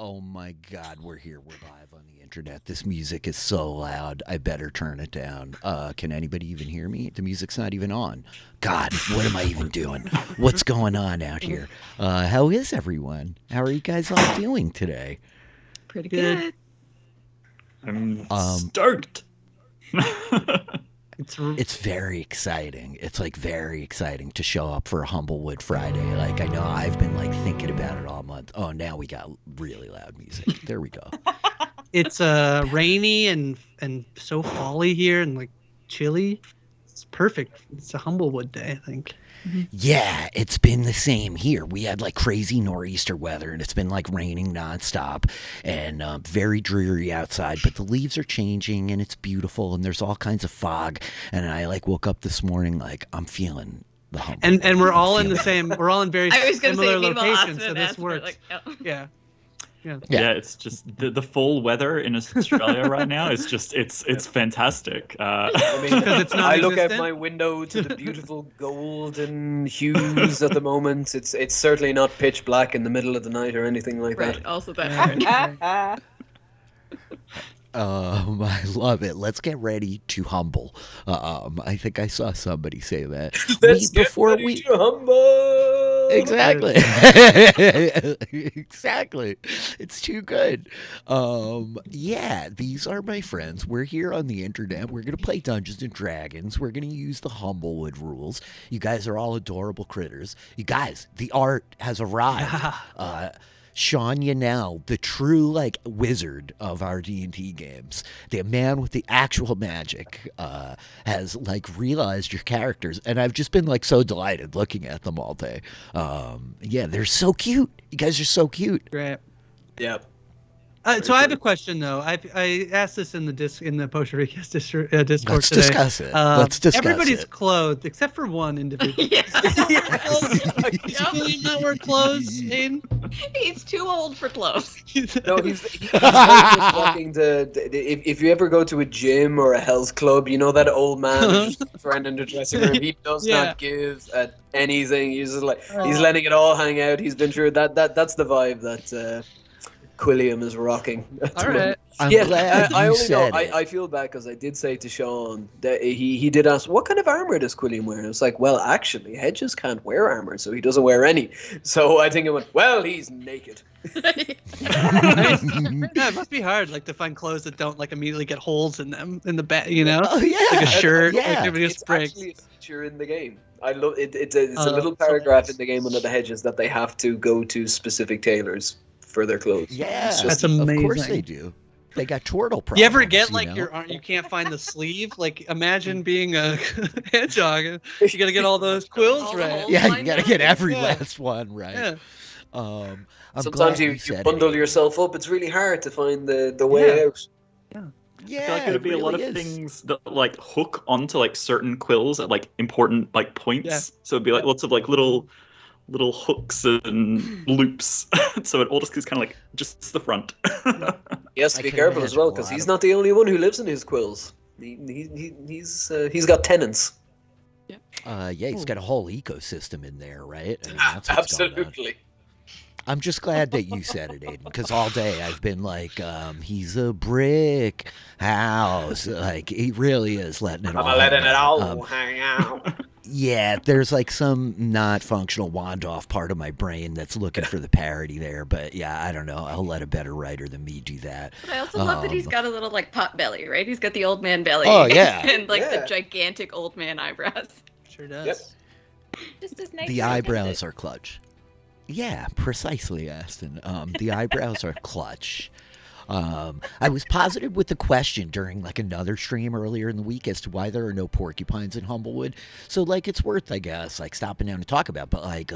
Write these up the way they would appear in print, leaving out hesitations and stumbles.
Oh my God, we're here. We're live on the internet. This music is so loud. I better turn it down. Can anybody even hear me? The music's not even on. God, what am I even doing? What's going on out here? How is everyone? How are you guys all doing today? Pretty good. I'm stoked. It's very exciting. It's like very exciting to show up for a Humblewood Friday. Like I know I've been like thinking about it all month. Oh, now we got really loud music. There we go. It's rainy and so fally here and like chilly. It's perfect. It's a Humblewood day, I think. Yeah, it's been the same here. We had like crazy nor'easter weather, and it's been like raining nonstop and very dreary outside. But the leaves are changing, and it's beautiful, and there's all kinds of fog. And I like woke up this morning like I'm feeling the humble. And we're all in the same. We're all in very similar locations, so Aspen, this works. Like, Yeah. Yeah, it's just the fall weather in Australia right now is just it's fantastic. I mean, I look out my window to the beautiful golden hues at the moment. It's certainly not pitch black in the middle of the night or anything like right, that. also that. I love it. Let's get ready to humble. I think I saw somebody say that. Let's get ready to humble. Exactly. Exactly. It's too good. Yeah, these are my friends. We're here on the internet. We're going to play Dungeons and Dragons. We're going to use the Humblewood rules. You guys are all adorable critters. You guys, the art has arrived. Sean Yannell, the true like wizard of our D&D games, the man with the actual magic, has like realized your characters, and I've just been like so delighted looking at them all day. Yeah, they're so cute. You guys are so cute. Great. Yep. So I have a question though. I asked this in the Potion Recast Discord Let's today. discuss it. Let's discuss everybody's it. clothed except for one individual. Is he not wear clothes, Aiden? He's too old for clothes. No, he's walking if you ever go to a gym or a health club, you know that old man who's just friend in the dressing room. He does not give anything. He's just like he's letting it all hang out. He's been through that. That's the vibe that Quilliam is rocking. All right. I'm glad I you only know. said it. I feel bad because I did say to Sean that he did ask what kind of armor does Quilliam wear. And it's like, well, actually, Hedges can't wear armor, so he doesn't wear any. So I think it went, well, he's naked. Yeah, it must be hard, like to find clothes that don't like immediately get holes in them in the back. You know, Oh yeah, like a shirt. Yeah. Like everybody It's just breaks. actually a feature in the game. I love it. It's a little paragraph in the game under the hedges that they have to go to specific tailors for their clothes. Yeah, That's amazing. Of course they do. They got turtle problems. You ever get like you you can't find the sleeve? Like imagine being a hedgehog. You gotta get all those quills All the right. holes. Yeah, Why you gotta not? get every Yeah. last one right. Yeah. I'm Sometimes glad you said bundle it. yourself up. It's really hard to find the way out. Yeah, I feel like there'd be it a lot really of is. things that like hook onto like certain quills at like important like points. Yeah. So it'd be like lots of like little hooks and loops. So it all just is kind of like just the front. He has to I be can careful as imagine well a because lot he's of- not the only one who lives in his quills. He's got tenants. Yeah, he's got a whole ecosystem in there, right? I mean, that's what's going on. Absolutely. I'm just glad that you said it, Aiden, because all day I've been like, he's a brick house. Like, he really is letting it all I'm letting hang it out. all hang out. Yeah, there's like some not functional wand-off part of my brain that's looking for the parody there. But yeah, I don't know. I'll let a better writer than me do that. But I also love that he's got a little like pot belly, right? He's got the old man belly. Oh, yeah. And like Yeah. the gigantic old man eyebrows. Sure does. Yep. Just as nice. The as eyebrows are clutch. Yeah, precisely, Aston. The eyebrows are clutch. I was positive with the question during like another stream earlier in the week as to why there are no porcupines in Humblewood. So like it's worth, I guess, like stopping down to talk about. But like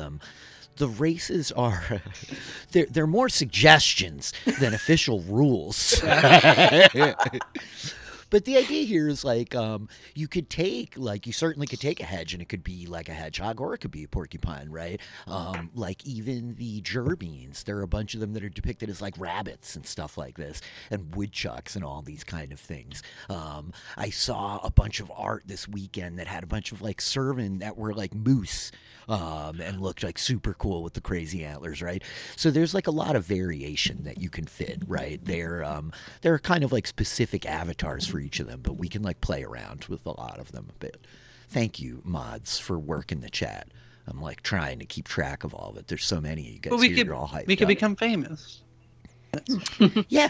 the races are they're more suggestions than official rules. But the idea here is like you could take like you certainly could take a hedge and it could be like a hedgehog or it could be a porcupine, right? Like even the Jerbeens, there are a bunch of them that are depicted as like rabbits and stuff like this, and woodchucks and all these kind of things. I saw a bunch of art this weekend that had a bunch of like Cervan that were like moose. And looked like super cool with the crazy antlers, right? So there's like a lot of variation that you can fit, right? They're kind of like specific avatars for each of them, but we can like play around with a lot of them a bit. Thank you, mods, for working the chat. I'm like trying to keep track of all of it. There's so many of you guys here. You're all hyped we could up. become famous. Yeah.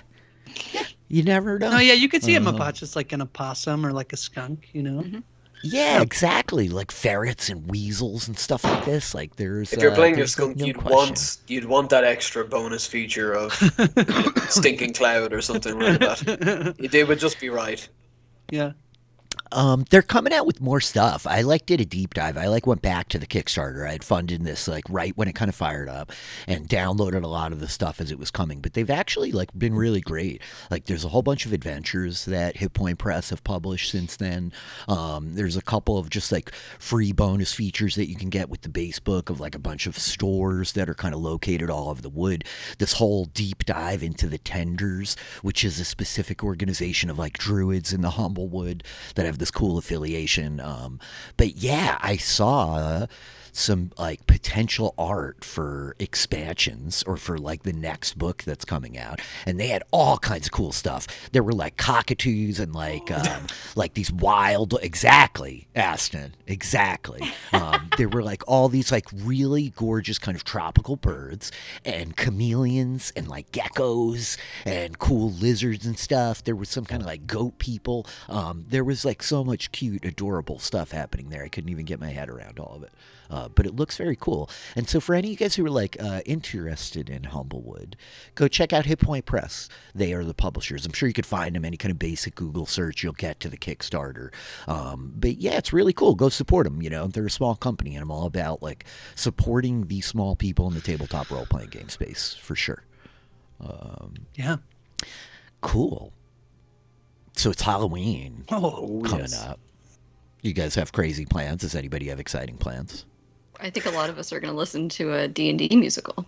You never know. No, yeah, you could see a Mapach just like an opossum or like a skunk, you know? Yeah, exactly. Like ferrets and weasels and stuff like this. Like there's. If you're playing a there's, skunk, like, no you'd question. want that extra bonus feature of stinking cloud or something like that. They would just be right. Yeah. They're coming out with more stuff. I like did a deep dive. I like went back to the Kickstarter. I had funded this like right when it kind of fired up and downloaded a lot of the stuff as it was coming. But they've actually like been really great. Like there's a whole bunch of adventures that Hit Point Press have published since then. There's a couple of just like free bonus features that you can get with the base book of like a bunch of stores that are kind of located all over the wood. This whole deep dive into the Tenders, which is a specific organization of like druids in the Humblewood that have this cool affiliation. But yeah, I saw some like potential art for expansions or for like the next book that's coming out, and they had all kinds of cool stuff. There were like cockatoos and like these wild, exactly, Aston, exactly. There were like all these like really gorgeous kind of tropical birds and chameleons and like geckos and cool lizards and stuff. There was some kind of like goat people. There was like so much cute, adorable stuff happening there. I couldn't even get my head around all of it. But it looks very cool. And so for any of you guys who are like interested in Humblewood, go check out Hit Point Press. They are the publishers. I'm sure you could find them any kind of basic Google search. You'll get to the Kickstarter. But yeah, it's really cool. Go support them. You know, they're a small company, and I'm all about like supporting these small people in the tabletop role playing game space for sure. Yeah. Cool. So it's Halloween coming up. You guys have crazy plans? Does anybody have exciting plans? I think a lot of us are going to listen to a D&D musical.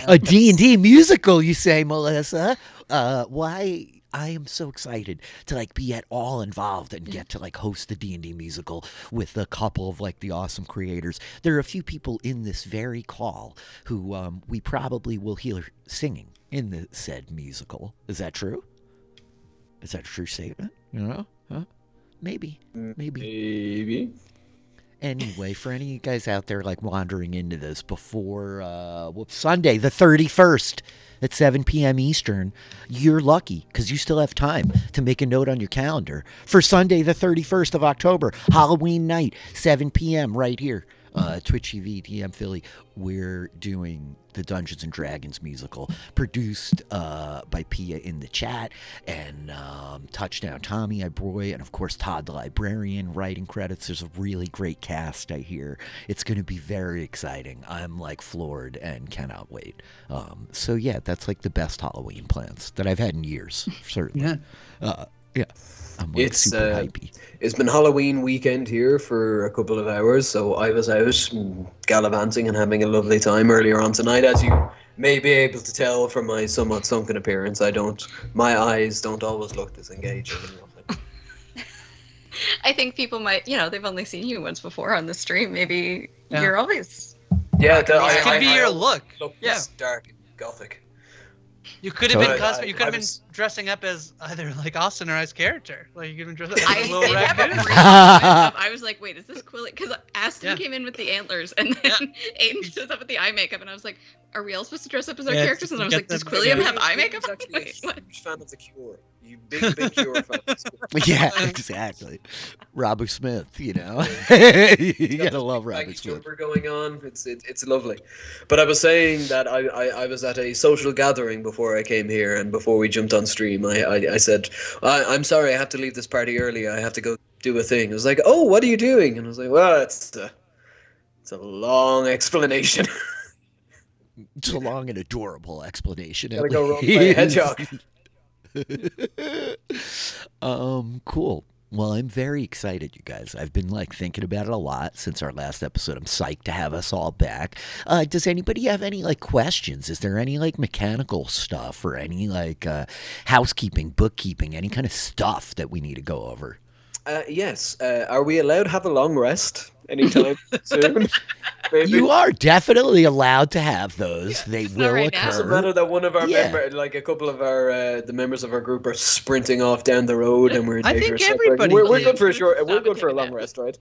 A D&D musical, you say, Melissa? Why? I am so excited to like be at all involved and get to like host the D&D musical with a couple of like the awesome creators. There are a few people in this very call who we probably will hear singing in the said musical. Is that true? Is that a true statement? You know? Huh? Maybe. Anyway, for any of you guys out there like wandering into this before Sunday the 31st at 7 p.m. Eastern, you're lucky because you still have time to make a note on your calendar for Sunday the 31st of October, Halloween night, 7 p.m. right here. Twitch TV, TM Philly, we're doing the Dungeons and Dragons musical, produced by Pia in the chat, and Touchdown Tommy, Ibroy, and of course Todd the Librarian, writing credits. There's a really great cast, I hear. It's going to be very exciting. I'm like floored and cannot wait. So yeah, that's like the best Halloween plans that I've had in years, certainly. Yeah. I'm like super hypey. It's been Halloween weekend here for a couple of hours, so I was out gallivanting and having a lovely time earlier on tonight. As you may be able to tell from my somewhat sunken appearance, my eyes don't always look this engaging. I think people might, they've only seen you once before on the stream. Maybe you're always. Yeah, it could be your look. This dark and gothic. You could have been You could have been dressing up as either like Austin or as character. Like you could have been dressed up as a little raccoon. I was like, wait, is this Quilly? Because Aston came in with the antlers, and then Aiden shows up with the eye makeup, and I was like, are we all supposed to dress up as our characters? And I was like, does Quilliam have eye makeup? Wait, what? I'm a huge fan of The Cure. You big Cure fan. Yeah, exactly. Robert Smith, you know. You gotta love Robert Smith. Going on, it's lovely. But I was saying that I was at a social gathering before I came here, and before we jumped on stream, I said, I'm sorry, I have to leave this party early. I have to go do a thing. I was like, oh, what are you doing? And I was like, well, it's a long explanation. It's a long and adorable explanation. Gotta go run by a hedgehog. Cool. Well, I'm very excited, you guys. I've been like thinking about it a lot since our last episode. I'm psyched to have us all back. Does anybody have any like questions? Is there any like mechanical stuff or any like housekeeping, bookkeeping, any kind of stuff that we need to go over? Yes. Are we allowed to have a long rest anytime soon? Maybe. You are definitely allowed to have those. Yeah, they it's not will right now. occur. It doesn't matter that one of our Yeah. like a couple of our the members of our group are sprinting off down the road, and we're I taking think our separate- everybody We're can. good for a short. We're Stop good and for a take a long nap. rest, right?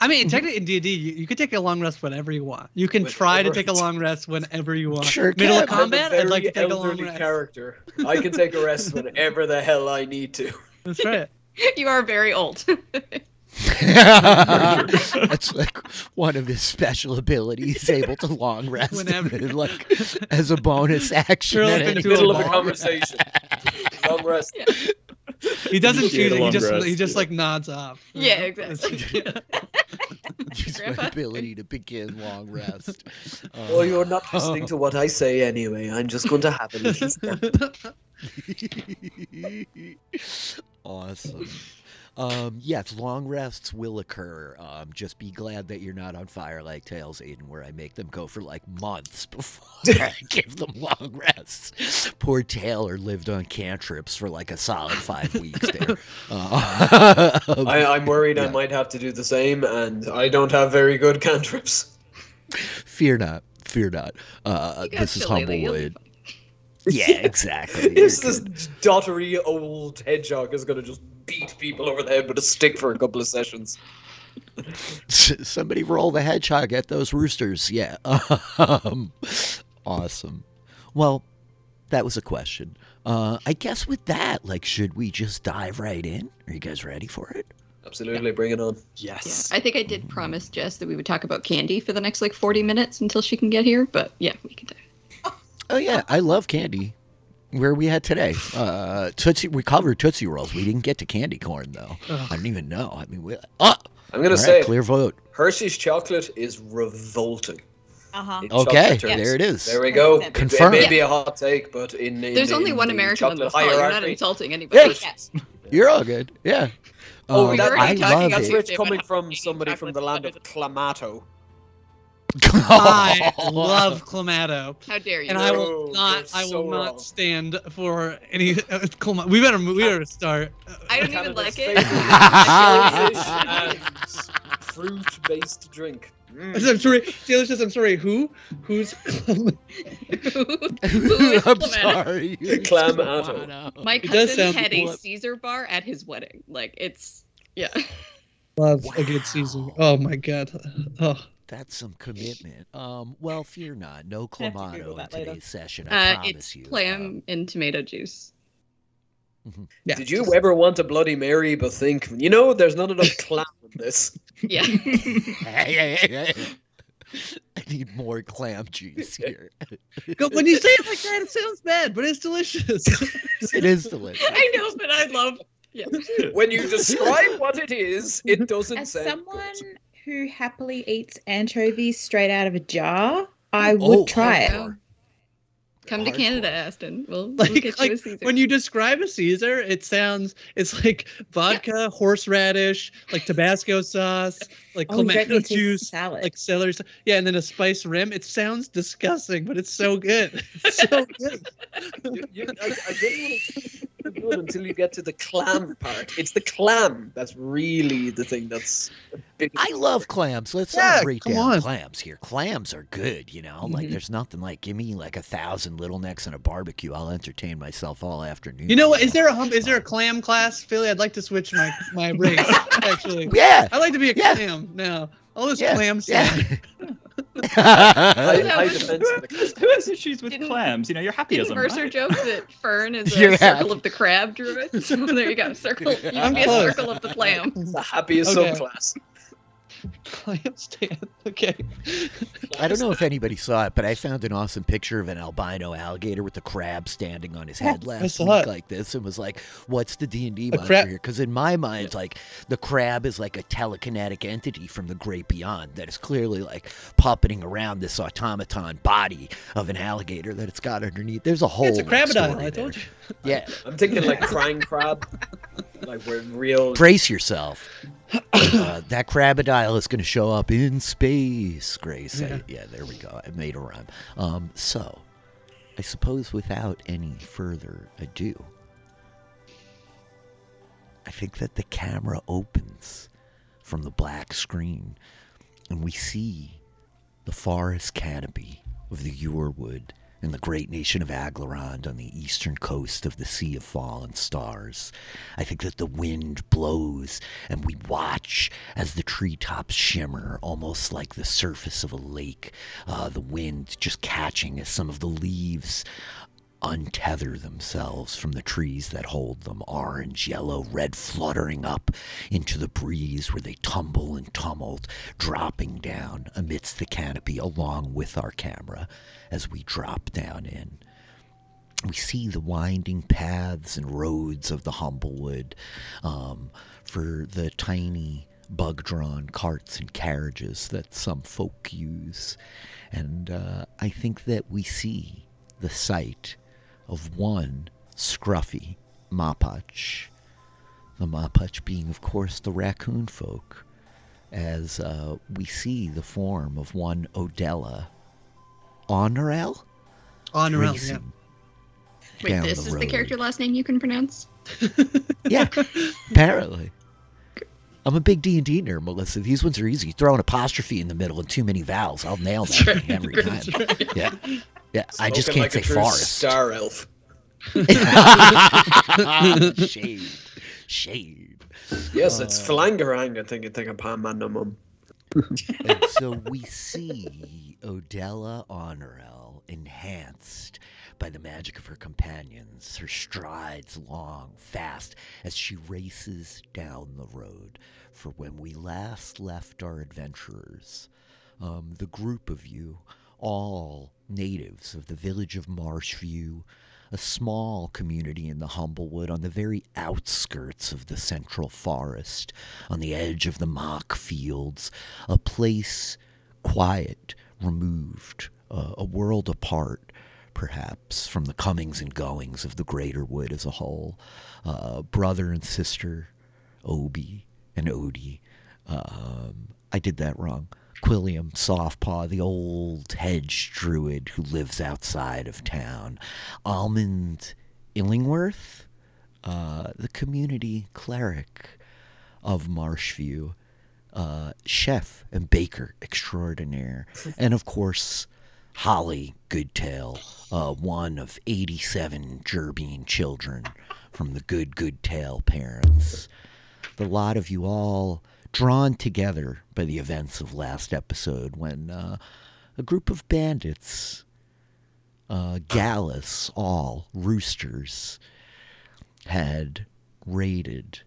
I mean, technically in D&D, you could take a long rest whenever you want. You can try to take a long rest whenever you want. Sure Middle can. of combat, I'm a I'd like to very take a long elderly rest. character. I can take a rest whenever the hell I need to. That's right. You are very old. That's like one of his special abilities, able to long rest, Whenever. and then, like as a bonus action. Curl at up any into Middle of a moment. conversation. Long rest. He doesn't Initiate choose a it. long He rest, just yeah. like nods off. you Yeah, know? exactly. Use my Grandpa. ability to begin long rest. Oh, you're not listening to what I say anyway. I'm just going to have a little step. Awesome. Yes, long rests will occur. Just be glad that you're not on fire like Tails, Aiden, where I make them go for like months before I give them long rests. Poor Taylor lived on cantrips for like a solid 5 weeks there. I'm worried I Yeah. might have to do the same, and I don't have very good cantrips. Fear not. Fear not. You got This is Shillelagh, you'll be Humblewood. fine. Yeah, exactly. This You're this good. dottery old hedgehog is going to just beat people over the head with a stick for a couple of sessions. Somebody roll the hedgehog at those roosters. Yeah. Awesome. Well, that was a question. I guess with that, like, should we just dive right in? Are you guys ready for it? Absolutely, bring it on. Yeah, Yes. I think I did promise Jess that we would talk about candy for the next like 40 minutes until she can get here, but yeah, we can do it. Oh yeah, I love candy. Where are we at today? Tootsie. We covered Tootsie Rolls. We didn't get to candy corn though. I don't even know. I mean, I'm going to all say right, clear vote. Hershey's chocolate is revolting. Uh-huh. In Okay, chocolate terms. there it is. There we go. 100%. Confirmed. It may be a hot take, but in There's only one the American on chocolate this call. You're not hierarchy- insulting anybody. Yes. You're all good. Yeah. Oh, we that- were I already talking love That's it. rich Tuesday coming about from how somebody from the land of Clamato. I love Clamato, How dare you? and I No, will not. you're I will so not wrong. stand for any Clamato. We better start. I don't even Canada's like it. favorite fish and fruit-based drink. I'm sorry, Delicious. I'm sorry. Who's Who is I'm Clamato? sorry. Clamato. My It does cousin sound had a cool. Caesar bar at his wedding. Like it's yeah. love a good season? Oh my god. Oh. That's some commitment. Well, fear not. No I have to Google Clamato in that later. today's session. I promise It's you. clam and tomato juice. Yeah. Did you ever want a Bloody Mary but think, you know, there's not enough clam in this? Yeah. Hey. I need more clam juice here. When you say it like that, it sounds bad, but it's delicious. It is delicious. I know, but I love. Yeah. When you describe what it is, it doesn't As sound someone good. who happily eats anchovies straight out of a jar, I would Oh, try it. Go. Come to Hardcore. Canada, Aston. We'll like, get you a like Caesar. when you describe a Caesar, it's like vodka, horseradish, like Tabasco sauce, like Oh, you don't Clamato need to juice, salad. like celery. Yeah, and then a spice rim. It sounds disgusting, but it's so good. It's so good. I didn't want to good until you get to the clam part. It's the clam that's really the thing that's a bit. I love clams. Let's Yeah, not break come down on. clams here. Clams are good, you know. Like Mhm. there's nothing like give me like 1,000 little necks and a barbecue. I'll entertain myself all afternoon. You know what? Is there a clam class, Philly? I'd like to switch my race. Actually, Yeah. I'd like to be a Yeah. clam now. All this Yeah. clam Yeah. stuff. High defense of the clam. Who has issues with Didn't- clams? You know, you're happy as Didn't a Mercer right? joke that Fern is a You're circle happy. of the crab druid? So there you go. Circle. You I'm can be a close. circle of the clam. It's the happiest Okay. subclass. Okay. I don't know if anybody saw it, but I found an awesome picture of an albino alligator with the crab standing on his head last saw week it. like this, and was like, "What's the D&D A monster crab- here?" Because in my mind, like the crab is like a telekinetic entity from the great beyond that is clearly like puppeting around this automaton body of an alligator that it's got underneath. There's a whole It's a crabadile, story I there. told you. Yeah, I'm thinking like crying crab, like we're real. brace yourself. That crabadile is going to show up in space, Grace. Yeah, there we go. I made a rhyme. So, I suppose without any further ado, I think that the camera opens from the black screen and we see the forest canopy of the Yuirwood in the great nation of Aglarond on the eastern coast of the Sea of Fallen Stars. I think that the wind blows and we watch as the treetops shimmer almost like the surface of a lake, the wind just catching as some of the leaves untether themselves from the trees that hold them, orange, yellow, red, fluttering up into the breeze where they tumble and tumult, dropping down amidst the canopy along with our camera as we drop down in. We see the winding paths and roads of the Humblewood for the tiny bug-drawn carts and carriages that some folk use. And I think that we see the sight of one scruffy Mapach, the Mapach being, of course, the racoonfolk, as we see the form of one Odella Honorel? Honorel, yeah. Wait, this is the character last name you can pronounce? Yeah, apparently. I'm a big D&D nerd, Melissa. These ones are easy. Throw an apostrophe in the middle and too many vowels. I'll nail that thing every time. Right. Yeah. Yeah, I just Spoken can't like say a true forest. Star elf. Shade. Yes, it's Falangarang, I think upon Mandamum. And so we see Odella Honorel enhanced by the magic of her companions, her strides long, fast, as she races down the road. For when we last left our adventurers, the group of you, all natives of the village of Marshview, a small community in the Humblewood on the very outskirts of the central forest, on the edge of the mock fields, a place quiet, removed, a world apart, perhaps, from the comings and goings of the greater wood as a whole. Brother and sister, Obi and Odie. I did that wrong. Quilliam Softpaw, the old hedge druid who lives outside of town. Almond Illingworth, the community cleric of Marshview. Chef and baker extraordinaire. And of course, Holly Goodtail, one of 87 Jerbeen children from the Goodtail parents. The lot of you all drawn together by the events of last episode when a group of bandits, Gallus, all roosters, had raided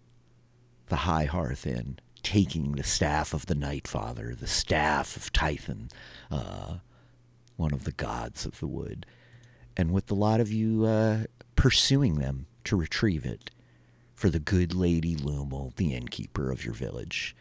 the High Hearth Inn, taking the staff of the Night Father, the staff of Tython, one of the gods of the wood, and with a lot of you pursuing them to retrieve it for the good Lady Lumel, the innkeeper of your village.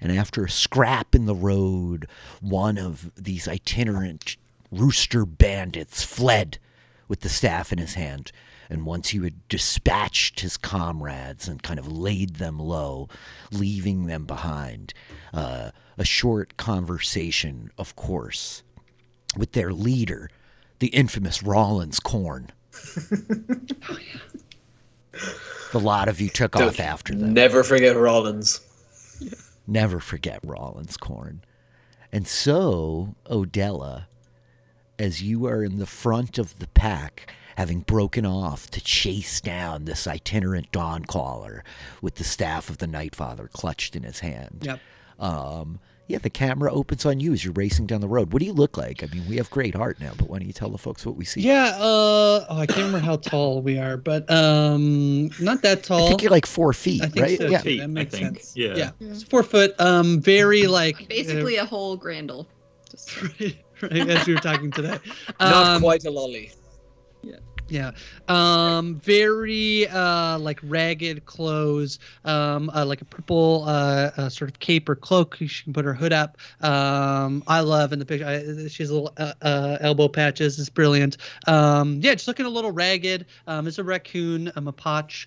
And after a scrap in the road, one of these itinerant rooster bandits fled with the staff in his hand. And once he had dispatched his comrades and kind of laid them low, leaving them behind, a short conversation, of course, with their leader, the infamous Rollins Corn. The lot of you took off after them. Never forget Rollins. Never forget Rollins Corn. And so, Odella, as you are in the front of the pack, having broken off to chase down this itinerant Dawncaller with the staff of the Night Father clutched in his hand. Yep. Yeah, the camera opens on you as you're racing down the road. What do you look like? I mean, we have great art now, but why don't you tell the folks what we see? Yeah, I can't remember how tall we are, but not that tall. I think you're like 4 feet, I think right? so Yeah. too. That makes sense. Yeah. It's 4 foot. Very like basically a whole Grandel. right, as we were talking today. Not quite a lolly. Yeah. Very like ragged clothes, like a purple sort of cape or cloak. She can put her hood up. I love in the picture. She has little elbow patches. It's brilliant. Just looking a little ragged. It's a raccoon, a Mapach.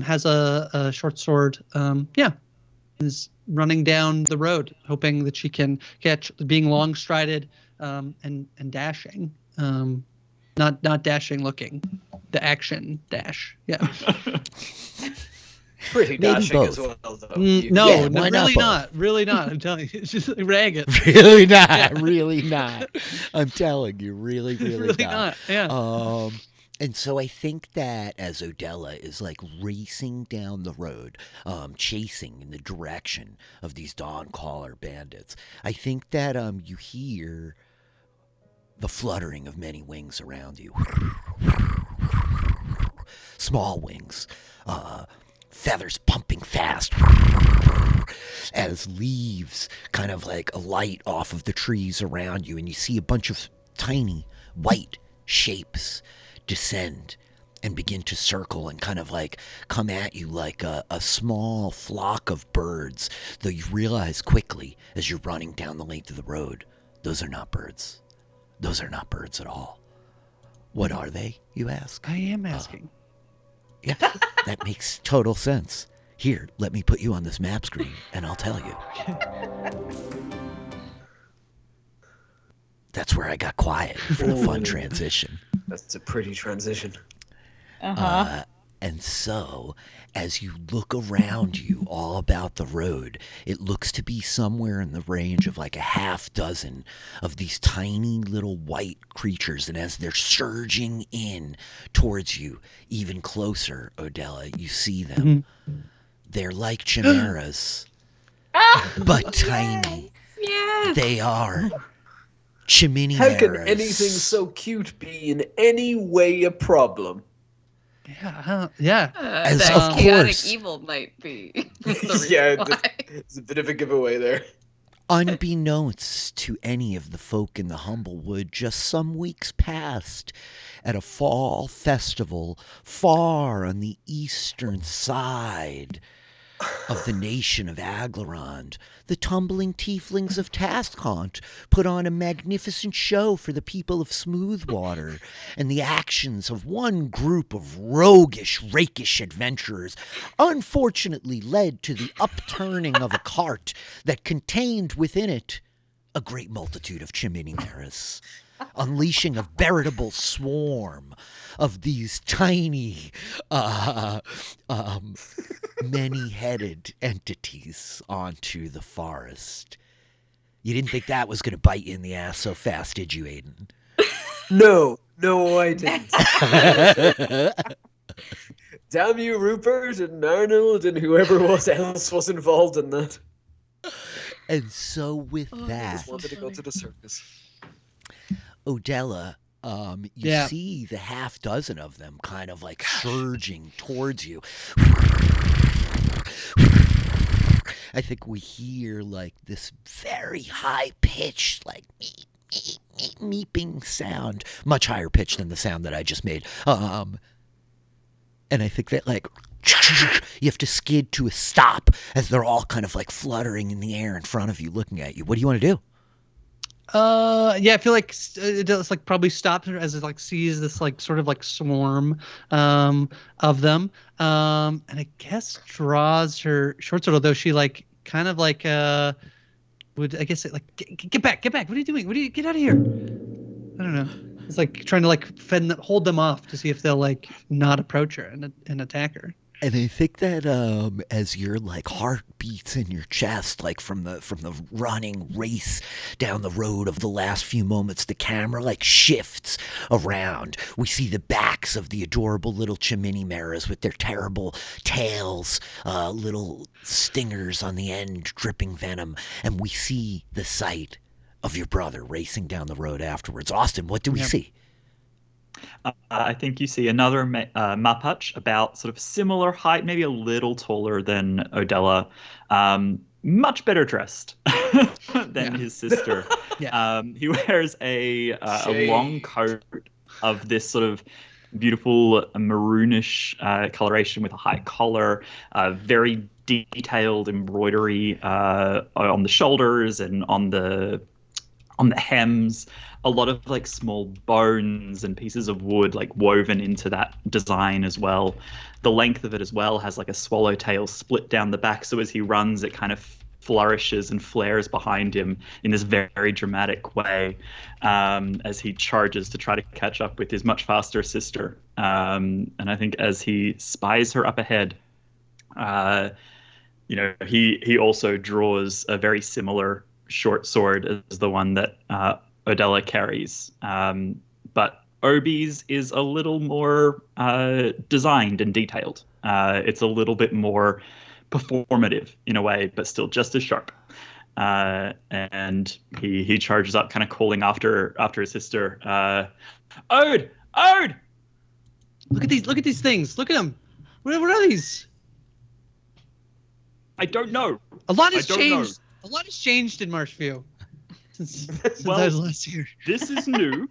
Has a short sword. Is running down the road, hoping that she can catch being long strided and dashing. Not dashing looking, the action dash. Yeah. Pretty dashing as well, though. No, really not. I'm telling you, it's just like ragged. Really not. Really not. I'm telling you, really not. Yeah. And so I think that as Odella is like racing down the road, chasing in the direction of these Dawncaller bandits, I think that you hear the fluttering of many wings around you. Small wings, feathers pumping fast as leaves kind of like alight off of the trees around you, and you see a bunch of tiny white shapes descend and begin to circle and kind of like come at you like a small flock of birds, though you realize quickly as you're running down the length of the road, those are not birds. Those are not birds at all. What are they, you ask? I am asking. Yeah, that makes total sense. Here, let me put you on this map screen, and I'll tell you. That's where I got quiet for the fun transition. That's a pretty transition. And so, as you look around you all about the road, it looks to be somewhere in the range of like a half dozen of these tiny little white creatures. And as they're surging in towards you, even closer, Odella, you see them. They're like chimeras, but tiny. Yes. They are chimney How can maras. anything so cute be in any way a problem? Yeah. As that of chaotic course. evil might be. It's a bit of a giveaway there. Unbeknownst to any of the folk in the Humblewood, just some weeks past, at a fall festival far on the eastern side of the nation of Aglarond, the tumbling tieflings of Taskhaunt put on a magnificent show for the people of Smoothwater, and the actions of one group of roguish, rakish adventurers unfortunately led to the upturning of a cart that contained within it a great multitude of chimney-maras, unleashing a veritable swarm of these tiny, many-headed entities onto the forest. You didn't think that was going to bite you in the ass so fast, did you, Aiden? No, I didn't. Damn you, Rupert and Arnold and whoever else was involved in that. And so with I that, just wanted to go to the circus. Odella, you see the half dozen of them kind of like surging towards you. I think we hear like this very high-pitched, like meeping sound, much higher pitched than the sound that I just made. And I think that like you have to skid to a stop as they're all kind of like fluttering in the air in front of you, looking at you. What do you want to do? I feel like it does like probably stops as it like sees this like sort of like swarm of them, and I guess draws her short sword, although she like kind of like would I guess it like get back, what are you doing, get out of here, I don't know, it's like trying to like hold them off to see if they'll like not approach her and attack her. And I think that as your like heart beats in your chest, like from the running race down the road of the last few moments. The camera like shifts around. We see the backs of the adorable little chimini maras with their terrible tails, little stingers on the end dripping venom, and we see the sight of your brother racing down the road afterwards. Austin, what do we see? I think you see another Mapach, about sort of similar height, maybe a little taller than Odella, much better dressed than his sister. He wears a long coat of this sort of beautiful maroonish coloration with a high collar, very detailed embroidery on the shoulders and on the hems, a lot of like small bones and pieces of wood like woven into that design as well. The length of it as well has like a swallowtail split down the back, so as he runs it kind of flourishes and flares behind him in this very dramatic way as he charges to try to catch up with his much faster sister. And I think as he spies her up ahead, he also draws a very similar short sword as the one that Odella carries. But Obi's is a little more designed and detailed. It's a little bit more performative in a way, but still just as sharp. And he charges up, kind of calling after his sister. Ode! Look at these things. Look at them. What are these? I don't know. A lot has changed. A lot has changed in Marshview since I was last here. This is new.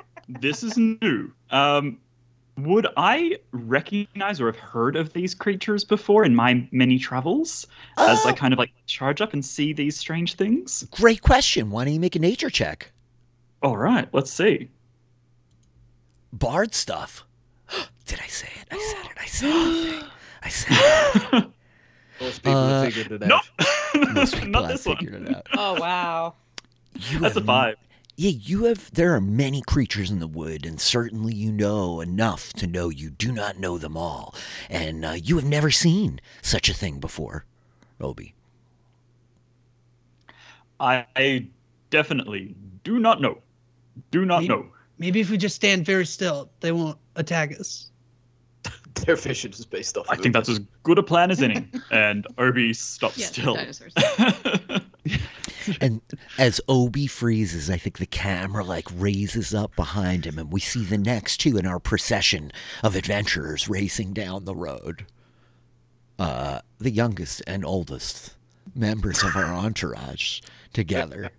Would I recognize or have heard of these creatures before in my many travels as I kind of like charge up and see these strange things? Great question. Why don't you make a nature check? All right, let's see. Bard stuff. Did I say it? I said it. Most people have figured it out. Most people Not have this one. figured it out. Oh, wow. That's a 5. Yeah, there are many creatures in the wood, and certainly you know enough to know you do not know them all. And you have never seen such a thing before, Obi. I definitely do not know. Know. Maybe if we just stand very still, they won't attack us. Their vision is based off. I think that's as good a plan as any. And Obi stops still. Dinosaurs. And as Obi freezes, I think the camera like raises up behind him, and we see the next two in our procession of adventurers racing down the road. The youngest and oldest members of our entourage together.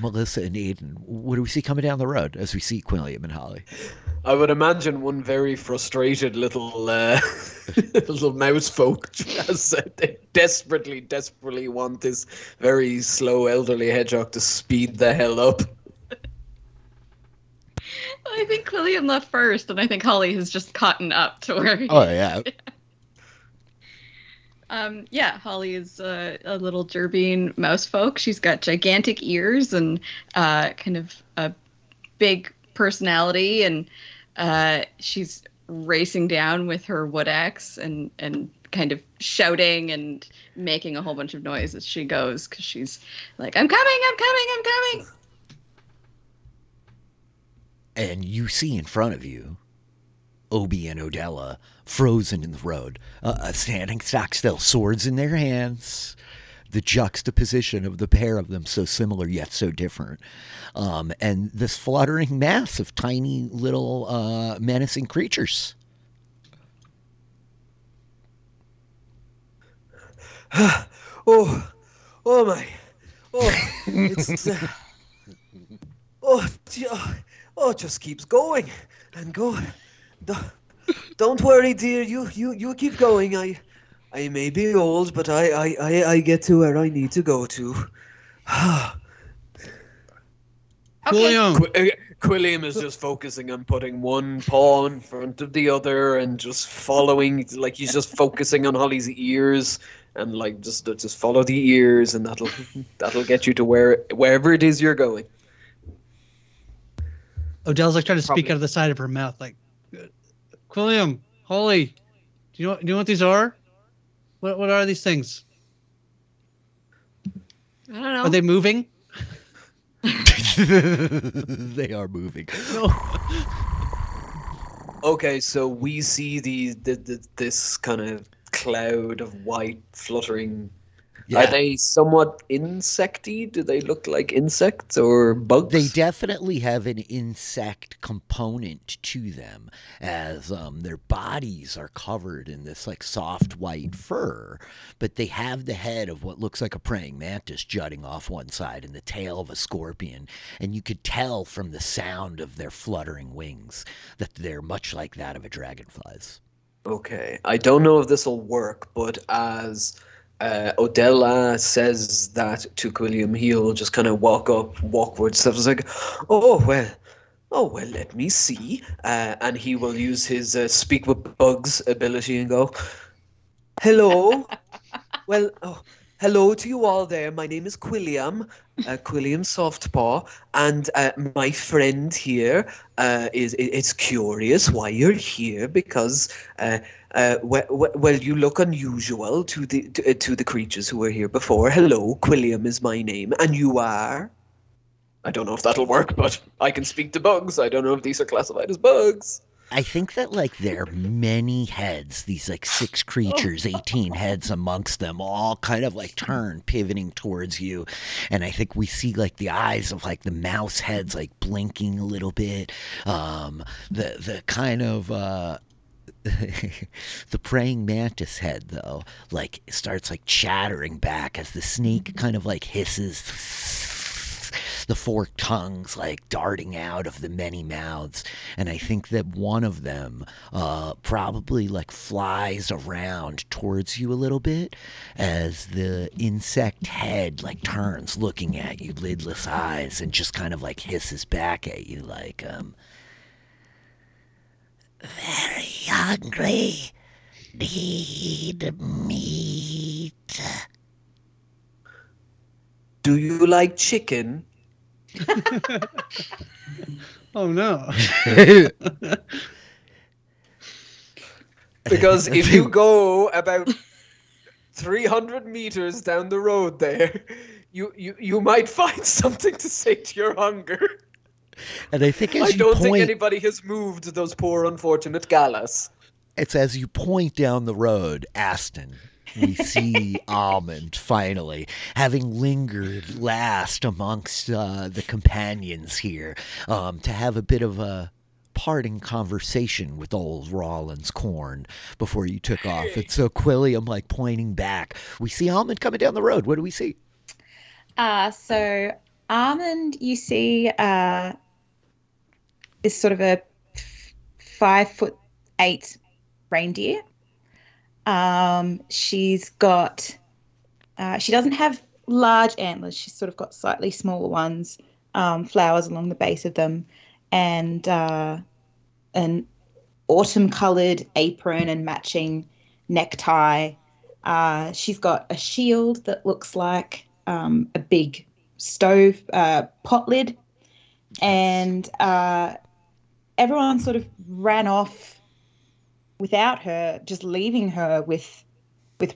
Melissa and Aiden, what do we see coming down the road as we see Quilliam and Holly? I would imagine one very frustrated little little mousefolk as they desperately want this very slow elderly hedgehog to speed the hell up. I think Quilliam left first, and I think Holly has just caught up to where he Oh, yeah. Holly is a little Jerbeen mousefolk. She's got gigantic ears and kind of a big personality, and she's racing down with her wood axe and kind of shouting and making a whole bunch of noise as she goes, because she's like, I'm coming. And you see in front of you Obi and Odella frozen in the road, standing stock still, swords in their hands. The juxtaposition of the pair of them, so similar yet so different. And this fluttering mass of tiny little menacing creatures. Oh my. It's it just keeps going and going. Don't worry, dear. You keep going. I may be old, but I get to where I need to go to. Quilliam is just focusing on putting one paw in front of the other and just following, like he's just focusing on Holly's ears and like just follow the ears, and that'll get you to wherever it is you're going. Odell's like trying to speak out of the side of her mouth, like, Quilliam, Holly, do you know what these are? What are these things? I don't know. Are they moving? They are moving. Okay, so we see this kind of cloud of white fluttering. Are Yeah. they somewhat insecty? Do they look like insects or They bugs? definitely have an insect component to them, as their bodies are covered in this like soft white fur, but they have the head of what looks like a praying mantis jutting off one side and the tail of a scorpion, and you could tell from the sound of their fluttering wings that they're much like that of a dragonfly's. Okay, I don't know if this will work, but as Odella says that to Quilliam, he'll just kind of walk stuff. It's like, oh well, let me see. And he will use his speak with bugs ability and go, hello. Well, hello to you all there. My name is Quilliam, Quilliam Softpaw, and my friend here is curious why you're here because well, you look unusual to the creatures who were here before. Hello, Quilliam is my name, and you are. I don't know if that'll work, but I can speak to bugs. I don't know if these are classified as bugs. I think that like there are many heads, these like 6 creatures, 18 heads amongst them, all kind of like turn, pivoting towards you. And I think we see like the eyes of like the mouse heads like blinking a little bit. The kind of the praying mantis head though, like starts like chattering back as the snake kind of like hisses, the forked tongues like darting out of the many mouths. And I think that one of them probably like flies around towards you a little bit as the insect head like turns looking at you, lidless eyes, and just kind of like hisses back at you like, very hungry, need meat. Do you like chicken? Oh no. Because if you go about 300 meters down the road there, you might find something to sate your hunger. And I think I as you don't think point, anybody has moved those poor unfortunate galas. it's as you point down the road, Aston, we see Almond finally, having lingered last amongst the companions here, to have a bit of a parting conversation with old Rollins Corn before you took off. And so Quilliam, like pointing back, we see Almond coming down the road. What do we see? So Almond, you see, is sort of a 5'8" reindeer. She's got, she doesn't have large antlers. She's sort of got slightly smaller ones, flowers along the base of them, and an autumn-colored apron and matching necktie. She's got a shield that looks like a big stove pot lid, and everyone sort of ran off without her, just leaving her with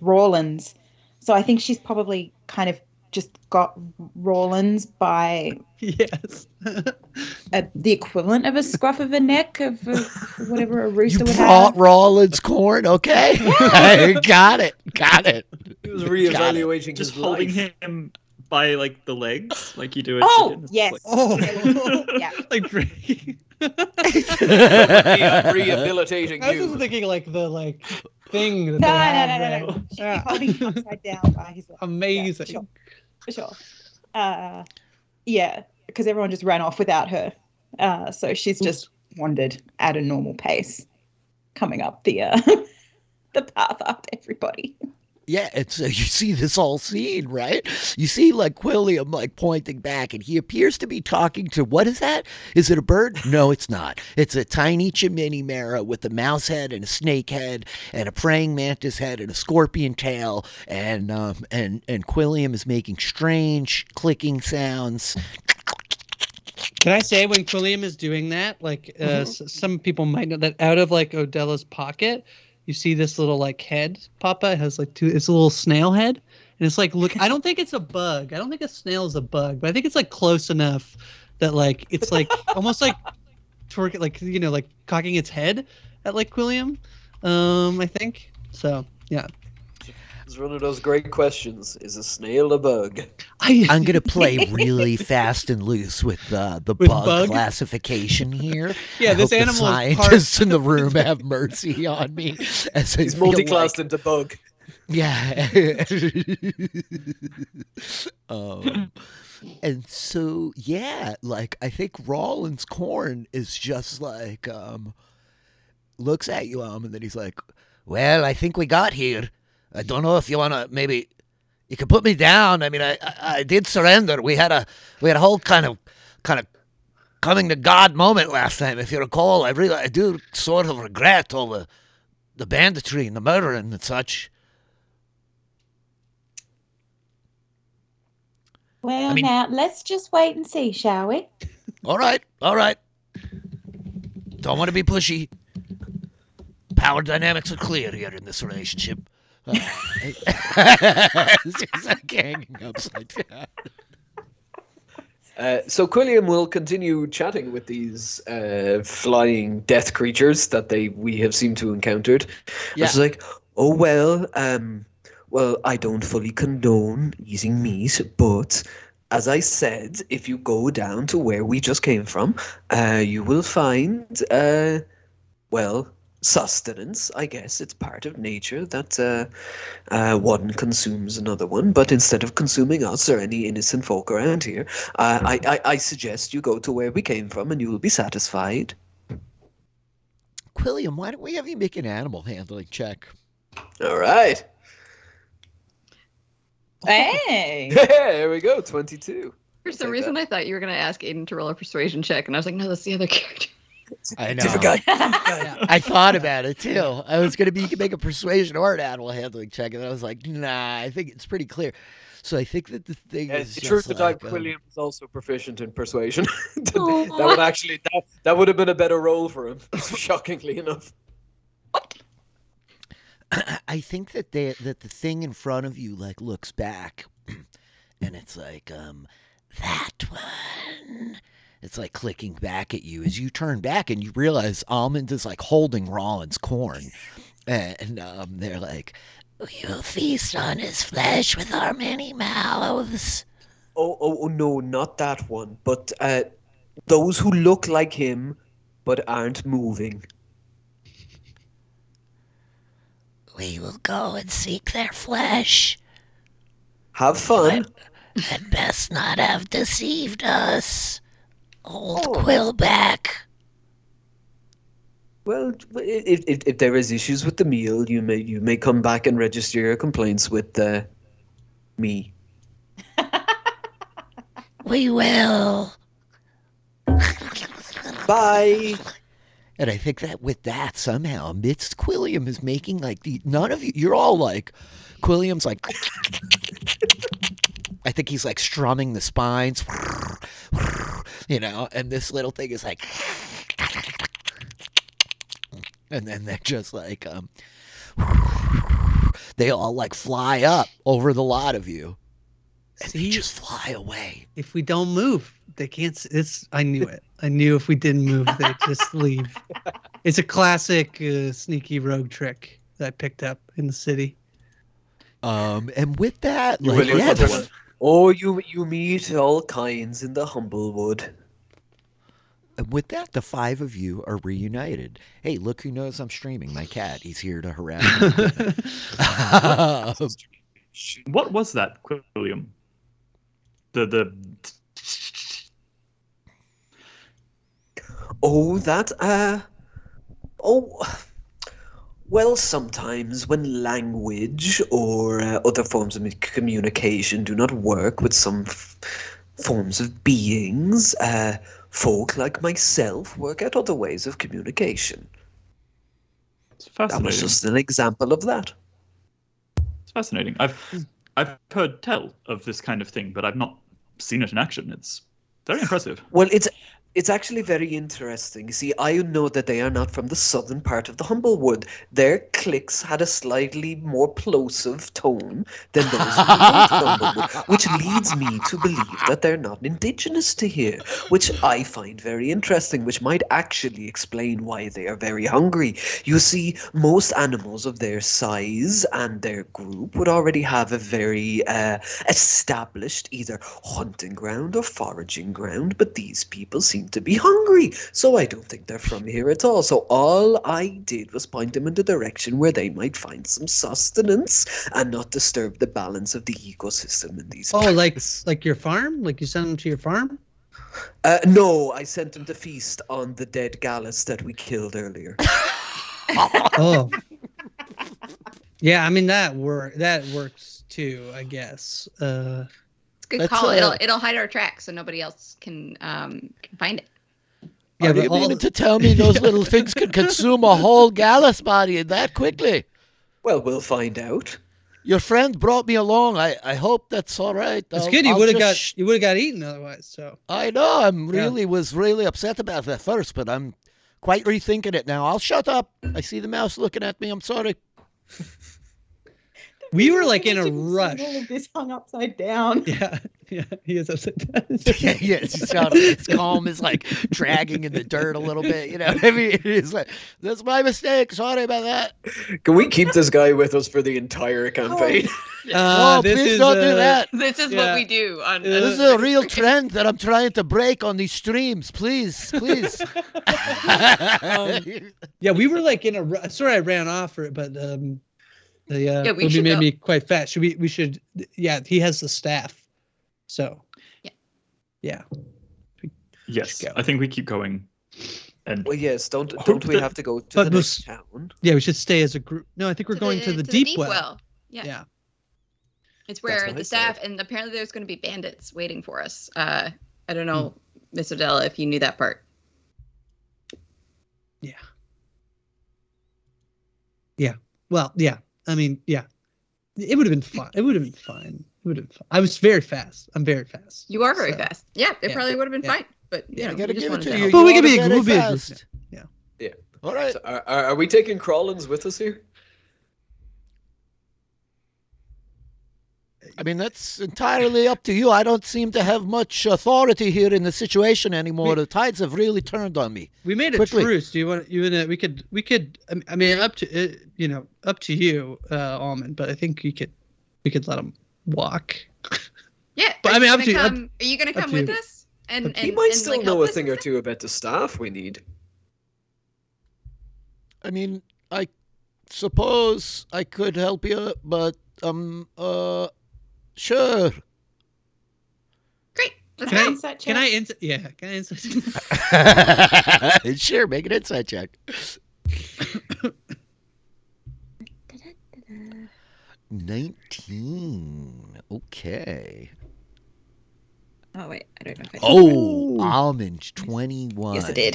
Rawlins. So I think she's probably kind of just got Rawlins by Yes. the equivalent of a scruff of a neck of whatever a You rooster would brought have. Rollins Corn, okay? Got it. He was reevaluating Just his holding life. him by like the legs, like you do. Oh, It's yes. like- Oh. Yeah. Like Rehabilitating I was just you. thinking like the thing that No, they have no. there. She'd Yeah. be holding him upside down by his leg. Amazing. Yeah, for sure. Yeah, because everyone just ran off without her. So she's just wandered at a normal pace, coming up the the path after everybody. Yeah, and so you see this whole scene, right? You see like Quilliam like pointing back, and he appears to be talking to, what is that? Is it a bird? No, it's not. It's a tiny chimera with a mouse head and a snake head and a praying mantis head and a scorpion tail, and Quilliam is making strange clicking sounds. Can I say when Quilliam is doing that, like some people might know that out of like Odella's pocket, you see this little like head pop out. It has like two. It's a little snail head, and it's like look. I don't think it's a bug. I don't think a snail is a bug, but I think it's like close enough that like it's like almost like twerk like like cocking its head at like Quilliam. I think so. Yeah. It's one of those great questions. Is a snail a bug? I'm gonna play really fast and loose with the bug, bug? classification here. Yeah, I this hope the animal is scientists in the room have mercy on me. As I He's feel multi-classed like, into bug. yeah. um, and so yeah, like I think Rollins Corn is just like looks at you, and then he's like, "Well, I think we got here. I don't know if you wanna maybe you can put me down. I mean, I did surrender. We had a whole kind of coming to God moment last time, if you recall. I do sort of regret all the banditry and the murdering and such. Well, I mean, now let's just wait and see, shall we? all right. Don't want to be pushy. Power dynamics are clear here in this relationship. It's just like hanging upside down. So Quilliam will continue chatting with these flying death creatures that we have seemed to encountered. Yeah. It's like, oh well, I don't fully condone eating meat, but as I said, if you go down to where we just came from, you will find sustenance. I guess it's part of nature that one consumes another one. But instead of consuming us or any innocent folk around here, I suggest you go to where we came from, and you will be satisfied. Quilliam, why don't we have you make an animal handling check? All right. Hey. There we go. 22. For some reason, I thought you were going to ask Aiden to roll a persuasion check, and I was like, no, that's the other character. I know. Different guy. I thought about it too. I was gonna be you can make a persuasion or an animal handling check, and I was like, nah, I think it's pretty clear. So I think that the thing is Truth just to like, time, Quilliam is also proficient in persuasion. That would actually that would have been a better role for him, shockingly enough. I think that that the thing in front of you like looks back, and it's like that one. It's like clicking back at you as you turn back and you realize Almond is like holding Rollins Corn, and they're like, "We will feast on his flesh with our many mouths." Oh no, not that one. But those who look like him but aren't moving. We will go and seek their flesh. Have fun. Had best not have deceived us. Old Quillback. Well, if there is issues with the meal, you may come back and register your complaints with me. We will. Bye. And I think that with that, somehow, amidst Quilliam is making like none of you, you're all like, Quilliam's like, I think he's like strumming the spines, and this little thing is like, and then they're just like, they all like fly up over the lot of you. And they just fly away. If we don't move, they can't. I knew it. I knew if we didn't move, they'd just leave. It's a classic sneaky rogue trick that I picked up in the city. And with that, like, you meet all kinds in the Humblewood. And with that, the five of you are reunited. Hey, look who knows I'm streaming. My cat. He's here to harass me. What was that, Quilliam? Well, sometimes when language or other forms of communication do not work with some forms of beings, folk like myself work out other ways of communication. It's fascinating. That was just an example of that. It's fascinating. I've heard tell of this kind of thing, but I've not seen it in action. It's very impressive. Well, It's actually very interesting. See, I know that they are not from the southern part of the Humblewood. Their clicks had a slightly more plosive tone than those from the north Humblewood, which leads me to believe that they're not indigenous to here, which I find very interesting, which might actually explain why they are very hungry. You see, most animals of their size and their group would already have a very established either hunting ground or foraging ground, but these people seem to be hungry, so I don't think they're from here at all. So all I did was point them in the direction where they might find some sustenance and not disturb the balance of the ecosystem in these places. like your farm? Like you send them to your farm? No, I sent them to feast on the dead Gallus that we killed earlier. Oh. Yeah, I mean that works too, I guess. It's a good That's, call. It'll hide our tracks so nobody else can find it. Yeah, Are but you meaning to tell me those little things could consume a whole Gallus body that quickly? Well, we'll find out. Your friend brought me along. I hope that's all right. It's good. You would have got eaten otherwise. So I know. Was really upset about that first, but I'm quite rethinking it now. I'll shut up. I see the mouse looking at me. I'm sorry. We were like in a rush. All of this hung upside down. Yeah, he is upside down. Yeah, his comb is like dragging in the dirt a little bit. You know, I mean, it's like, that's my mistake. Sorry about that. Can we keep this guy with us for the entire campaign? No, please don't do that. This is what we do. This is a real trend that I'm trying to break on these streams. Please. Yeah, we were like in a rush. Sorry, I ran off for it, but Ruby made me quite fast. We should. Yeah, he has the staff. So. Yeah. Yes, I think we keep going. And well, yes. Don't we have to go to the next town? Yeah, we should stay as a group. No, I think we're going to the deep well. Yeah. It's where the staff, and apparently there's going to be bandits waiting for us. I don't know, Miss Odella, if you knew that part. Yeah. Yeah. Well, yeah. I mean, yeah. It would have been fun. It would have been fine. I was very fast. I'm very fast. You are very fast. Yeah, it probably would have been fine. But you know, I gotta give it to you. But we could be a group. Yeah. Yeah. All right. So are we taking Crawlins with us here? I mean, that's entirely up to you. I don't seem to have much authority here in the situation anymore. The tides have really turned on me. We made a truce. Do you want? We could. I mean, up to you, Almond. But I think we could let him walk. Yeah. But I mean, up to you. Are you going to come with us? And he might still know a thing or two about the staff we need. I mean, I suppose I could help you, but sure. Great. Can I insight check? Can I insight check? Sure, make an insight check. 19. Okay. Oh wait, I don't know if I did. Oh, Almond 21. Yes, I did.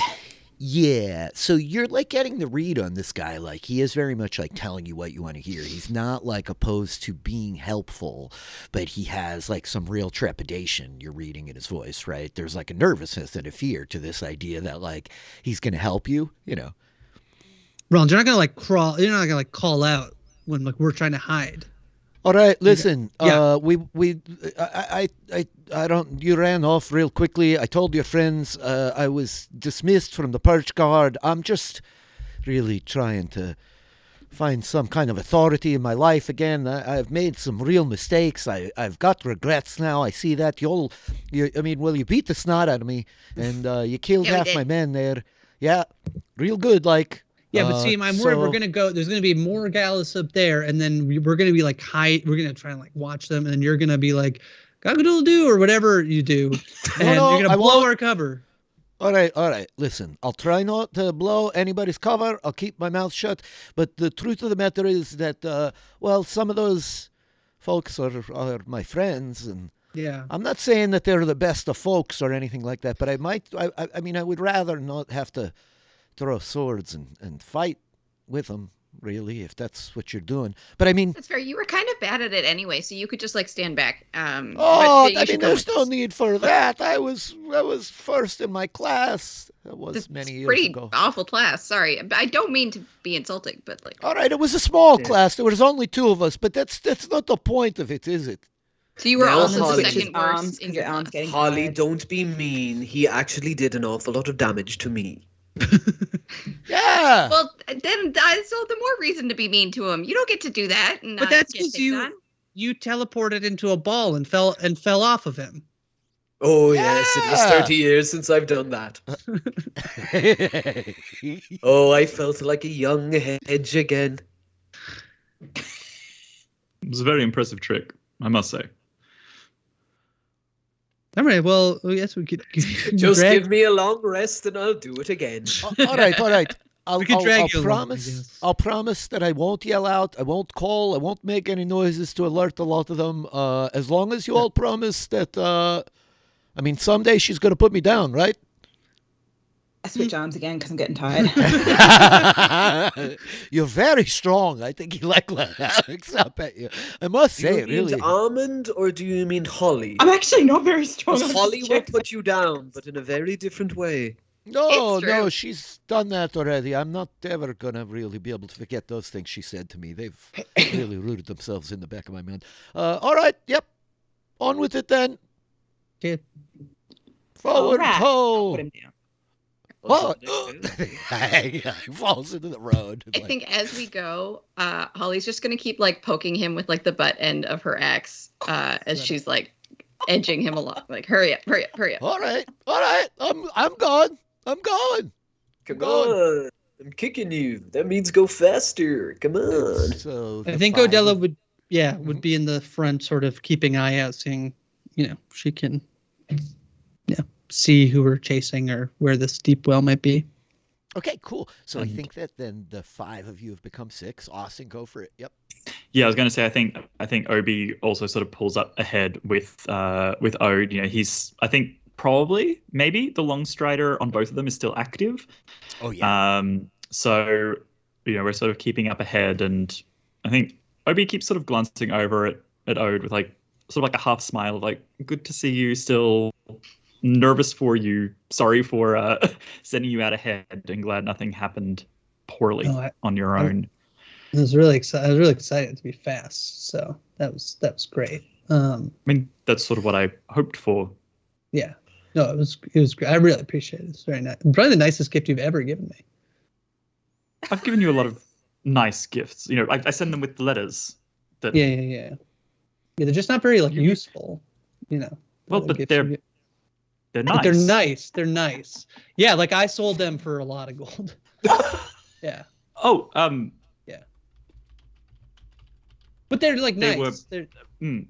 Yeah, so you're like getting the read on this guy. Like he is very much like telling you what you want to hear. He's not like opposed to being helpful, but he has like some real trepidation. You're reading in his voice, right? There's like a nervousness and a fear to this idea that like he's going to help you, you know. Ron, you're not going to like crawl. You're not going to like call out when like we're trying to hide. All right, listen. Yeah. I don't. You ran off real quickly. I told your friends I was dismissed from the perch guard. I'm just really trying to find some kind of authority in my life again. I've made some real mistakes. I've got regrets now. I see that you beat the snot out of me, and you killed half my men there. Yeah, real good. Like. Yeah, but see, I'm worried we're gonna go. There's gonna be more Gallus up there, and then we're gonna be like We're gonna try and like watch them, and then you're gonna be like, "Cock-a-doodle-doo" or whatever you do, and you're gonna blow our cover. All right. Listen, I'll try not to blow anybody's cover. I'll keep my mouth shut. But the truth of the matter is that, some of those folks are my friends, and yeah, I'm not saying that they're the best of folks or anything like that. But I would rather not have to throw swords and fight with them. really, if that's what you're doing. But I mean, That's fair. You were kind of bad at it anyway, so you could just like stand back. oh, But you I should mean, come there's with no us. need for that. I was first in my class. That was It's many years pretty ago. awful class. Sorry, I don't mean to be insulting, but like, All right, it was a small Yeah. class. There was only two of us, but that's not the point of it, is it? so you were Now, also the Holly. second Arms worst in because your their arms class. getting Holly, tired. don't be mean. He actually did an awful lot of damage to me. Yeah. Well, then so the more reason to be mean to him. You don't get to do that. And But not that's get because picked on. you teleported into a ball and fell off of him. Oh, yes, it was Yeah. 30 years since I've done that. Oh, I felt like a young Hedge again. It was a very impressive trick, I must say. All right. Well, yes, we could Just drag. give me a long rest and I'll do it again. All right. I'll, We could I'll, drag I'll you along, I promise. guess. I'll promise that I won't yell out. I won't call. I won't make any noises to alert a lot of them. As long as you all promise that. I mean, someday she's going to put me down, right? I switch arms again because I'm getting tired. You're very strong. I think he looks up at you. I must Do say, you mean really. Almond or do you mean Holly? I'm actually not very strong. Because I'm Holly just will checking. put you down, but in a very different way. No, It's true. she's done that already. I'm not ever going to really be able to forget those things she said to me. They've really rooted themselves in the back of my mind. All right, yep. On with it then. Okay. Forward, Alright, I'll ho! put him down. Oh, he falls into the road. I think as we go, Holly's just gonna keep like poking him with like the butt end of her axe as she's like edging him along. Like, hurry up. All right. I'm going. Come Go on. I'm kicking you. That means go faster. Come on. So I the think five Odella of- would be in the front, sort of keeping eye out, seeing, she can, see who we're chasing or where this deep well might be. Okay, cool. So I And- think that then the five of you have become six. Austin, go for it. Yep. Yeah, I was going to say I think Obi also sort of pulls up ahead with Ode. He's I think probably maybe the long strider on both of them is still active. Oh yeah. So we're sort of keeping up ahead, and I think Obi keeps sort of glancing over at Ode with like sort of like a half smile, like good to see you still. Nervous for you. Sorry for sending you out ahead, and glad nothing happened poorly on your own. I was really excited to be fast, so that was great. I mean, that's sort of what I hoped for. Yeah, no, it was great. I really appreciate it. It's very nice. Probably the nicest gift you've ever given me. I've given you a lot of nice gifts. I send them with letters. That Yeah. They're just not very useful. Well, but they're nice. But they're nice. They're nice. Yeah, like I sold them for a lot of gold. Yeah. Oh, Yeah. But they're like They nice. were- They're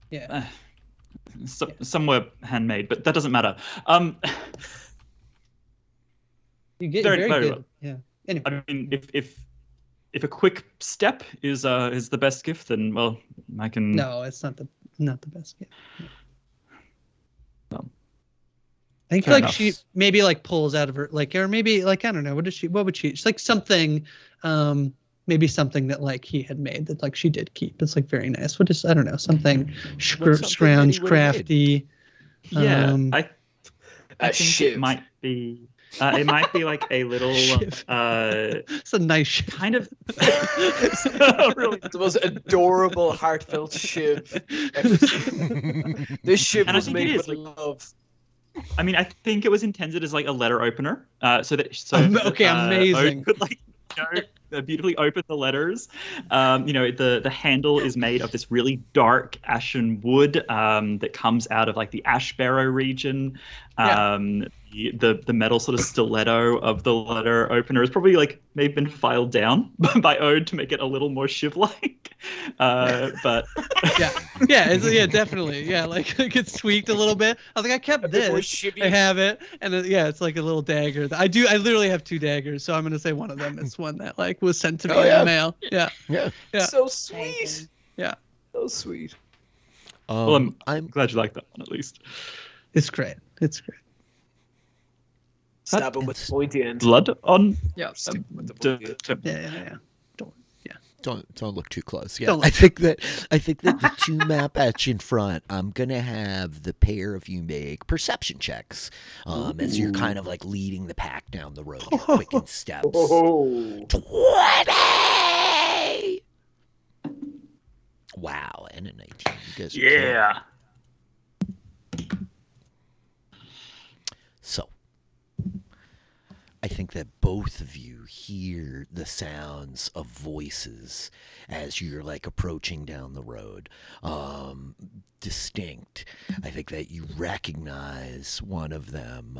yeah. Some were handmade, but that doesn't matter. You get very- very very good. well. Yeah. Anyway. I mean, if a quick step is the best gift, then well, I can. No, it's not the best gift. No. I think Fair like enough. she maybe like pulls out of her or maybe like I don't know, what would she it's like something maybe something that like he had made that like she did keep. It's like very nice. What is I don't know, something What's something scrounge that he would've made? crafty. Yeah, I A think shiv. it might be. It might be like a little Shiv. It's a nice ship. kind of. Really. It's the most adorable, heartfelt shiv ever seen. This shiv And I was think made it with is, love. I mean, I think it was intended as like a letter opener, so that Okay, amazing. Ode could like beautifully open the letters. The handle is made of this really dark ashen wood that comes out of like the ash barrow region. The metal sort of stiletto of the letter opener is probably like maybe been filed down by Ode to make it a little more shiv-like. But yeah, definitely. Yeah, like it gets tweaked a little bit. I was like, I kept A bit more this. shivvy. I have it, and then, it's like a little dagger. I literally have two daggers, so I'm gonna say one of them is one that like was sent to me Oh, in yeah. the mail. Yeah. Yeah. Yeah. So sweet. Amazing. Yeah. So sweet. well, I'm glad you like that one at least. It's great. It's great. Stab him with the pointy end. Blood on. Yeah. Stick with the d- pointy end. Yeah. Don't look too close. Yeah, Don't look I think that the two Mapach in front. I'm gonna have the pair of you make perception checks, as you're kind of like leading the pack down the road. You're quick in steps. Oh. 20. Wow, and a 19. You guys are killing it. So, I think that both of you hear the sounds of voices as you're like approaching down the road. Distinct. I think that you recognize one of them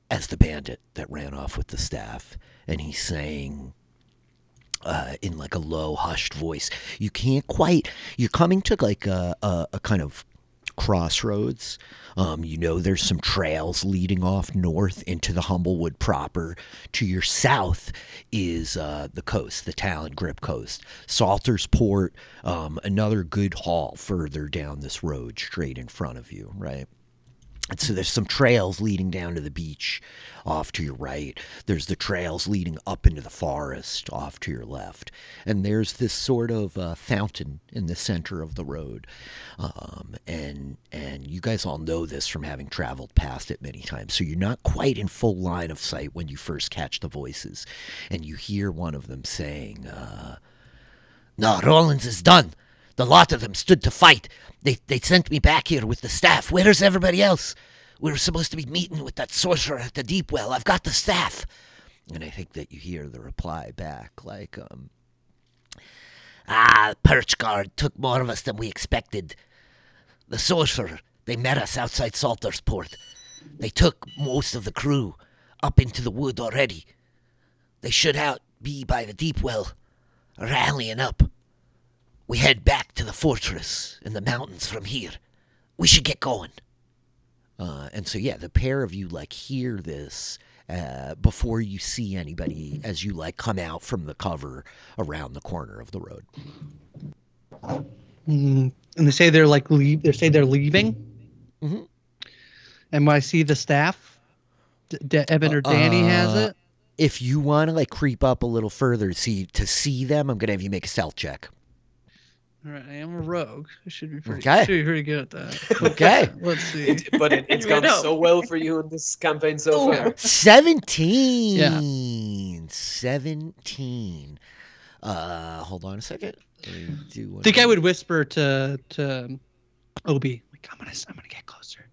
as the bandit that ran off with the staff, and he's saying in like a low, hushed voice. You can't quite. You're coming to like a kind of crossroads. There's some trails leading off north into the Humblewood proper. To your south is the coast, the Talon Grip coast. Salter's Port, another good haul further down this road straight in front of you, right? And so there's some trails leading down to the beach off to your right. There's the trails leading up into the forest off to your left. And there's this sort of fountain in the center of the road. And you guys all know this from having traveled past it many times. So you're not quite in full line of sight when you first catch the voices. And you hear one of them saying, "No, Rollins is done. The lot of them stood to fight. They sent me back here with the staff. Where's everybody else? We were supposed to be meeting with that sorcerer at the deep well. I've got the staff." And I think that you hear the reply back like, Perch Guard took more of us than we expected. The sorcerer, they met us outside Salter's Port. They took most of the crew up into the wood already. They should be by the deep well, rallying up. We head back to the fortress in the mountains from here. We should get going. And so, yeah, the pair of you, like, hear this before you see anybody as you, like, come out from the cover around the corner of the road. And they say they're like they're leaving. Mm-hmm. And when I see the staff, Evan or Danny has it. If you want to, like, creep up a little further to see them, I'm going to have you make a stealth check. All right, I am a rogue. I should be pretty good at that. Okay. Let's see. But it's gone so well for you in this campaign so far. 17. Yeah. 17. Hold on a second. I think I would whisper to Obi, like, I'm gonna get closer.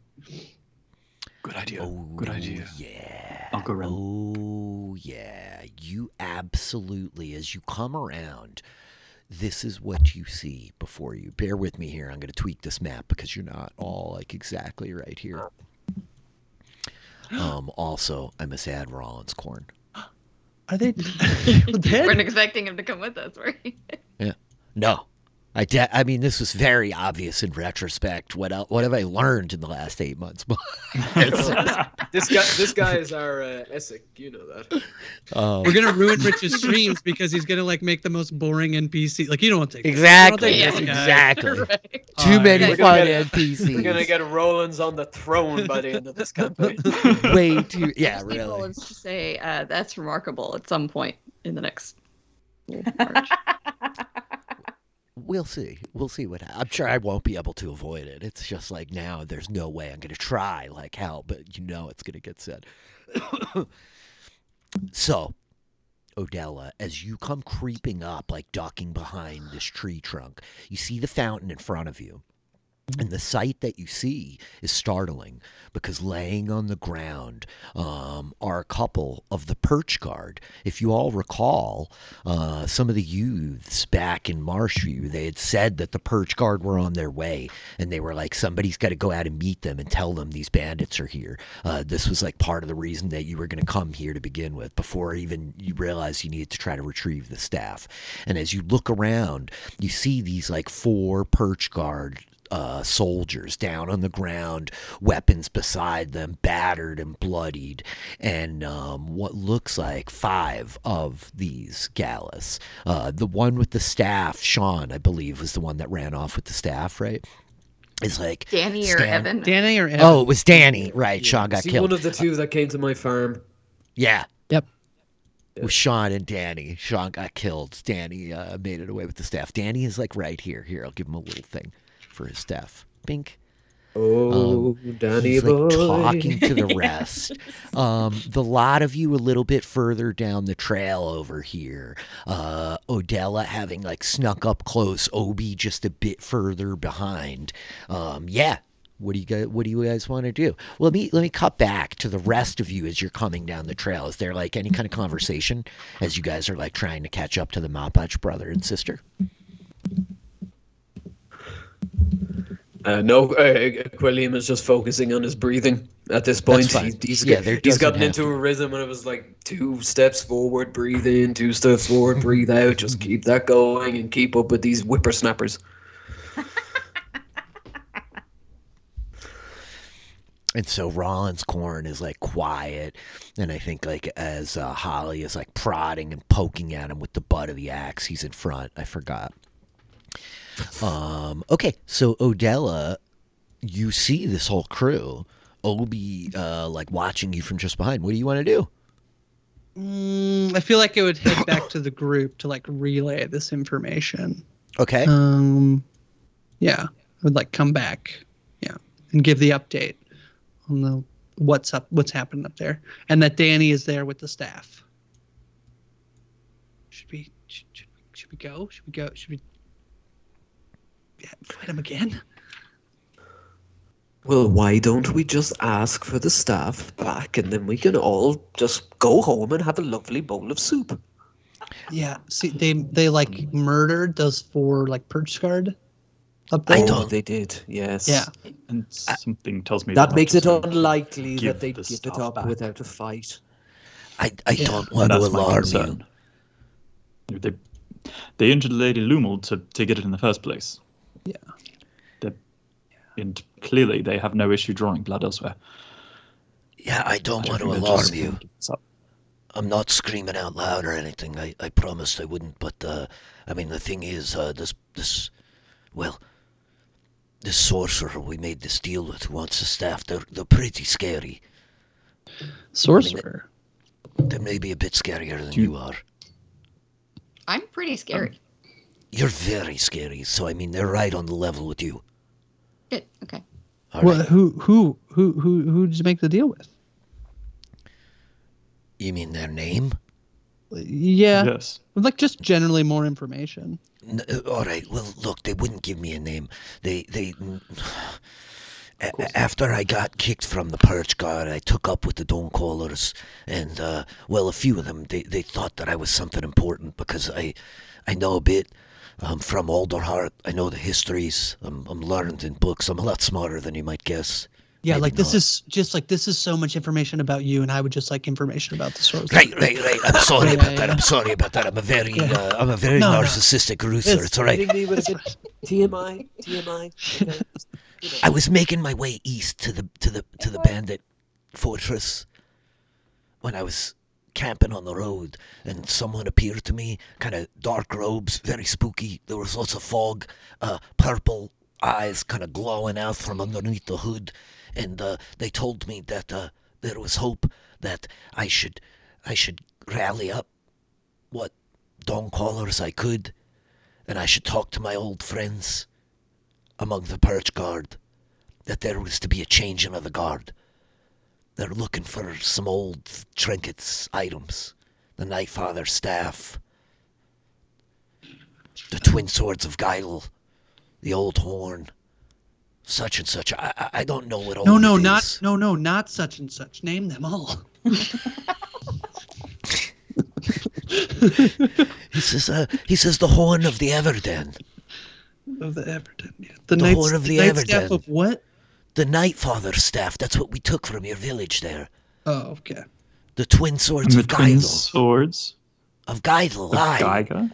Good idea. Oh, Good idea. Yeah. I'll go around. Oh, yeah. You absolutely, as you come around, this is what you see before you. Bear with me here. I'm going to tweak this map because you're not all like exactly right here. Also, I must add Rollins' corn. Are they We dead? weren't expecting him to come with us, right? Yeah. No. I mean, this was very obvious in retrospect. What have I learned in the last 8 months? This guy is our Essek, you know that. We're gonna ruin Rich's streams because he's gonna like make the most boring NPC. Like, you don't want to take exactly. This. You don't take this guy. Exactly. Right. Too many We're fun gonna NPCs. We're gonna get Rollins on the throne by the end of this campaign. Way too. Yeah, Just need really. Rollins to say that's remarkable at some point in the next March. We'll see. We'll see what happens. I'm sure I won't be able to avoid it. It's just like now there's no way I'm going to try like hell, but you know it's going to get said. So, Odella, as you come creeping up, like ducking behind this tree trunk, you see the fountain in front of you. And the sight that you see is startling because laying on the ground are a couple of the perch guard. If you all recall, some of the youths back in Marshview, they had said that the perch guard were on their way. And they were like, somebody's got to go out and meet them and tell them these bandits are here. This was like part of the reason that you were going to come here to begin with before even you realized you needed to try to retrieve the staff. And as you look around, you see these like 4 perch guard soldiers down on the ground, weapons beside them, battered and bloodied, and what looks like 5 of these Gallus. The one with the staff, Sean, I believe, was the one that ran off with the staff, right? It's like Danny or Evan? Danny or Evan? Oh, it was Danny, right? Yeah. Sean got See, killed. one of the two that came to my farm. Yeah. Yep. with Sean and Danny. Sean got killed. Danny made it away with the staff. Danny is like right here. Here, I'll give him a little thing for his staff. Bink. Oh, Danny He's like boy. talking to the rest. The lot of you a little bit further down the trail over here. Odella having like snuck up close. Obi just a bit further behind. Yeah. What do you guys want to do? Well, let me cut back to the rest of you as you're coming down the trail. Is there like any kind of conversation as you guys are like trying to catch up to the Mapach brother and sister? No, Quilliam is just focusing on his breathing at this point. That's fine. He's Doesn't gotten have into to a rhythm, and it was like 2 steps forward, breathe in, 2 steps forward, breathe out. Just keep that going and keep up with these whippersnappers. And so Rollins Corn is like quiet, and I think like as Holly is like prodding and poking at him with the butt of the axe, he's in front. I forgot. Okay, so Odella, you see this whole crew. Obi like watching you from just behind. What do you want to do? I feel like it would head back to the group to like relay this information. Okay. Yeah, I would like come back, yeah, and give the update on the what's happening up there, and that Danny is there with the staff. Should we go? Should we fight him again? Well, why don't we just ask for the staff back, and then we can all just go home and have a lovely bowl of soup? Yeah. See, they like murdered those 4 like perch guard up there. I don't. They did, yes. Yeah. And something tells me That they're makes not it just going to unlikely give that they'd the give it stuff up back. without a fight. I Yeah. don't want to That's my alarm you. concern. They injured Lady Lumel to get it in the first place. Yeah. And clearly they have no issue drawing blood elsewhere. Yeah, I don't want to think they're alarm just you. gonna give this up. I'm not screaming out loud or anything. I promised I wouldn't. But I mean, the thing is, this sorcerer we made this deal with who wants the staff. They're pretty scary. Sorcerer. They may be a bit scarier than you are. I'm pretty scary. You're very scary. So I mean, they're right on the level with you. Good. Okay. All Well, right. who did you make the deal with? You mean their name? Yeah. Yes. Like just generally more information. All right. Well, look, they wouldn't give me a name. After I got kicked from the perch guard, I took up with the Dawnecallers, and a few of them they thought that I was something important because I know a bit. From Alderheart, I know the histories. I'm learned in books. I'm a lot smarter than you might guess. Yeah, Maybe like this not. is just like this is so much information about you, and I would just like information about the sorcerer. Right. I'm sorry about that. Yeah. I'm sorry about that. I'm a very No. narcissistic rooster. It's all right. Hitting me with a bit TMI. Okay. I was making my way east to the bandit fortress when I was camping on the road, and someone appeared to me, kind of dark robes, very spooky. There was lots of fog, purple eyes kind of glowing out from underneath the hood, and they told me that there was hope, that I should rally up what Dawnecallers I could, and I should talk to my old friends among the perch guard, that there was to be a changing of the guard. They're looking for some old trinkets, items, the Nightfather staff, the twin swords of Geidel, the old horn, such and such. I don't know what all No, of it not is. not such and such. Name them all. He says the horn of the Everden. Of the Everton. Yeah. The horn of the night Everton. staff of what? The Nightfather staff, that's what we took from your village there. Oh, okay. The twin swords And of the twin Geidel. swords Of Geidel, of aye. Geiger.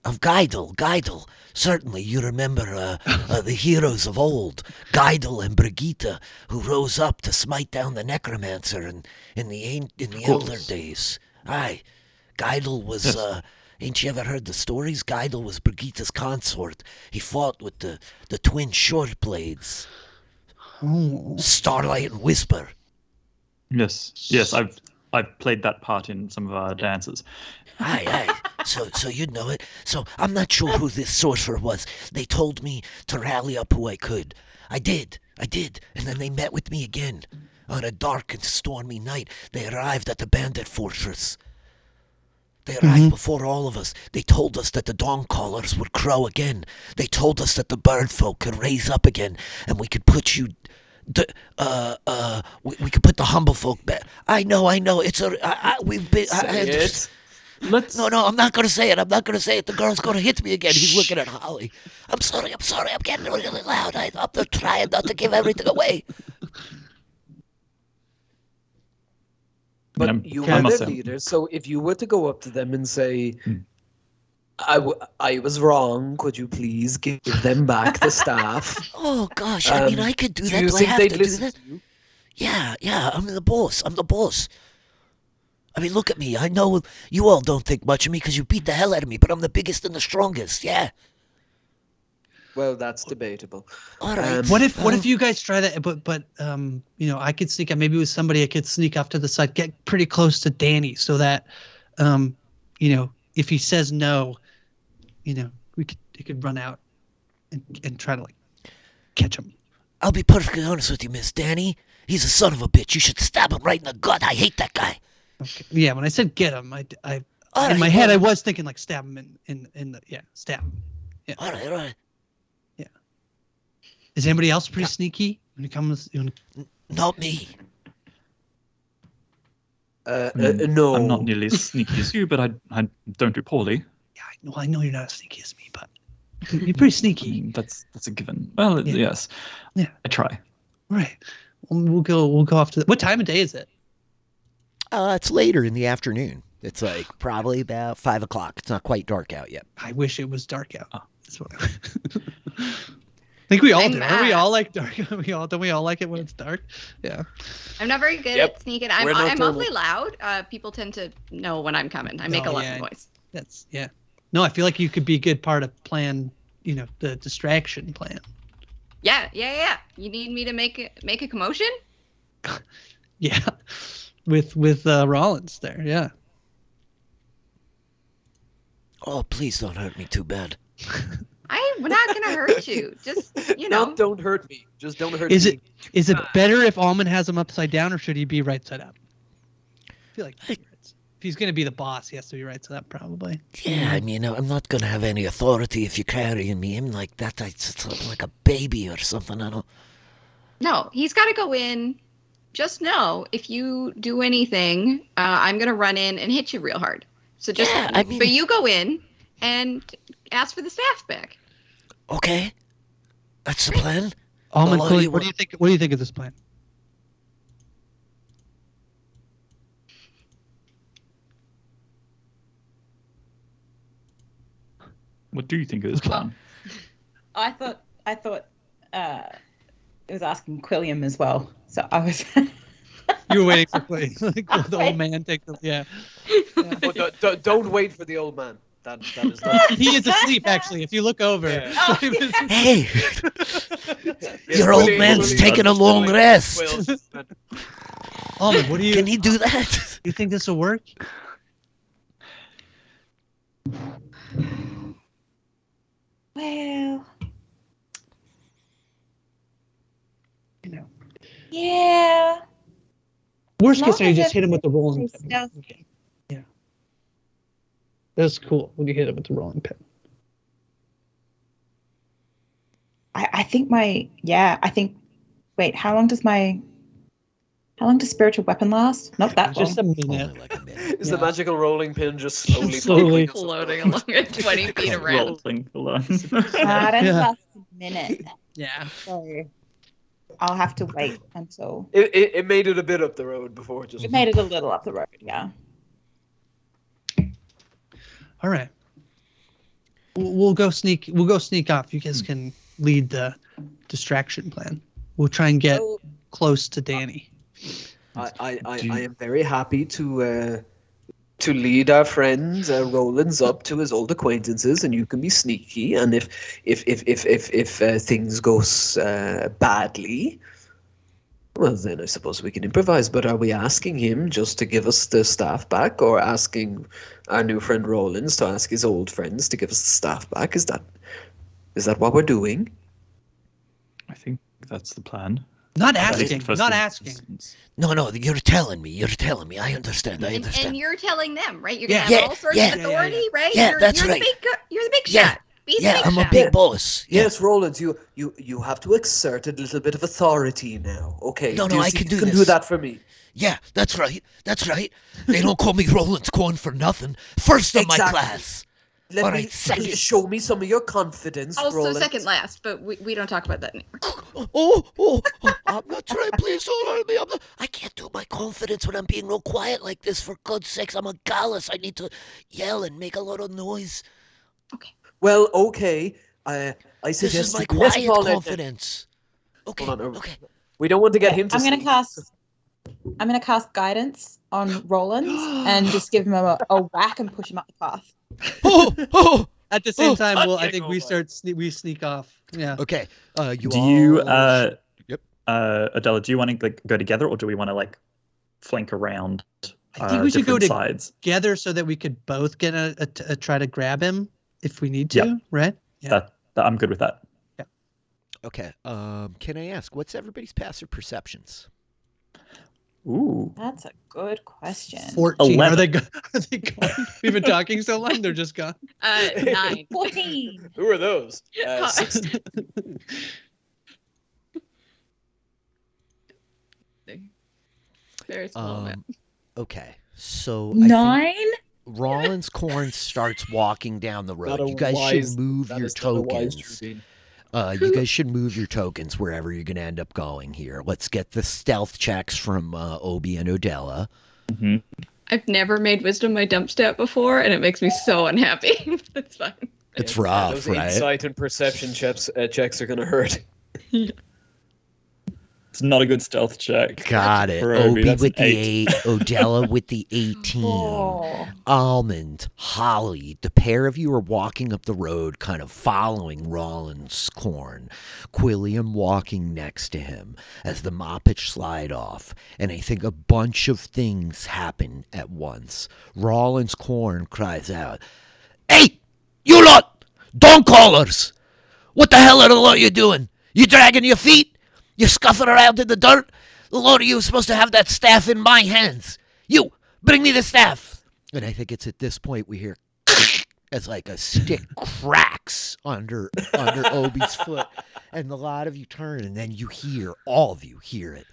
Of Geidel. Certainly, you remember the heroes of old, Geidel and Brigitte, who rose up to smite down the necromancer in the elder days. Aye, Geidel was. Yes. Ain't you ever heard the stories? Geidel was Brigitte's consort. He fought with the twin short blades, Oh. Starlight and Whisper. Yes, I've I've played that part in some of our dances. Aye. So you know it. So I'm not sure who this sorcerer was. They told me to rally up who I could. I did. And then they met with me again. On a dark and stormy night, they arrived at the bandit fortress. They arrived before all of us. They told us that the dawn callers would crow again. They told us that the bird folk could raise up again, and we could put you we could put the humble folk back. I know. It's we've been. Let's. No, I'm not gonna say it. The girl's gonna hit me again. He's looking at Holly. I'm sorry. I'm getting really loud. I'm trying not to give everything away. But you are their leader, so if you were to go up to them and say, I was wrong, could you please give them back the staff? Oh, gosh, I mean, I could do that. Do you think they'd listen to you? Yeah, I'm the boss. I mean, look at me. I know you all don't think much of me because you beat the hell out of me, but I'm the biggest and the strongest, yeah. Well, that's debatable. All right. What if you guys try that? But I could sneak up. Maybe with somebody, I could sneak off to the side, get pretty close to Danny, so that, if he says no, it could run out and try to catch him. I'll be perfectly honest with you, Miss Danny. He's a son of a bitch. You should stab him right in the gut. I hate that guy. Okay. Yeah, when I said get him, in my head I was thinking stab him stab him. Yeah. All right. Yeah. Is anybody else pretty sneaky when it comes? Not me. No. I'm not nearly as sneaky as you, but I don't do poorly. Yeah, I know you're not as sneaky as me, but you're pretty sneaky. That's a given. Well, yes. Yeah. I try. Right. We'll go off to what time of day is it? It's later in the afternoon. It's probably about 5 o'clock. It's not quite dark out yet. I wish it was dark out. Oh. That's what I think we all do. Are we all like dark? Don't we all like it when it's dark? Yeah. I'm not very good at sneaking. I'm awfully loud. People tend to know when I'm coming. I make a lot of noise. No, I feel like you could be a good part of plan. The distraction plan. Yeah. You need me to make a commotion? Yeah. With Rollins there, yeah. Oh, please don't hurt me too bad. I'm not gonna hurt you. Just No, don't hurt me. Just don't hurt me. Is it better if Almond has him upside down, or should he be right side up? I feel like if he's gonna be the boss, he has to be right side up, probably. Yeah, I mean, I'm not gonna have any authority if you're carrying me in like that. It's like a baby or something. I don't. No, he's got to go in. Just know if you do anything, I'm gonna run in and hit you real hard. So but you go in and ask for the staff back. Okay, that's the plan. Almond, what do you think? What do you think of this plan? What do you think of this plan? I thought it was asking Quilliam as well. So I was. You were waiting for Quilliam. The old man take the Well, don't wait for the old man. That is not. He is asleep, actually. If you look over. Yeah. Hey, your old man's taking a long rest. Almond, Can he do that? You think this will work? Well, yeah. Worst case scenario, you just hit him with the rolling pin. Okay. Yeah. That's cool when you hit him with the rolling pin. I think wait, how long does spiritual weapon last? Not that long. Just a minute. Only like a minute. Is the magical rolling pin just slowly Floating along at 20 feet around. Rolling along. That lasts a minute. Yeah. So I'll have to wait until It made it a bit up the road before just. it made it a little up the road. Yeah. All right. We'll go sneak off. You guys can lead the distraction plan. We'll try and get close to Danny. I am very happy to lead our friend Roland's up to his old acquaintances, and you can be sneaky. And if things go badly, Well, then I suppose we can improvise, but are we asking him just to give us the staff back, or asking our new friend Rollins to ask his old friends to give us the staff back? Is that what we're doing? I think that's the plan. Not At least asking. first Not instance. asking. No, you're telling me. You're telling me. I understand. And you're telling them, right? You're Yeah. gonna have all sorts Yeah. of authority, right? Yeah, that's you're right. You're the big Yeah. shot. Be the Yeah, big I'm a shot. big boss. Yeah. Yes, Rollins, you have to exert a little bit of authority now. Okay. No, do you I see can you do can this. do that for me? Yeah, that's right. That's right. They don't call me Roland's Corn for nothing. First of my Exactly. class. Let All me right, second. show me some of your confidence, Also Rollins. second last, but we don't talk about that anymore. Oh, I'm not trying. Please don't hurt me. I can't do my confidence when I'm being real quiet like this. For God's sakes, I'm a gallus. I need to yell and make a lot of noise. Well, okay. I This suggest is my you let quiet Paul out. confidence. Okay, Hold on. okay. We don't want to get Okay, him to I'm gonna speak. cast guidance on Roland and just give him a whack and push him up the path. Oh. At the same time, I'm I getting think we over sneak off. Yeah. Okay. Do you, Yep. Adela, do you want to go together, or do we want to flank around? I think we should go different sides. together so that we could both get a try to grab him if we need to. Yep. Right? Yeah. I'm good with that. Okay. Can I ask what's everybody's passive perceptions? Ooh. That's a good question. 14. 11. Are they gone? We've been talking so long, they're just gone. 9. 14. Who are those? 16. Very small bit. Okay. So 9? Rollins Corn starts walking down the road. Not a You guys wise- should move that your is not a wise tokens. Jerbeen. You guys should move your tokens wherever you're going to end up going here. Let's get the stealth checks from Obi and Odella. Mm-hmm. I've never made wisdom my dump stat before, and it makes me so unhappy. It's fine. It's Yeah, rough, those right? insight and perception checks are going to hurt. It's not a good stealth check. Got it. For Obi, Obi that's with an the 8. 8, Odella with the 18. Oh. Almond, Holly, the pair of you are walking up the road, kind of following Rollins Corn. Quilliam walking next to him as the Mapach slide off. And I think a bunch of things happen at once. Rollins Corn cries out, "Hey, you lot! Dawn callers! What the hell are the lot of you doing? You dragging your feet? You scuffing around in the dirt? The lot of you are supposed to have that staff in my hands. You, bring me the staff." And I think it's at this point we hear as like a stick cracks under Obi's foot, and a lot of you turn, and then you hear, all of you hear it.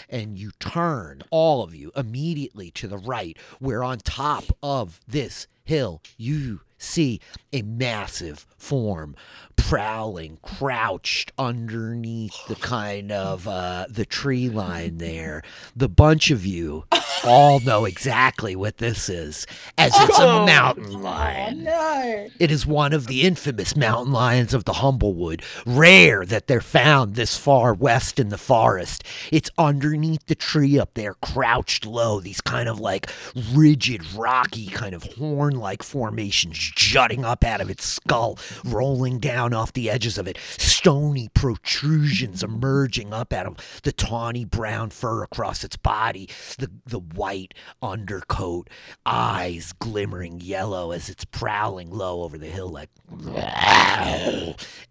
And you turn, all of you, immediately to the right, where on top of this hill you see a massive form prowling, crouched underneath the kind of the tree line there. The bunch of you all know exactly what this is, as it's a mountain lion. Oh, no. It is one of the infamous mountain lions of the Humblewood. Rare that they're found this far west in the forest. It's underneath the tree up there, crouched low, these kind of like rigid, rocky, kind of horn-like formations jutting up out of its skull, rolling down off the edges of it, stony protrusions emerging up out of the tawny brown fur across its body, the white undercoat, eyes glimmering yellow as it's prowling low over the hill like,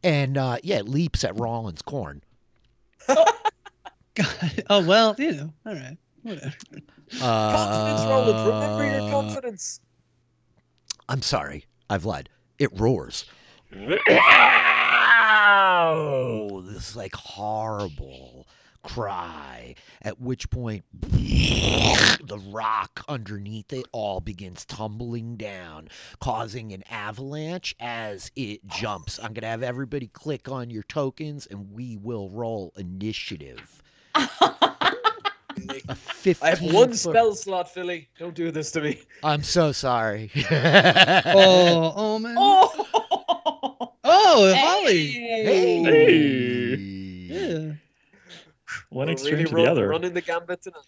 and it leaps at Rollins Corn. God. Oh, well, all right. Whatever. Confidence, Roland. Remember your confidence. I'm sorry, I've lied. It roars. This like horrible cry, at which point the rock underneath it all begins tumbling down, causing an avalanche as it jumps. I'm gonna have everybody click on your tokens and we will roll initiative. A 15 I have one foot- spell slot, Philly. Don't do this to me. I'm so sorry. Oh, man. Oh, Holly. Hey. Yeah. One We're extreme really to the other. running the gambit tonight.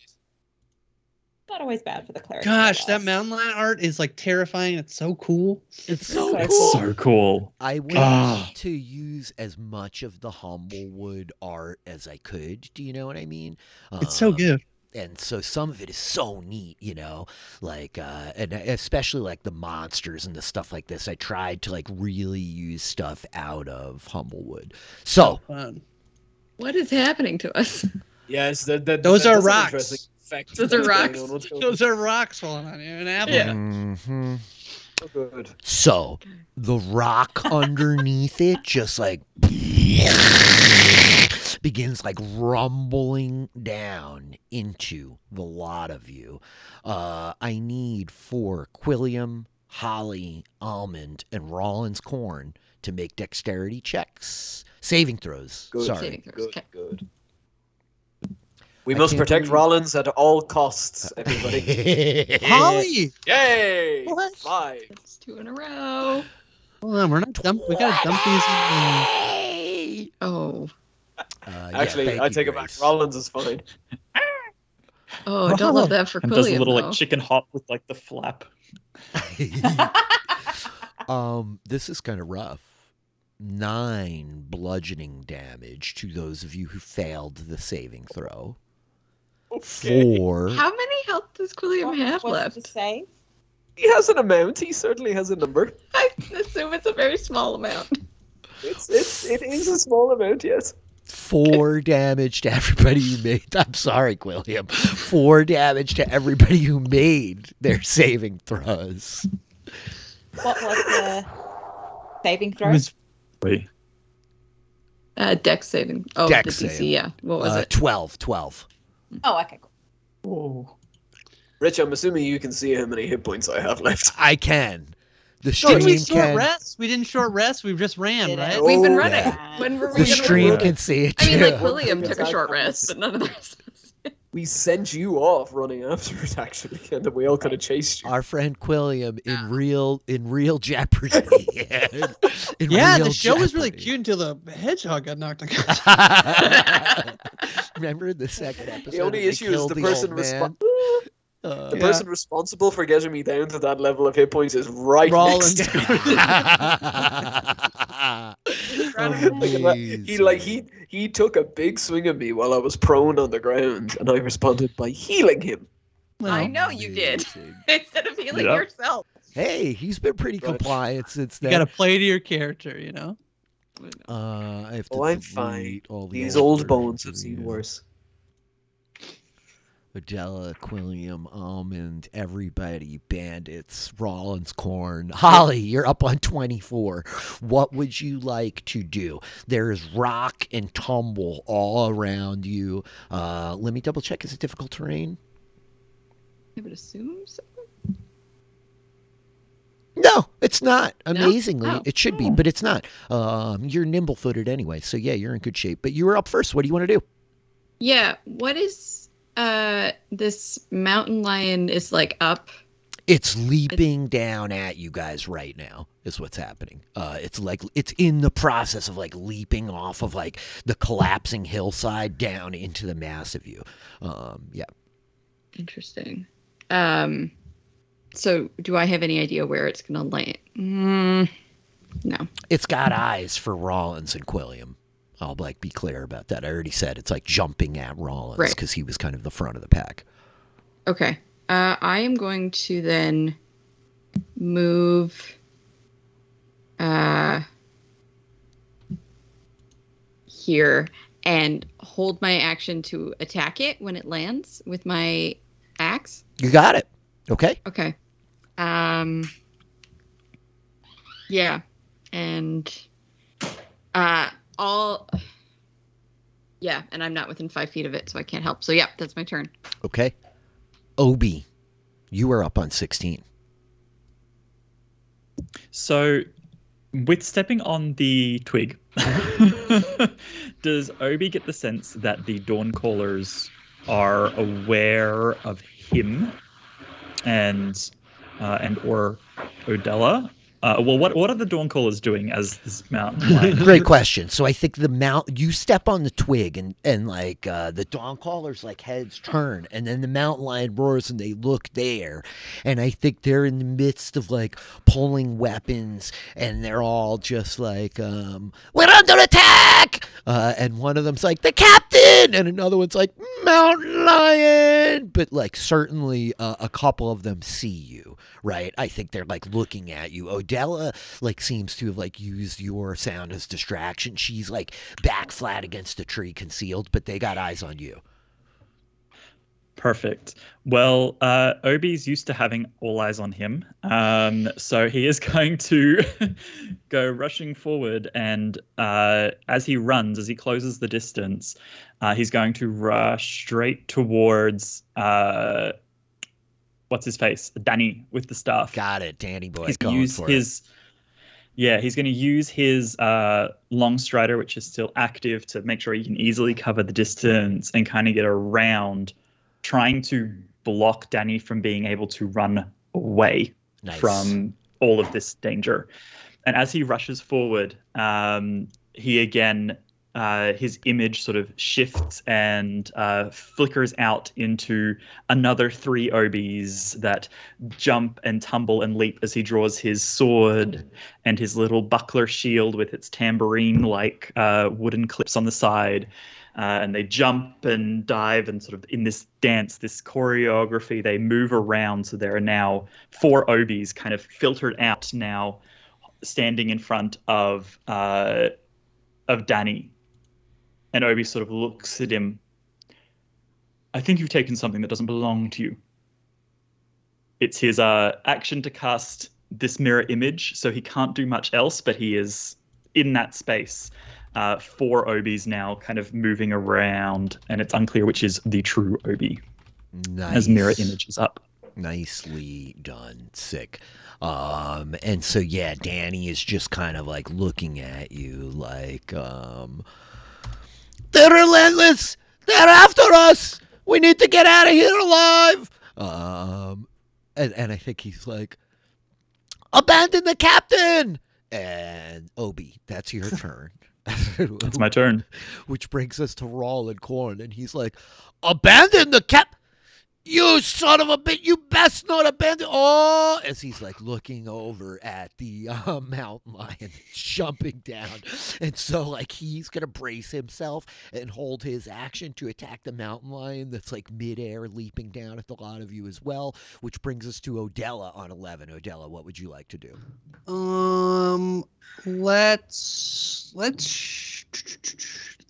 Not always bad for the cleric. Gosh, that mountain lion art is like terrifying. It's so cool. It's so so cool. So cool. I went to use as much of the Humblewood art as I could. Do you know what I mean? It's so good. And so some of it is so neat, like and especially like the monsters and the stuff like this. I tried to like really use stuff out of Humblewood. So Fun. What is happening to us? Yes, Those are that's an rocks. interesting effect Those are that's going rocks. on. What's going Those are rocks falling on you. An apple. Yeah. on? So good. So the rock underneath it just like begins like rumbling down into the lot of you. I need for Quilliam, Holly, Almond, and Rollins Corn to make dexterity checks. Saving throws. Good. Sorry. Saving throws. Good, Okay. good. We I must can't protect believe- Rollins at all costs, everybody. Holly! Yay! What? 5. That's 2 in a row. Hold on, we're not dump. We gotta dump these in. Hey! Oh. Actually, thank I you, take it back. Grace. Rollins is fine. Oh, don't love that for And does a Quilliam, little though. like chicken hop with like the flap. This is kind of rough. 9 bludgeoning damage to those of you who failed the saving throw. Okay. 4. How many health does Quilliam have What's left? the save? He has an amount. He certainly has a number. I assume it's a very small amount. It is a small amount, yes. 4 damage to everybody who made. I'm sorry, Quilliam. 4 damage to everybody who made their saving throws. What was the saving It throw? was- Wait. Dex saving. Oh, Dex the DC, save. yeah. What was it? 12. Oh, okay, cool. Whoa. Rich, I'm assuming you can see how many hit points I have left. I can. The Didn't we stream short can. rest? We didn't short rest. We just ran, Did it? right? We've been Oh, running. yeah. When were we The gonna stream run? can see it I mean, like too. Quilliam took a Exactly. short rest, but none of the rest of us. We sent you off running after it, actually, and then we all kind of chased you. Our friend Quilliam in real jeopardy. In Yeah, real the show was really jeopardy. cute until the hedgehog got knocked unconscious. Remember the second episode? The only when they issue is killed the the person old man? the person responsible for getting me down to that level of hit points is right Rollins. next to me. He took a big swing at me while I was prone on the ground, and I responded by healing him. I know you did. Amazing. Instead of healing Yeah. yourself. Hey, he's been pretty Right. compliant since You then. gotta play to your character, you know? I have to Oh, I'm delete fine. all the These old versions bones have of seen you. worse. Adela, Quilliam, Almond, everybody, Bandits, Rollins, Corn. Holly, you're up on 24. What would you like to do? There's rock and tumble all around you. Let me double check. Is it difficult terrain? I would assume so. No, it's not. No? Amazingly, Oh. it should be, but it's not. You're nimble-footed anyway, so yeah, you're in good shape. But you were up first. What do you want to do? Yeah, what is this mountain lion is like up? It's leaping down at you guys right now is what's happening. It's like it's in the process of like leaping off of like the collapsing hillside down into the mass of you. Yeah. Interesting. So do I have any idea where it's gonna land? No. It's got eyes for Rollins and Quilliam. I'll like be clear about that. I already said it's like jumping at Rollins Right. because he was kind of the front of the pack. Okay. I am going to then move here and hold my action to attack it when it lands with my axe. You got it. Okay. Okay. Yeah. And yeah, and I'm not within 5 feet of it, so I can't help. So yeah, that's my turn. Okay. Obi, you are up on 16. So, with stepping on the twig, does Obi get the sense that the Dawn-callers are aware of him and or Odella? What are the Dawn-callers doing as this mountain lion? Great question. So I think you step on the twig and like the dawn callers like heads turn and then the mountain lion roars and they look there and I think they're in the midst of like pulling weapons and they're all just like we're under attack and one of them's like the captain and another one's like mountain lion, but like certainly a couple of them see you, right? I think they're like looking at you. Odella like seems to have like used your sound as distraction. She's like back flat against a tree concealed, but they got eyes on you. Perfect. Well, Obi's used to having all eyes on him. So he is going to go rushing forward and as he runs, as he closes the distance, he's going to rush straight towards what's his face? Danny with the staff. Got it, Danny boy. He's going to use his he's going to use his long strider, which is still active, to make sure he can easily cover the distance and kind of get around, trying to block Danny from being able to run away from all of this danger. And as he rushes forward, he again, his image sort of shifts and flickers out into another 3 Obis that jump and tumble and leap as he draws his sword and his little buckler shield with its tambourine-like wooden clips on the side. And they jump and dive and sort of in this dance, this choreography, they move around. So there are now 4 Obis kind of filtered out now, standing in front of Danny. And Obi sort of looks at him. I think you've taken something that doesn't belong to you. It's his action to cast this mirror image, so he can't do much else, but he is in that space. 4 Obis now kind of moving around, and it's unclear which is the true Obi. Nice. As mirror image is up. Nicely done. Sick. And so yeah, Danny is just kind of like looking at you like they're relentless. They're after us. We need to get out of here alive. And I think he's like, abandon the captain. And Obi, that's your turn. It's my turn. Which brings us to Rawl and Corn, and he's like, abandon the cap. You son of a bitch, you best not abandon. Oh, as he's like looking over at the mountain lion jumping down. And so like he's going to brace himself and hold his action to attack the mountain lion that's like midair leaping down at the lot of you as well, which brings us to Odella on 11. Odella, what would you like to do? Let's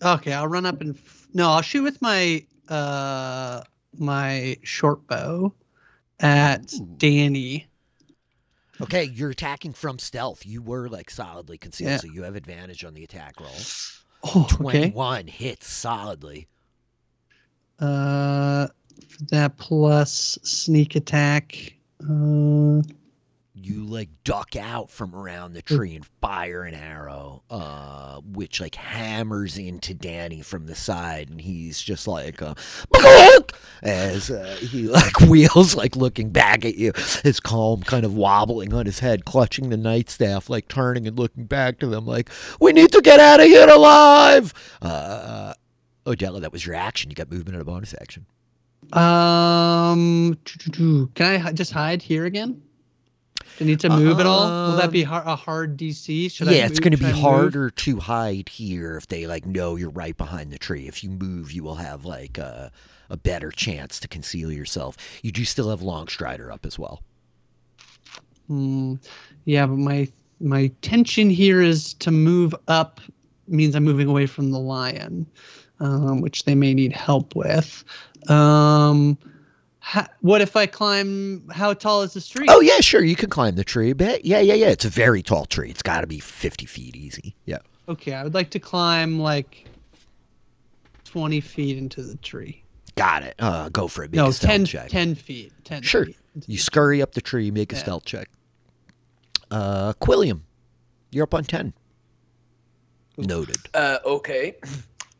okay, I'll run up and I'll shoot with my my short bow at Danny. Okay, you're attacking from stealth. You were like solidly concealed, so you have advantage on the attack roll. Oh, 21 hits solidly. That plus sneak attack. You like duck out from around the tree and fire an arrow, which like hammers into Danny from the side, and he's just like as he like wheels, like looking back at you, his calm kind of wobbling on his head, clutching the nightstaff, like turning and looking back to them, like, we need to get out of here alive. Odella, that was your action. You got movement and a bonus action. Can I just hide here again? Do I need to move at all? Will that be a hard DC? It's going to be harder to hide here if they like know you're right behind the tree. If you move, you will have like a better chance to conceal yourself. You do still have long strider up as well. Yeah, but my tension here is to move up means I'm moving away from the lion, which they may need help with. What if I climb? How tall is this tree? Oh, yeah, sure. You can climb the tree a bit. Yeah. It's a very tall tree. It's got to be 50 feet easy. Yeah. Okay, I would like to climb like 20 feet into the tree. Got it. Go for it. Make a stealth check. 10 feet. 10 sure. feet. You scurry up the tree, make a stealth check. Quilliam, you're up on 10. Noted. Okay.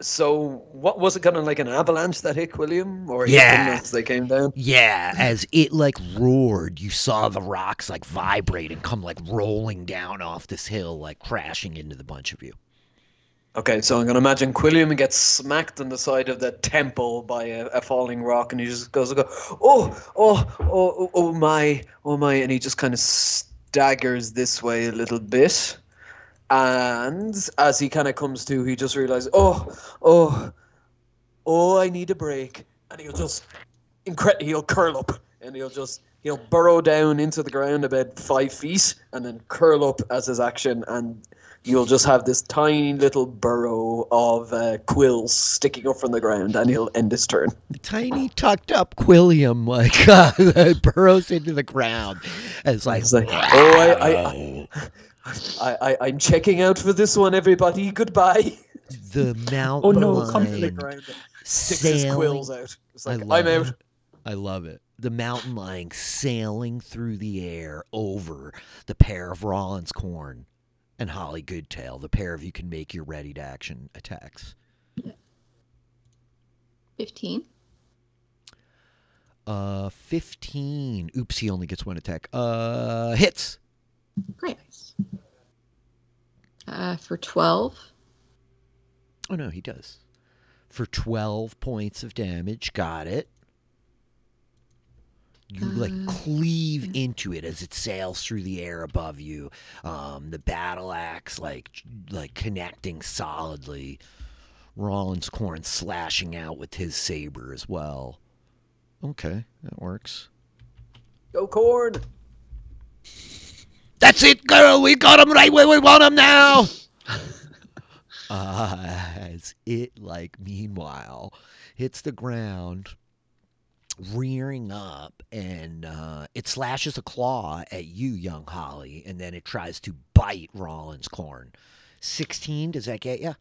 So, what was it? Kind of like an avalanche that hit Quilliam, or hit them Yeah. as they came down? Yeah, as it like roared, you saw the rocks like vibrate and come like rolling down off this hill, like crashing into the bunch of you. Okay, so I'm gonna imagine Quilliam gets smacked on the side of the temple by a falling rock, and he just goes, oh my, and he just kind of staggers this way a little bit, and as he kind of comes to, he just realizes, oh, I need a break, and he'll curl up, and he'll burrow down into the ground about 5 feet, and then curl up as his action, and you'll just have this tiny little burrow of quills sticking up from the ground, and he'll end his turn. Tiny tucked up Quilliam like burrows into the ground. And it's like, It's like, I'm checking out for this one, everybody. Goodbye. the Oh mountain no, Come to the lion ground. Sticks his sailing. quills out. It's I like, love I'm it. out. I love it. The mountain lion sailing through the air over the pair of Rollins Corn and Holly Goodtail. The pair of you can make your ready to action attacks. 15. 15. Oops, he only gets one attack. Hits. Great. For 12. Oh no, he does. For 12 points of damage. Got it. You like cleave into it as it sails through the air above you. The battle axe like connecting solidly. Rollins Corn slashing out with his saber as well. Okay, that works. Go corn. That's it, girl. We got him right where we want him now. As it meanwhile hits the ground, rearing up, and it slashes a claw at you, young Holly, and then it tries to bite Rollins Corn. 16, does that get you?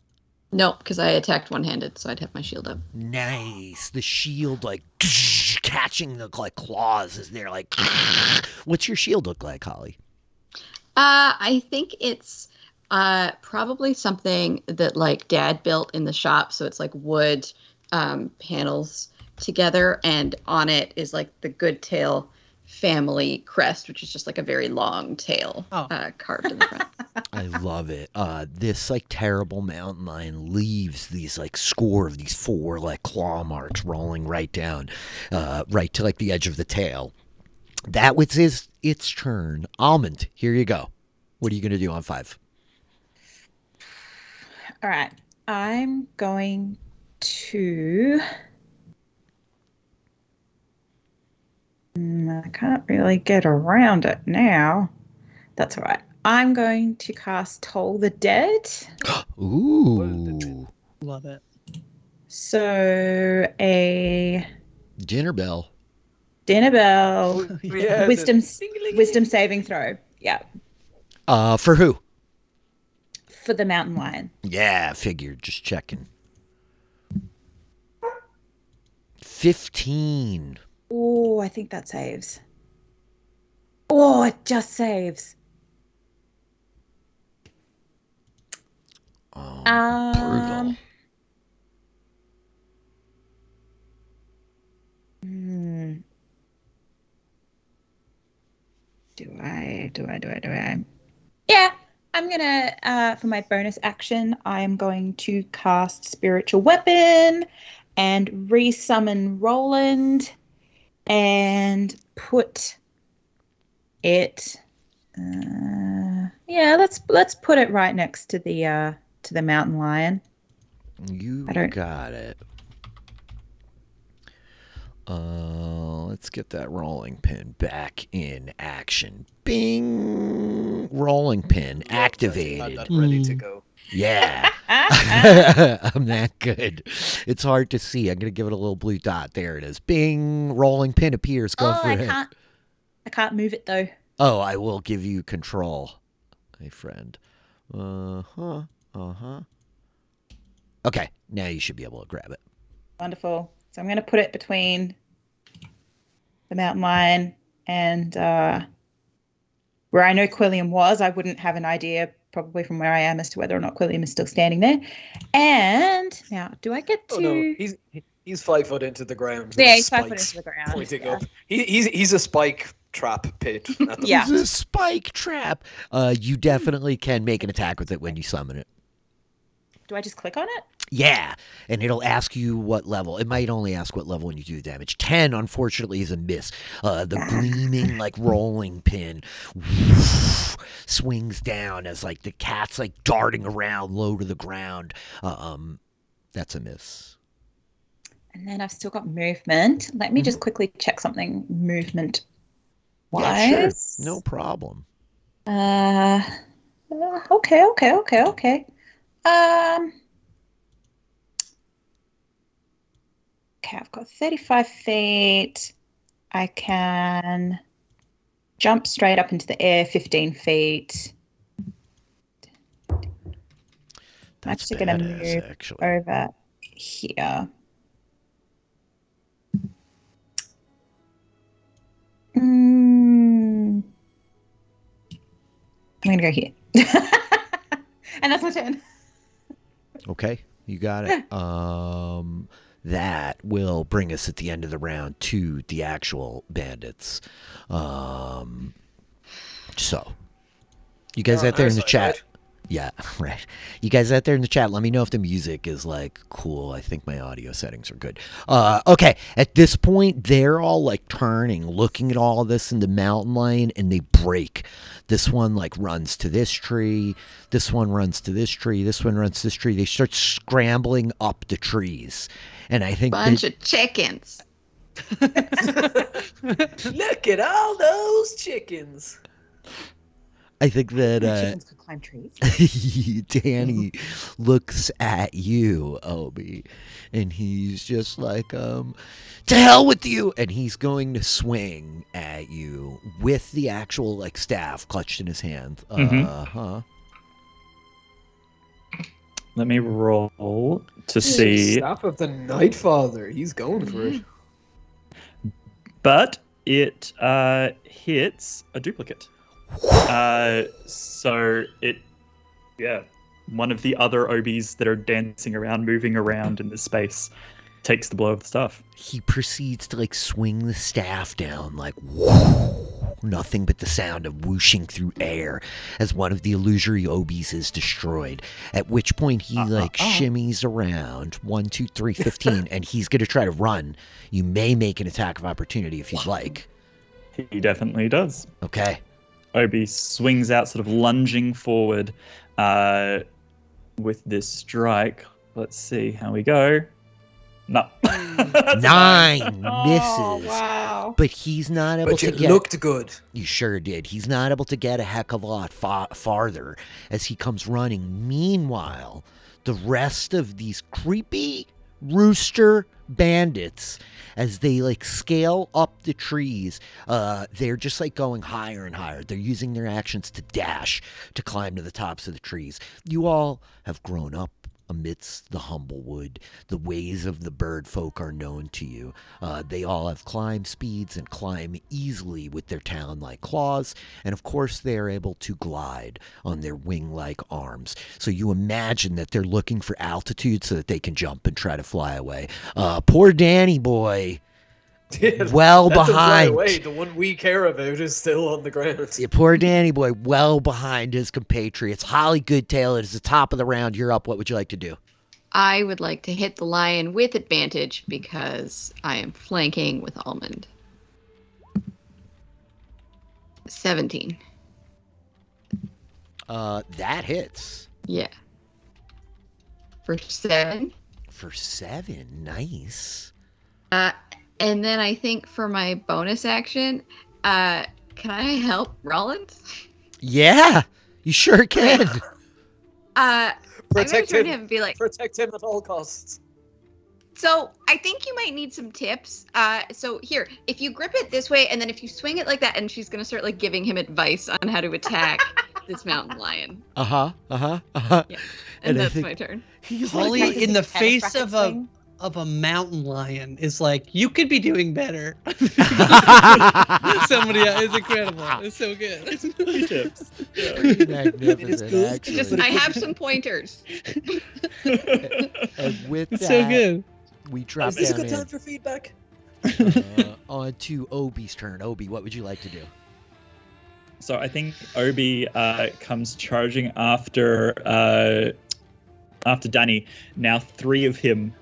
Nope, because I attacked one-handed, so I'd have my shield up. Nice. The shield catching the claws as they're like. What's your shield look like, Holly? I think it's probably something that Dad built in the shop, so it's wood panels together, and on it is the Goodtail family crest, which is just a very long tail carved in the front. I love it. This terrible mountain lion leaves these score of these 4 claw marks rolling right down, right to the edge of the tail. That was its turn. Almond, here you go. What are you gonna do on 5? All right. I'm going to. I can't really get around it now. That's all right. I'm going to cast Toll the Dead. Ooh. Love it. So a Dinner bell. dinner bell, Yeah, wisdom saving throw. Yeah, For who? for the mountain lion. Yeah, figured. Just checking. 15. Oh, I think that saves. Oh, it just saves. Brutal. Do I? Yeah, I'm gonna for my bonus action, I am going to cast Spiritual Weapon and resummon Roland and put it. Yeah, let's put it right next to the mountain lion. You got it. Let's get that rolling pin back in action. Bing! Rolling pin activated. I'm ready to go. Yeah. I'm that good. It's hard to see. I'm going to give it a little blue dot. There it is. Bing! Rolling pin appears. Go for it. I can't move it though. Oh, I will give you control, my friend. Uh-huh. Okay, now you should be able to grab it. Wonderful. So I'm going to put it between the mountain lion and where I know Quilliam was. I wouldn't have an idea probably from where I am as to whether or not Quilliam is still standing there. And now, do I get to? Oh no, he's 5 foot into the ground. Yeah, with he's 5 foot spikes into the ground. pointing Yeah. up. He's a spike trap pit. At the Yeah. It's a spike trap. You definitely can make an attack with it when you summon it. Do I just click on it? Yeah, and it'll ask you what level. It might only ask what level when you do the damage. 10, unfortunately, is a miss. The gleaming, like, rolling pin swings down as, like, the cat's, like, darting around low to the ground. That's a miss. And then I've still got movement. Let me just quickly check something movement wise. Yeah, sure. No problem. Okay. Okay, I've got 35 feet. I can jump straight up into the air 15 feet. I'm actually going to move over here. I'm going to go here. And that's my turn. Okay, you got it. That will bring us at the end of the round to the actual bandits. So, you guys out there in the chat. Right? Yeah, right. You guys out there in the chat, let me know if the music is like cool. I think my audio settings are good. Okay, at this point, they're all like turning, looking at all of this in the mountain lion, and they break. This one like runs to this tree. This one runs to this tree. This one runs to this tree. They start scrambling up the trees, and I think Bunch of chickens. Look at all those chickens. I think that Chickens could climb trees. Danny looks at you, Obi, and he's just like, to hell with you! And he's going to swing at you with the actual like staff clutched in his hand. Let me roll to see. Staff of the Nightfather. He's going for it. But it hits a duplicate. So one of the other obies that are dancing around, moving around in this space, takes the blow of the staff. He proceeds to like swing the staff down like whoo, nothing but the sound of whooshing through air as one of the illusory obies is destroyed. At which point he shimmies around 1, 2, 3, 15, and he's gonna try to run. You may make an attack of opportunity if you'd like. He definitely does. Okay. Obi swings out, sort of lunging forward with this strike. Let's see how we go. No. 9 misses. Oh, wow. But he's not able to get... looked good. You sure did. He's not able to get a heck of a lot farther as he comes running. Meanwhile, the rest of these creepy rooster bandits, as they like scale up the trees, they're just like going higher and higher. They're using their actions to dash to climb to the tops of the trees. You all have grown up amidst the Humblewood. The ways of the bird folk are known to you. They all have climb speeds and climb easily with their talon-like claws, and of course they are able to glide on their wing-like arms. So you imagine that they're looking for altitude so that they can jump and try to fly away. Poor Danny boy. Well behind. Away. The one we care about is still on the ground. Yeah, poor Danny boy, well behind his compatriots. Holly Goodtail, it is the top of the round. You're up. What would you like to do? I would like to hit the lion with advantage because I am flanking with Almond. 17. That hits. Yeah. For 7. For 7, nice. And then I think for my bonus action, can I help Rollins? Yeah, you sure can. Protect I'm gonna turn to him. him and be like, Protect him at all costs. so I think you might need some tips. So here, if you grip it this way, and then if you swing it like that, and she's gonna start like giving him advice on how to attack this mountain lion. Yeah. And that's my turn. He's Holly, like, in the face of a of a mountain lion is like, you could be doing better. Somebody else. It's incredible. It's so good. Pretty tips. Yeah. Pretty magnificent, cool. actually. Just I have some pointers. And with It's that, so good. we drop Is this a down good time in for feedback? on to Obi's turn. Obi, what would you like to do? So I think Obi comes charging after Danny. Now 3 of him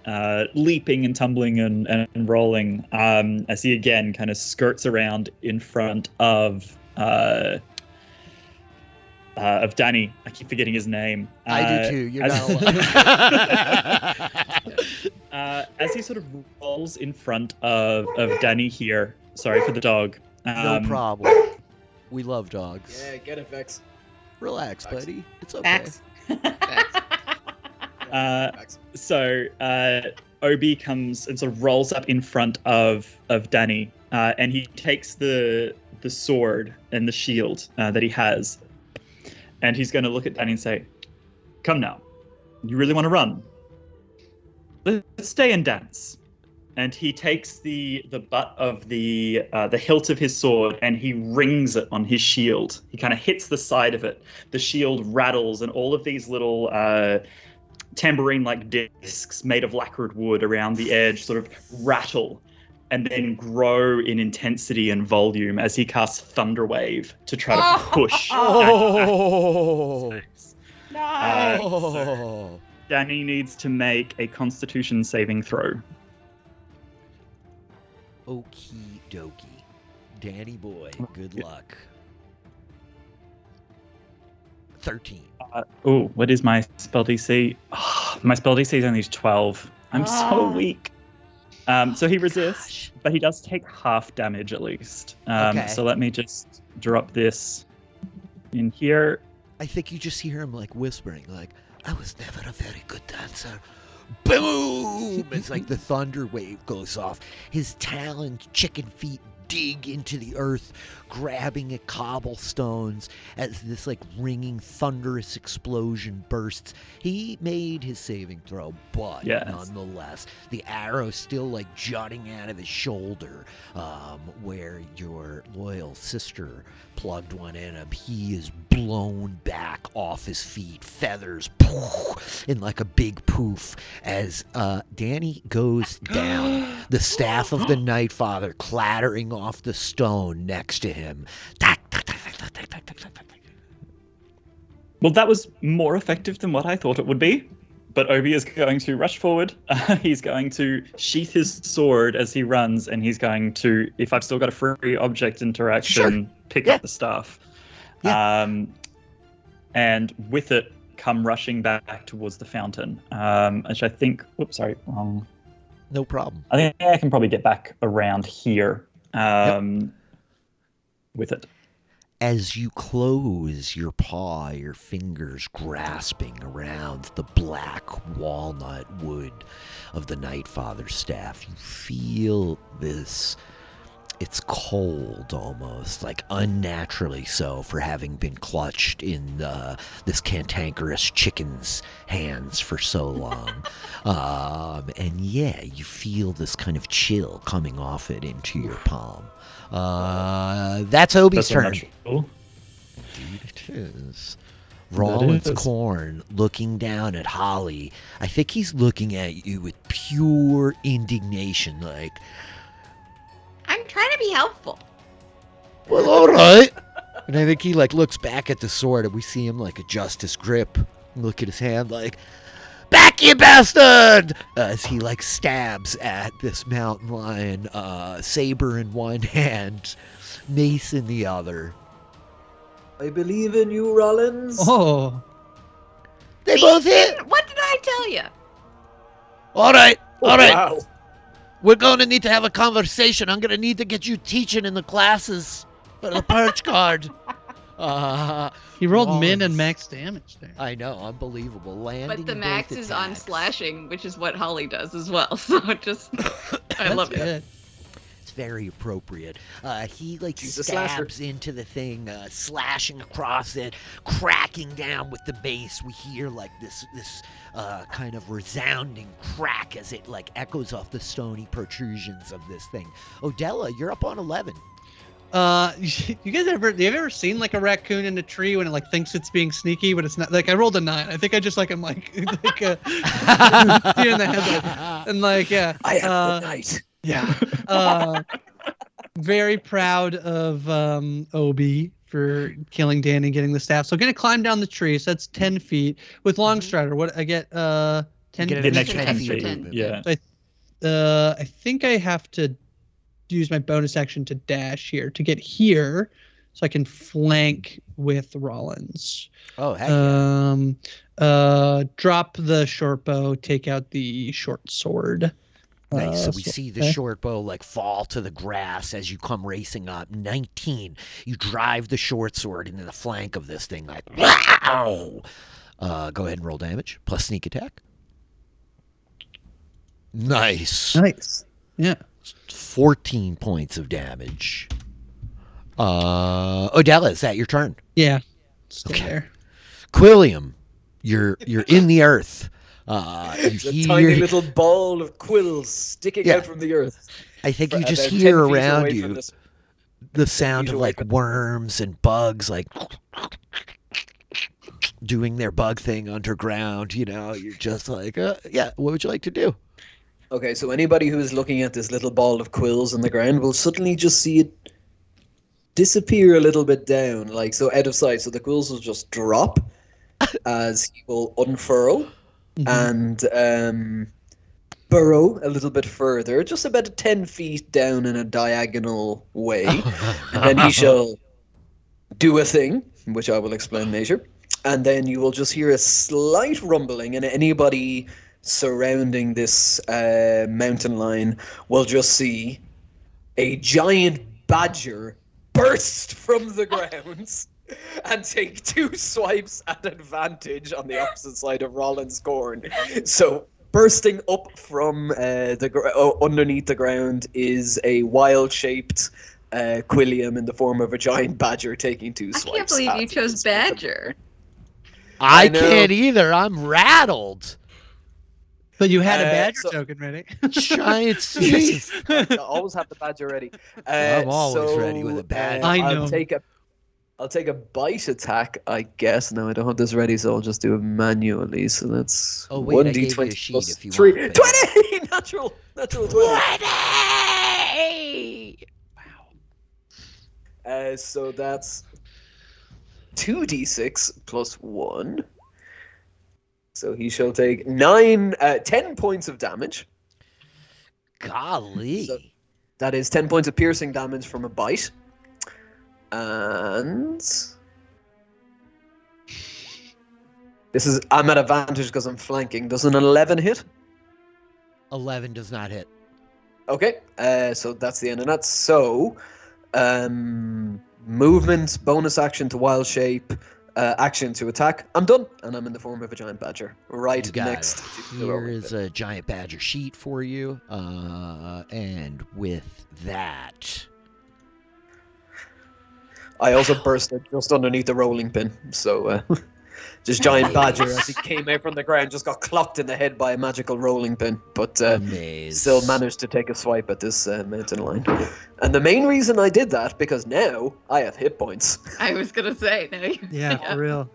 leaping and tumbling and rolling as he again kind of skirts around in front of Danny. I keep forgetting his name. I do too. You're as- not allowed. As he sort of rolls in front of Danny here. Sorry for the dog. No problem. We love dogs. Yeah, get it, Vex. Relax, Facts. buddy. It's okay. Facts. Vex. So Obi comes and sort of rolls up in front of Danny, and he takes the sword and the shield that he has, and he's going to look at Danny and say, "Come now, you really want to run? Let's stay and dance." And he takes the butt of the hilt of his sword and he rings it on his shield. He kind of hits the side of it. The shield rattles, and all of these little tambourine-like discs made of lacquered wood around the edge sort of rattle and then grow in intensity and volume as he casts Thunderwave to try to push. Oh. Nice. Oh. Danny needs to make a Constitution saving throw. Okie dokie. Danny boy, good luck. 13. What is my spell DC? Oh, my spell DC is only 12. I'm so weak. So he resists, but he does take half damage at least. Okay. So let me just drop this in here. I think you just hear him like whispering, like, I was never a very good dancer. Boom! It's like the thunder wave goes off. His taloned chicken feet dig into the earth, grabbing at cobblestones as this like ringing thunderous explosion bursts. He made his saving throw, but Yes. nonetheless, the arrow still like jutting out of his shoulder, where your loyal sister plugged one in him. He is blown back off his feet, feathers in like a big poof as Danny goes down, the staff of the Night Father clattering off the stone next to him. Well, that was more effective than what I thought it would be. But Obi is going to rush forward. He's going to sheath his sword as he runs, and he's going to, if I've still got a free object interaction, pick up the staff. Yeah. And with it, come rushing back towards the fountain, which I think, whoops, sorry, wrong. No problem. I think I can probably get back around here with it. As you close your paw, your fingers grasping around the black walnut wood of the Night Father's staff, you feel this. It's cold almost, like unnaturally so for having been clutched in this cantankerous chicken's hands for so long. And yeah, you feel this kind of chill coming off it into your palm. That's Obi's turn. Cool. Indeed it is. Rollins is. Corn looking down at Holly. I think he's looking at you with pure indignation, like, I'm trying to be helpful. well, all right. And I think he like looks back at the sword, and we see him like adjust his grip, look at his hand, like, back, you bastard! As he like stabs at this mountain lion, saber in one hand, mace in the other. I believe in you, Rollins. Oh, They both hit. What did I tell you? All right, all right. Wow. We're going to need to have a conversation. I'm going to need to get you teaching in the classes for the perch guard. he rolled min Rollins. and max damage there. I know, unbelievable. Landing But the in max both is on attacks. slashing, which is what Holly does as well. So it just, I love it. Good. It's very appropriate. He like She's a slasher. stabs into the thing, slashing across it, cracking down with the mace. We hear like this kind of resounding crack as it like echoes off the stony protrusions of this thing. Odella, you're up on 11. You guys have you ever seen like a raccoon in a tree when it like thinks it's being sneaky, but it's not? Like I rolled a 9. I think I just like I'm like in the head, and like yeah. I have the night. Yeah. Very proud of Obi for killing Danny and getting the staff. So I'm gonna climb down the tree. So that's 10 feet with long strider. What I get? 10. Get an an extra 10 feet of feet. movement. Yeah. I think I have to use my bonus action to dash here to get here, so I can flank with Rollins. Oh, heck yeah. Drop the short bow, take out the short sword. Nice. So we see the okay. short bow like fall to the grass as you come racing up. 19. You drive the short sword into the flank of this thing like wow. Go ahead and roll damage plus sneak attack. Nice. Yeah. 14 points of damage. Odella, is that your turn? Yeah. Stay Okay. there. Quilliam, you're in the earth. It's a hear, tiny little ball of quills sticking Yeah. out from the earth. I think you About just 10 hear feet around away you from this- the sound of away like from- worms and bugs like doing their bug thing underground. You know, you're just like, yeah, what would you like to do? Okay, so anybody who is looking at this little ball of quills on the ground will suddenly just see it disappear a little bit down, like so out of sight. So the quills will just drop as he will unfurl and burrow a little bit further, just about 10 feet down in a diagonal way. And then he shall do a thing, which I will explain later. And then you will just hear a slight rumbling, and anybody surrounding this mountain line will just see a giant badger burst from the ground and take 2 swipes at advantage on the opposite side of Rollins' corn. So bursting up from underneath the ground is a wild-shaped Quilliam in the form of a giant badger taking 2 I swipes. can't believe you at chose this badger. I know. can't either. I'm rattled. But you had a badger so- token ready. Giant sea. I always have the badger ready. I'm always ready with a badger. I know. I'll take a bite attack, I guess. No, I don't have this ready, so I'll just do it manually. So that's Oh, wait, I 1d20 gave you a sheet plus if you 3. want, but 20! Natural 20. 20! So that's 2d6 plus 1. So he shall take 10 points of damage. Golly. So- That is 10 points of piercing damage from a bite. And I'm at advantage because I'm flanking. Does an 11 hit? 11 does not hit. Okay, so that's the end of that. So, movement, bonus action to wild shape, action to attack. I'm done, and I'm in the form of a giant badger. Right You got next. it. to the Here rolling is pin. a giant badger sheet for you. And with that, I also bursted just underneath the rolling pin. So, just giant badger as he came out from the ground just got clocked in the head by a magical rolling pin, but amaze. still managed to take a swipe at this mountain line. And the main reason I did that because now I have hit points. I was gonna say no. Yeah, for real.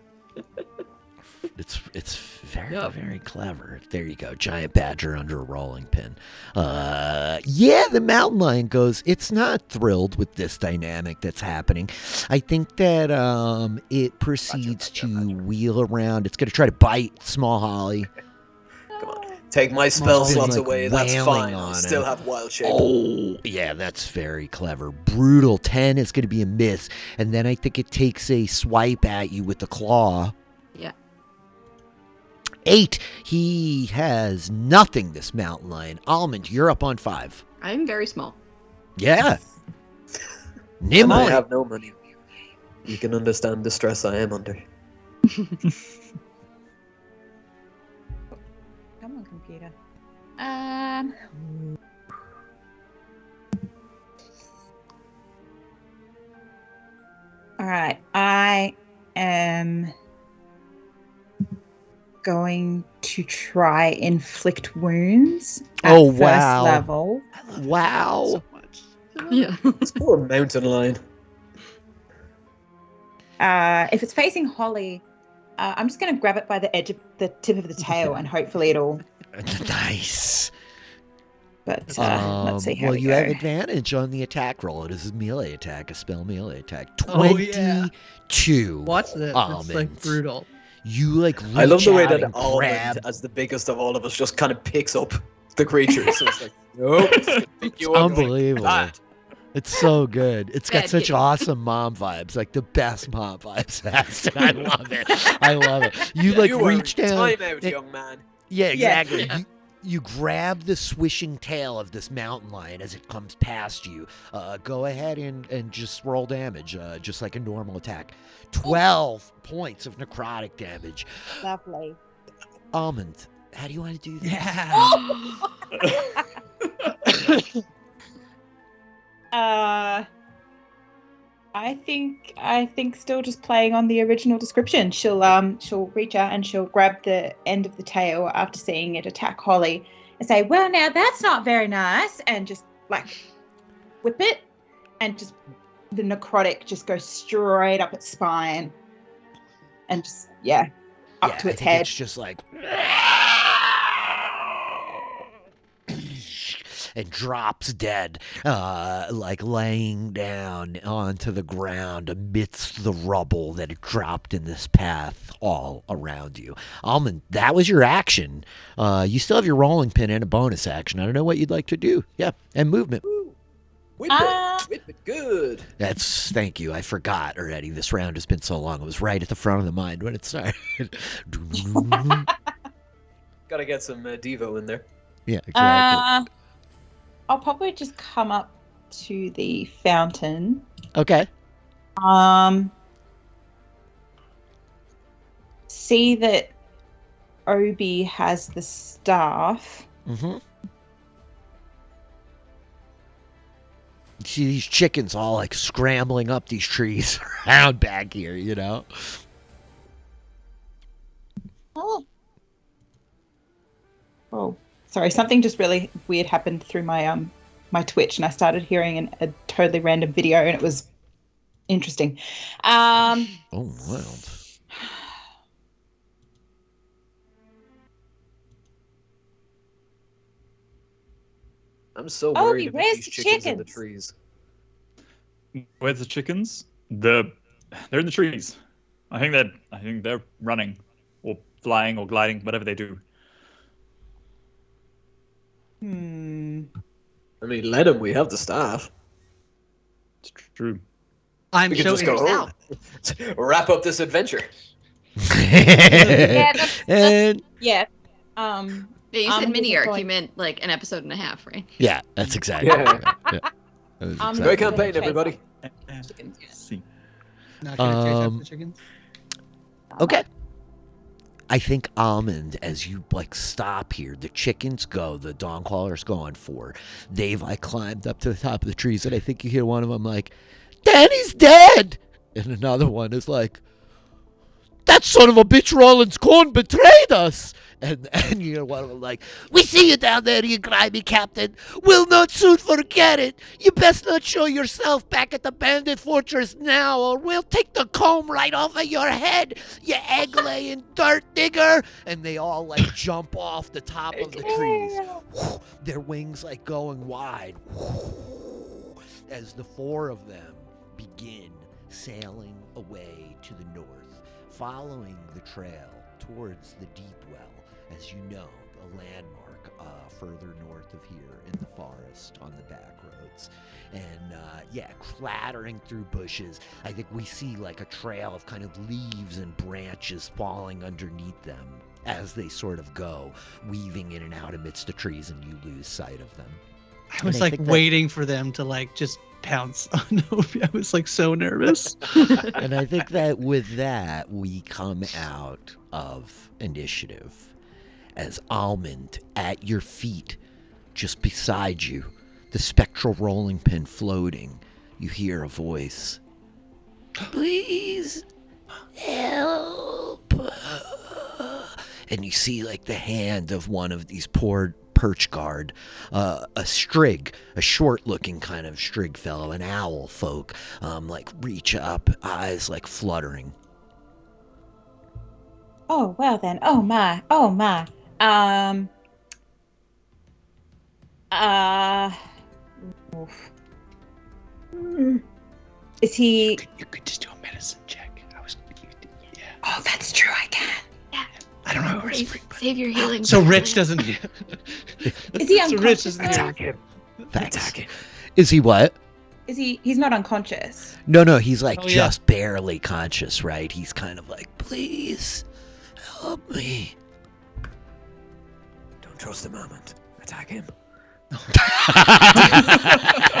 It's very, Yep. very clever. There you go. Giant badger under a rolling pin. Yeah, the mountain lion goes, it's not thrilled with this dynamic that's happening. I think that it proceeds to wheel around. It's going to try to bite Small Holly. Come on, take my spell Been, slots like, away. That's wailing fine. I'll on still him. have wild shape. Oh, yeah, that's very clever. Brutal. 10 is going to be a miss. And then I think it takes a swipe at you with the claw. Yeah. 8. He has nothing, this mountain lion. Almond, you're up on 5. I'm very small. Yeah. And Nimble. I have no money. You can understand the stress I am under. Come on, computer. All right. I am going to try inflict wounds at Oh, first wow. level. Wow. So much. Yeah. This poor mountain lion. If it's facing Holly, I'm just going to grab it by the edge of the tip of the tail, and hopefully it'll. Nice. But let's see how well, we you go. have advantage on the attack roll. It is a melee attack, a spell melee attack. Oh, yeah. 22. Watch this. It's like Almond. brutal. You like reach I love the way out that and Almond, grab. as the biggest of all of us, just kind of picks up the creature. So it's like, nope, it's gonna pick you up like Unbelievable. that. It's so good. It's got Bad such kitty. awesome mom vibes, like the best mom vibes. I love it. I love it. You like You are reach in down. time out, young man. Yeah, exactly. Yeah. You grab the swishing tail of this mountain lion as it comes past you. Go ahead and just roll damage, just like a normal attack. 12 points of necrotic damage. Lovely. Almond, how do you want to do this? Yeah. I think still just playing on the original description. She'll reach out and she'll grab the end of the tail after seeing it attack Holly and say, "Well, now that's not very nice," and just like whip it, and just the necrotic just goes straight up its spine, and just up Yeah, to I its think head. it's just like and drops dead, like laying down onto the ground amidst the rubble that had dropped in this path all around you. Almond, that was your action. You still have your rolling pin and a bonus action. I don't know what you'd like to do. Yeah, and movement. Woo. Whip it good. Thank you. I forgot already. This round has been so long. It was right at the front of the mind when it started. Gotta get some Devo in there. Yeah, exactly. I'll probably just come up to the fountain. Okay. See that Obi has the staff. Mm-hmm. You see these chickens all like scrambling up these trees around back here, you know? Oh, sorry. Something just really weird happened through my my Twitch, and I started hearing a totally random video, and it was interesting. Oh, wild. I'm so Oh, worried about where's these the chickens in the chickens? trees. Where's the chickens? They're in the trees. I think they're running or flying or gliding, whatever they do. I mean, let them. We have the staff. It's true. I'm We can so just go interested. home. Wrap up this adventure. Yeah, that's And yeah. Yeah, you said Almond mini isn't arc. going- You meant like an episode and a half, right? yeah, that's exactly. Yeah. right. Yeah. That was Almond Great exactly isn't campaign, gonna everybody. chase chickens yet. See. Not gonna chase after Um, the chickens. Okay. I think Almond, as you like stop here, the chickens go, the Dawnqualler's going for. They've like climbed up to the top of the trees, and I think you hear one of them like, "Danny's dead!" And another one is like, "That son of a bitch Rollins Corn betrayed us!" And you hear one of them like, "We see you down there, you grimy captain. We'll not soon forget it. You best not show yourself back at the bandit fortress now, or we'll take the comb right off of your head, you egg-laying dirt digger." And they all like jump off the top of the trees. Their wings like going wide as the four of them begin sailing away to the north, following the trail towards the deep well, as you know, a landmark further north of here in the forest on the back roads. And clattering through bushes, I think we see like a trail of kind of leaves and branches falling underneath them as they sort of go, weaving in and out amidst the trees, and you lose sight of them. I was And I like think that- waiting for them to like just pounce on Obi. I was like so nervous. And I think that with that, we come out of initiative as Almond at your feet, just beside you, the spectral rolling pin floating. You hear a voice. Please help. And you see like the hand of one of these poor perch guard, a strig, a short-looking kind of strig fellow, an owl folk, like reach up, eyes like fluttering. Oh, well then. Oh my. Oh my. Um. Uh. Oof. Hmm. Is he? You could just do a medicine check. Yeah. Oh, that's true. I can. I don't know where to Save your healing. So Rich doesn't. Is he So Rich unconscious? doesn't though? hear. Attack him. Thanks. Attack him. Is he what? Is he? He's not unconscious. No, he's like Oh, yeah. just barely conscious, right? He's kind of like, please help me. Don't trust the moment. Attack him.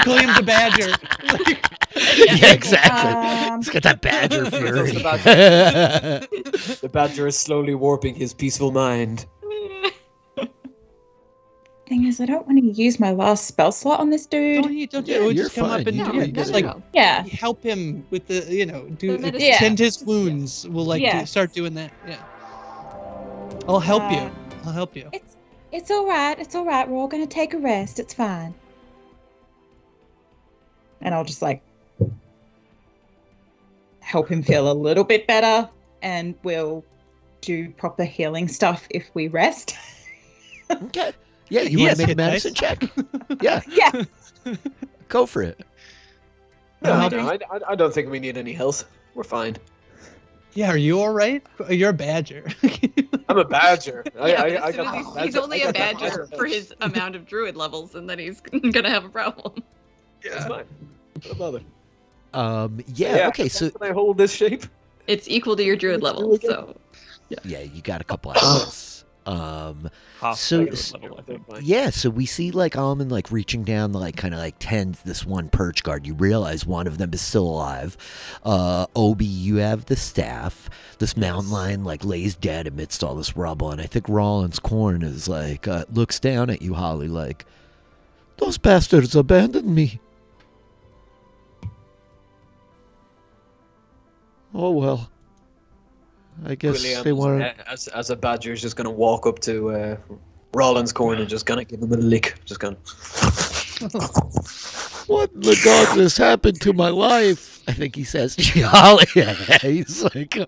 William's a badger. Yeah, exactly. He's got that badger fury. The badger is slowly warping his peaceful mind. Thing is, I don't want to use my last spell slot on this dude. Don't Yeah, you? you're Just come fine. up and You No, do what you no, just gotta like do. Yeah. help him with the do The medicine. Yeah. tend his wounds. We'll like Yes. start doing that. Yeah. I'll help you. Uh, I'll help you. It's all right. It's all right. We're all gonna take a rest. It's fine. And I'll just like help him feel a little bit better, and we'll do proper healing stuff if we rest. Okay. Yeah, you He want has to make a hit dice. medicine check? Yeah, Yeah. go for it. No, No, I don't think we need any health. We're fine. Yeah, are you all right? You're a badger. I'm a badger. Yeah, I as soon got as that he's only I a got that badger for his amount of druid levels, and then he's gonna have a problem. It's fine. Not bother. Yeah, okay, so Can I hold this shape? It's equal to your druid level, so yeah, you got a couple hours. Half So- druid level, I think. Yeah, so we see like Almond like reaching down to like kind of like tend this one perch guard. You realize one of them is still alive. Obi, you have the staff. This mountain lion like lays dead amidst all this rubble, and I think Rollins Corn is like looks down at you, Holly, like those bastards abandoned me. Oh well. I guess William, they weren't. as a badger, is just gonna walk up to Rollins' corner and just gonna give him a lick. Just gonna. What in the gods has happened to my life? I think he says to Holly. He's like,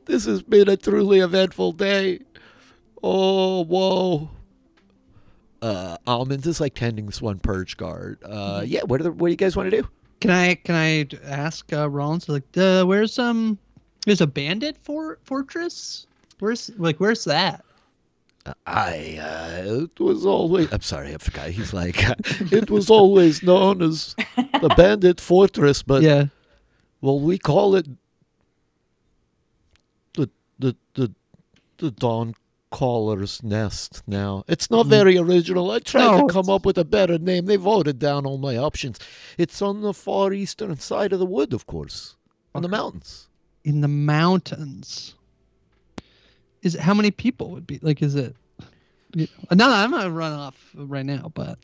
this has been a truly eventful day. Oh, whoa. Almonds is like tending this one perch guard. Yeah, what do you guys want to do? Can I ask Rollins like there's a bandit fortress? Where's that? It was always, I'm sorry, I forgot. He's like, it was always known as the Bandit Fortress, but, Yeah. well, we call it the Dawn Caller's Nest now. It's not very original. I tried No. to come up with a better name. They voted down all my options. It's on the far eastern side of the wood, of course, on the mountains. In the mountains. Is it how many people would be like? Is it? No, I'm gonna run off right now, but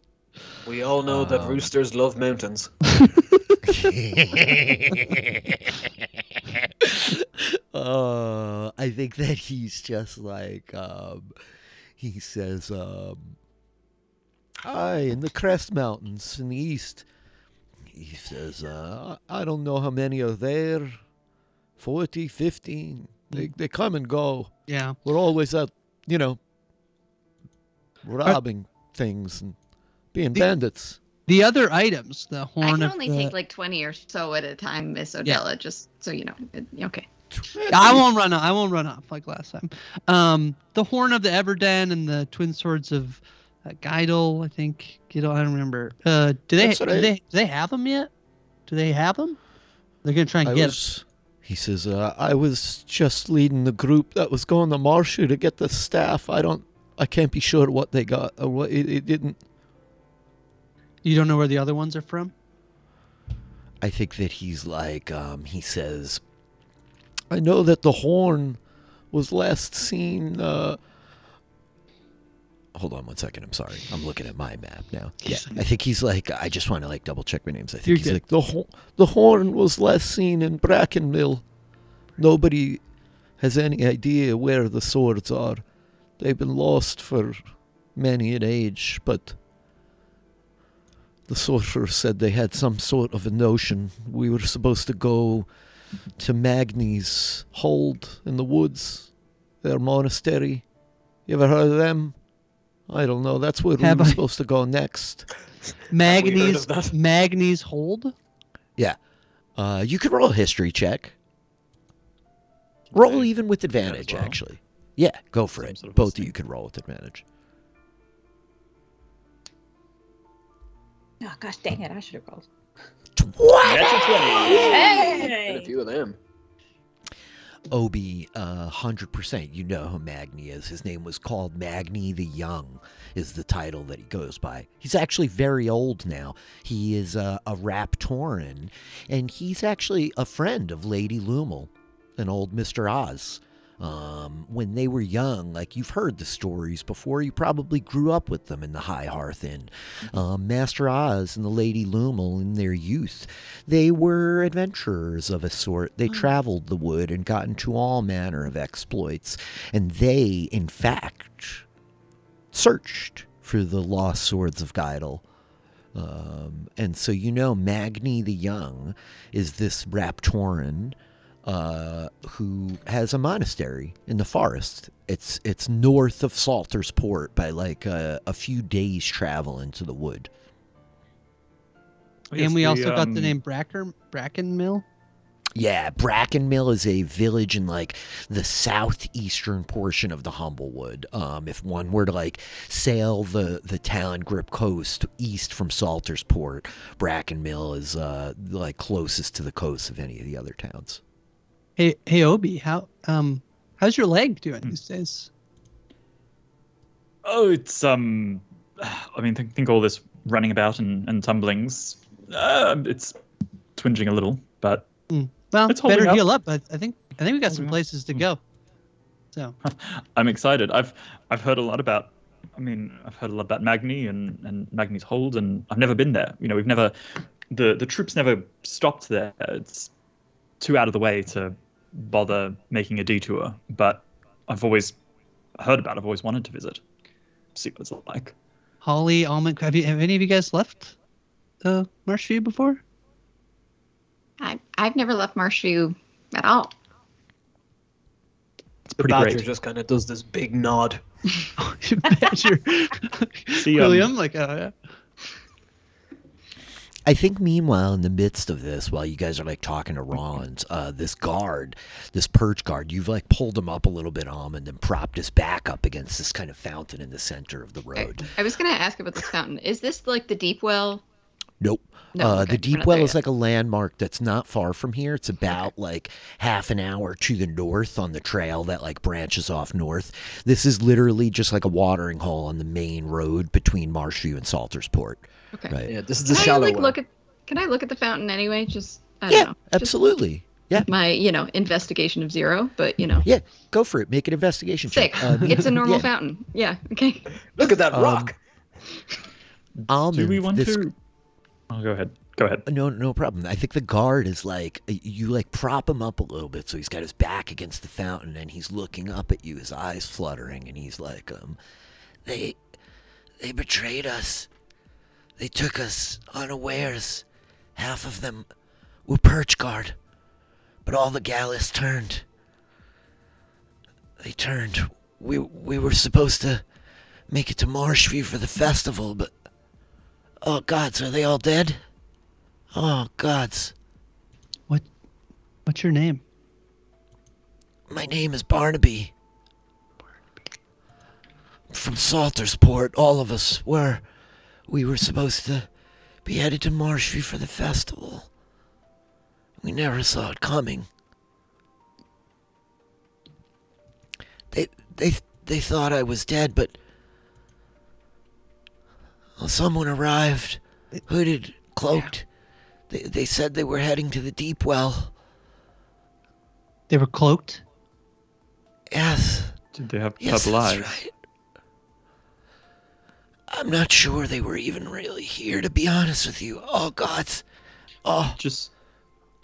We all know that roosters love mountains. I think that he's just like, he says, hi, in the Crest Mountains in the east. He says, I don't know how many are there. 40, 15. They come and go. yeah. We're always out, robbing things and being bandits. The other items, the I horn can of only the, take like 20 or so at a time, Miss Odella, just so you know. Okay. I won't run off like last time. The horn of the Everden and the twin swords of Geidel, I think. Geidel, I don't remember. Do they have them yet? Do they have them? They're gonna try and get 'em. He says, I was just leading the group that was going to Marshview to get the staff. I can't be sure what they got or what it didn't. You don't know where the other ones are from? I think that he's like, he says, I know that the horn was last seen hold on 1 second. I'm sorry. I'm looking at my map now. Yeah, I think he's like. I just want to like double check my names. I think You're he's good. like the horn was last seen in Brackenmill. Nobody has any idea where the swords are. They've been lost for many an age, but the sorcerer said they had some sort of a notion. We were supposed to go to Magni's hold in the woods, their monastery. You ever heard of them? I don't know. That's where we were supposed to go next. Magni's hold? Yeah. You could roll a history check. Roll even with advantage, well. actually. Yeah, go for it. Sort of Both of listening. you could roll with advantage. Oh gosh, dang it! I should have rolled. Natural 20. Hey! And a few of them. Obi, 100%. You know who Magni is. His name was called Magni the Young, is the title that he goes by. He's actually very old now. He is a Raptoran, and he's actually a friend of Lady Lumel and old Mr. Oz. When they were young, like you've heard the stories before, you probably grew up with them in the High Hearth Inn. Master Oz and the Lady Lumel in their youth, they were adventurers of a sort. They traveled the wood and got into all manner of exploits, and they, in fact, searched for the lost swords of Guidel. And so Magni the Young is this Raptoran who has a monastery in the forest. It's north of Salter's Port by like a few days' travel into the wood. And we also got the name Brackenmill. Yeah, Brackenmill is a village in like the southeastern portion of the Humblewood. If one were to like sail the Talon Grip coast east from Salter's Port, Brackenmill is like closest to the coast of any of the other towns. Hey Obi, how's your leg doing these days? Oh, it's I mean, think all this running about and tumblings. It's twinging a little, but well, it's holding better up. heal up. I think we got some places to go. So I'm excited. I've heard a lot about. I mean, I've heard a lot about Magni and Magni's hold, and I've never been there. We've never. The troops never stopped there. It's too out of the way to bother making a detour, but I've always heard about it. I've always wanted to visit, see what it's like. Holly, Almond, have any of you guys left Marshview before? I've never left Marshview at all. It's The pretty badger great. just kind of does this big nod. Badger. See, William, like, oh yeah. I think meanwhile, in the midst of this, while you guys are like talking to Rollins, this perch guard, you've like pulled him up a little bit, Almond, and propped his back up against this kind of fountain in the center of the road. I was going to ask about this fountain. Is this like the deep well? Nope. No, okay, the deep well is like a landmark that's not far from here. It's about like half an hour to the north on the trail that like branches off north. This is literally just like a watering hole on the main road between Marshview and Salter's Port. Okay. Right. Yeah, this is the shallow one. Can I look at the fountain anyway? Just I Yeah, don't know. absolutely. Yeah. My investigation of 0, but Yeah, go for it. Make an investigation 6. check. It's a normal yeah. fountain. Yeah. Okay. Look at that rock. Almond, Do we want to? Oh, go ahead. Go ahead. No problem. I think the guard is like, you like prop him up a little bit so he's got his back against the fountain and he's looking up at you, his eyes fluttering, and he's like, they betrayed us. They took us unawares. Half of them were perch guard, but all the galleys turned. They turned. We were supposed to make it to Marshview for the festival, but oh gods, are they all dead? Oh gods. What's your name? My name is Barnaby. From Salter's Port, all of us were. We were supposed to be headed to Marshview for the festival. We never saw it coming. They thought I was dead, but someone arrived, hooded, cloaked. They said they were heading to the deep well. They were cloaked? Yes. Did they have Yes, purple that's eyes? right. I'm not sure they were even really here, to be honest with you. Oh, God. Oh, Just,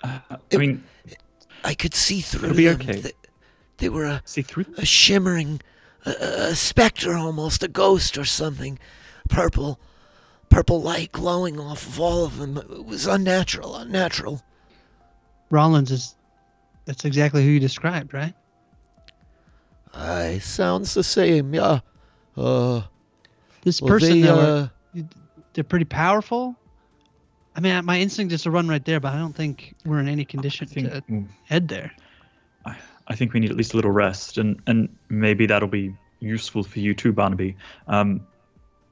I It- mean, I could see through it'll be them. okay. They were See through. a shimmering, a specter almost, a ghost or something. Purple light glowing off of all of them. It was unnatural. Rollins that's exactly who you described, right? Aye, sounds the same, yeah. This Well, person, they, they're pretty powerful. I mean, my instinct is to run right there, but I don't think we're in any condition to head there. I think we need at least a little rest, and maybe that'll be useful for you too, Barnaby.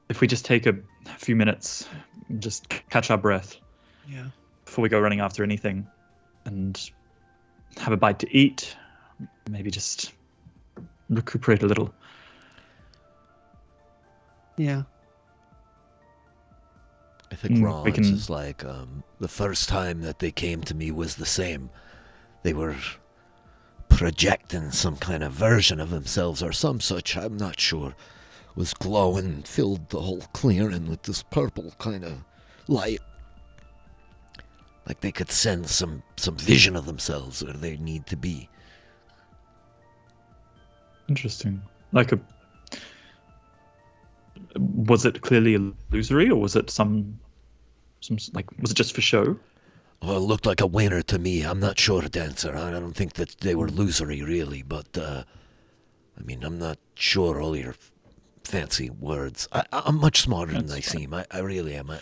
If we just take a few minutes, just catch our breath before we go running after anything, and have a bite to eat, maybe just recuperate a little. Yeah. I think Rollins can- is like, the first time that they came to me was the same. They were projecting some kind of version of themselves or some such, I'm not sure. Was glowing, filled the whole clearing with this purple kind of light. Like they could send some vision of themselves where they need to be. Interesting. Was it clearly illusory, or was it some was it just for show? Well, it looked like a winner to me. I'm not sure, Dancer. I don't think that they were illusory, really. But, I mean, I'm not sure all your fancy words. I'm much smarter than I seem. I really am. I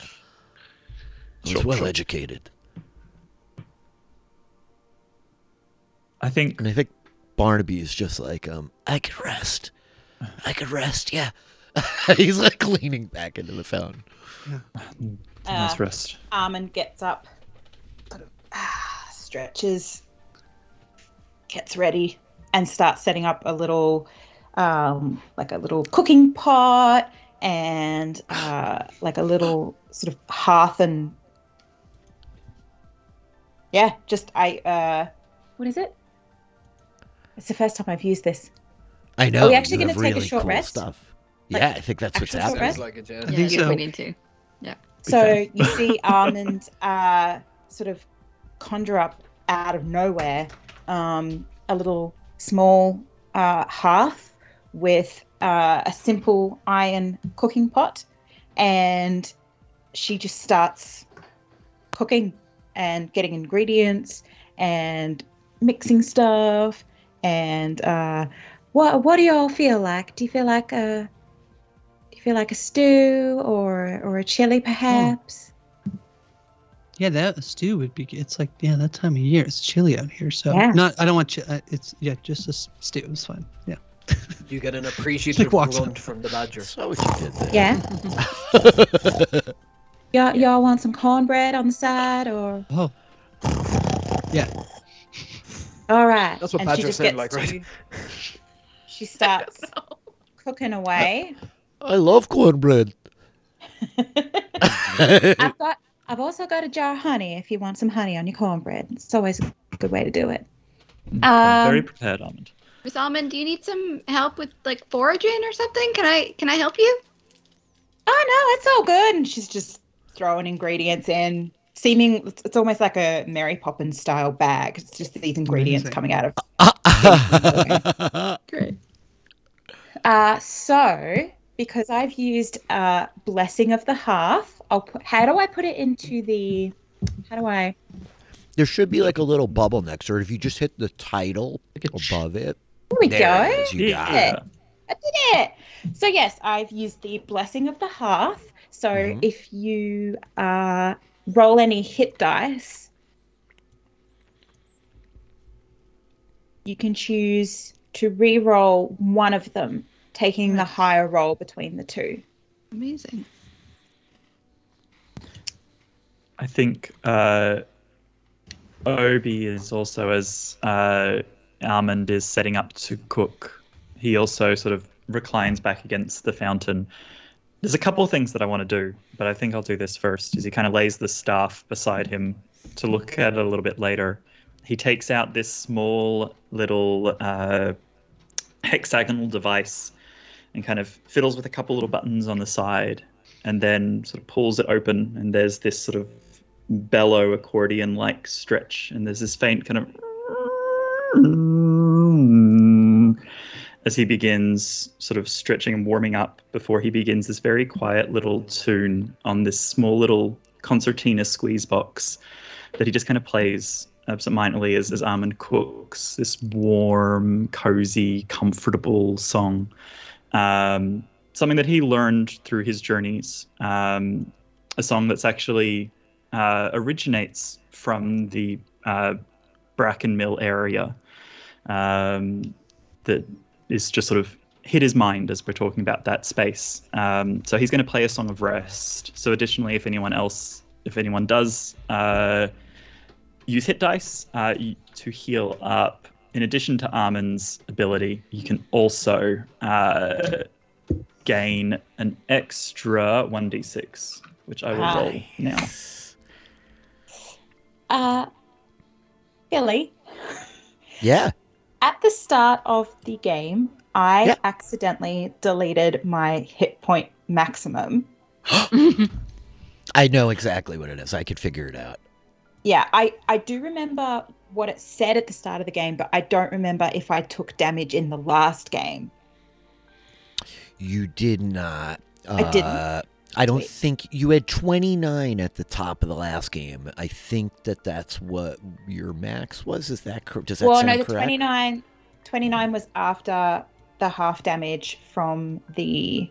was well educated. I think And I think Barnaby is just like, I could rest. Yeah. He's like leaning back into the fountain. nice rest. Armand gets up, sort of stretches, gets ready, and starts setting up a little, like a little cooking pot and like a little sort of hearth and what is it? It's the first time I've used this. I know. Are we actually you going have to take a really short cool rest? stuff. Like, Yeah, I think that's what's actual short happening. rest? Like it, yeah. I think so. We need to. So you see Armand sort of conjure up out of nowhere a little small hearth with a simple iron cooking pot, and she just starts cooking and getting ingredients and mixing stuff. And what do y'all feel like? Do you feel like a stew or a chili perhaps? Yeah, that stew would be. It's like that time of year. It's chilly out here, so Yeah. I don't want it's just a stew. It's fine. Yeah. You get an appreciative walks grunt from the badger. So what you did there. Yeah. Y'all want some cornbread on the side or? Oh. Yeah. All right. That's what And she badgers just sound gets like, to- right? She starts cooking away. I love cornbread. I've also got a jar of honey if you want some honey on your cornbread. It's always a good way to do it. Very prepared, Armand. Miss Almond, do you need some help with like foraging or something? Can I help you? Oh no, it's all good. And she's just throwing ingredients in. It's almost like a Mary Poppins style bag. It's just these ingredients coming out of. Great. So because I've used Blessing of the Hearth, how do I put it into the? How do I? There should be like a little bubble next to it. If you just hit the title above it. Here we There go. it is. You got Yeah. it. I did it. So yes, I've used the Blessing of the Hearth. So if you roll any hit dice, you can choose to re-roll one of them, taking the higher roll between the two. Amazing. I think Obi is also, as Armand is setting up to cook, he also sort of reclines back against the fountain. There's a couple of things that I want to do, but I think I'll do this first. Is he kind of lays the staff beside him to look at it a little bit later. He takes out this small little hexagonal device and kind of fiddles with a couple little buttons on the side, and then sort of pulls it open, and there's this sort of bellow accordion-like stretch, and there's this faint kind of as he begins sort of stretching and warming up before he begins this very quiet little tune on this small little concertina squeeze box that he just kind of plays absentmindedly as Armand cooks this warm, cozy, comfortable song. Something that he learned through his journeys. A song that's actually originates from the Bracken Mill area that is just sort of hit his mind as we're talking about that space. So he's going to play a song of rest. So additionally, if anyone does use hit dice to heal up, in addition to Armin's ability, you can also gain an extra 1d6, which I will roll now. Billy. Yeah. At the start of the game, I accidentally deleted my hit point maximum. I know exactly what it is. I could figure it out. Yeah, I do remember what it said at the start of the game, but I don't remember if I took damage in the last game. You did not. I didn't. I don't think you had 29 at the top of the last game. I think that's what your max was. Is that correct? Does that sound correct? Well, no, the 29 was after the half damage from the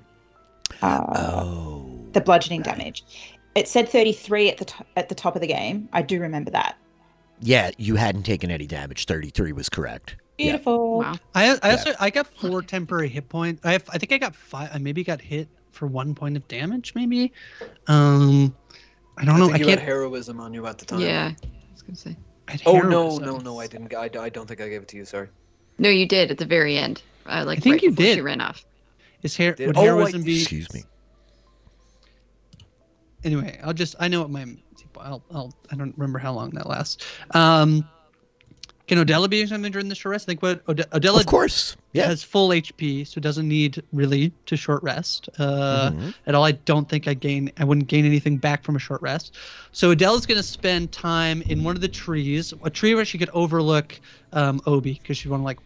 bludgeoning damage. It said 33 at the top of the game. I do remember that. Yeah, you hadn't taken any damage. 33 was correct. Beautiful. Wow. I got 4 temporary hit points. I think I got 5. I maybe got hit for 1 point of damage. Maybe. I don't know. I had heroism on you at the time. Yeah, I was gonna say. No, I didn't. I don't think I gave it to you. Sorry. No, you did at the very end. I think you before did. She ran off. Would heroism be? Excuse me. Anyway, I know what my. I don't remember how long that lasts. Can Odella be using something during the short rest? I think what Odella, of course, has full HP, so doesn't need really to short rest at all. I don't think I wouldn't gain anything back from a short rest. So Odella's going to spend time in one of the trees, a tree where she could overlook Obi, because she'd want to like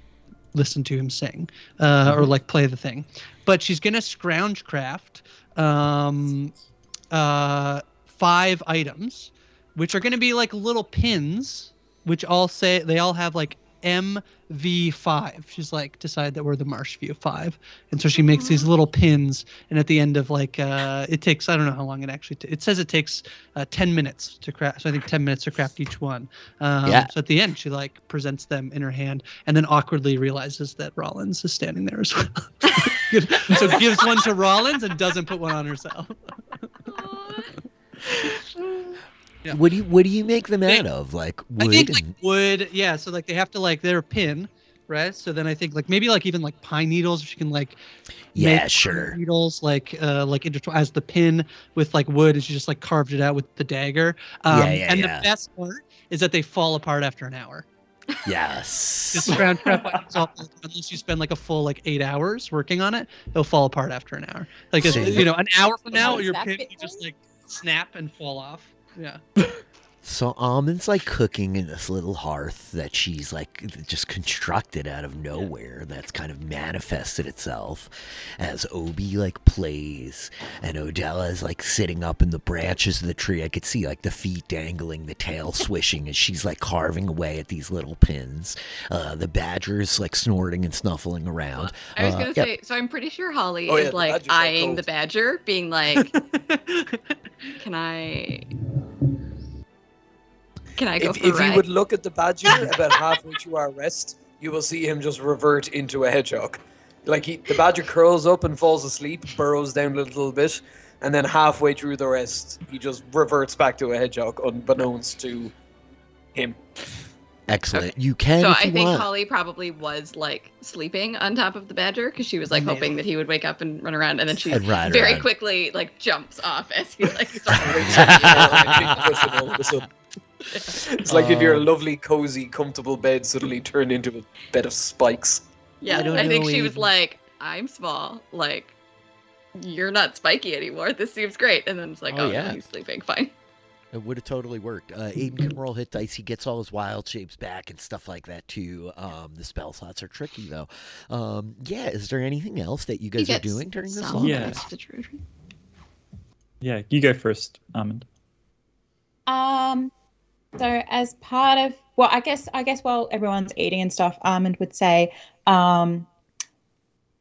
listen to him sing or like play the thing. But she's going to scrounge craft 5 items, which are going to be like little pins, which they all have like MV5. She's like decided that we're the Marshview 5, and so she makes these little pins. And at the end of like it takes, I don't know how long it actually it says it takes 10 minutes to craft. So I think 10 minutes to craft each one. So at the end she like presents them in her hand, and then awkwardly realizes that Rollins is standing there as well. So gives one to Rollins and doesn't put one on herself. Yeah. What do you make them out of? Like wood? I think like wood. Yeah. So like they have to like they're a pin, right? So then I think like maybe like even like pine needles. If you can like make pine needles like intertwine as the pin with like wood, and she just like carved it out with the dagger. And the best part is that they fall apart after an hour. Yes. This round prep, unless you spend like a full like 8 hours working on it, it'll fall apart after an hour. Like an hour from now, your pin will just like snap and fall off. Yeah. So Almond's like cooking in this little hearth that she's like just constructed out of nowhere. That's kind of manifested itself as Obi like plays, and Odella is like sitting up in the branches of the tree. I could see like the feet dangling, the tail swishing as she's like carving away at these little pins. The badger is like snorting and snuffling around. I was gonna say, so I'm pretty sure Holly is like eyeing the badger, being like, "Can I go for a ride?" If you would look at the badger about halfway through our rest, you will see him just revert into a hedgehog. Like the badger curls up and falls asleep, burrows down a little bit, and then halfway through the rest, he just reverts back to a hedgehog, unbeknownst to him. Excellent. Okay. You can. So I think Holly probably was like sleeping on top of the badger because she was like hoping that he would wake up and run around, and then she very quickly like jumps off as he like starts. All of a sudden. It's like if your lovely, cozy, comfortable bed suddenly turned into a bed of spikes. Yeah, I think she was like, I'm small. Like, you're not spiky anymore. This seems great. And then it's like, Oh, oh, yeah. no, he's sleeping. Fine. It would have totally worked. Aiden can roll hit dice. He gets all his wild shapes back and stuff like that too. The spell slots are tricky though. Yeah, is there anything else that you guys are doing during this long Yeah. rest? Yeah, you go first, Armand. So as part of, well, I guess while everyone's eating and stuff, Armand would say, now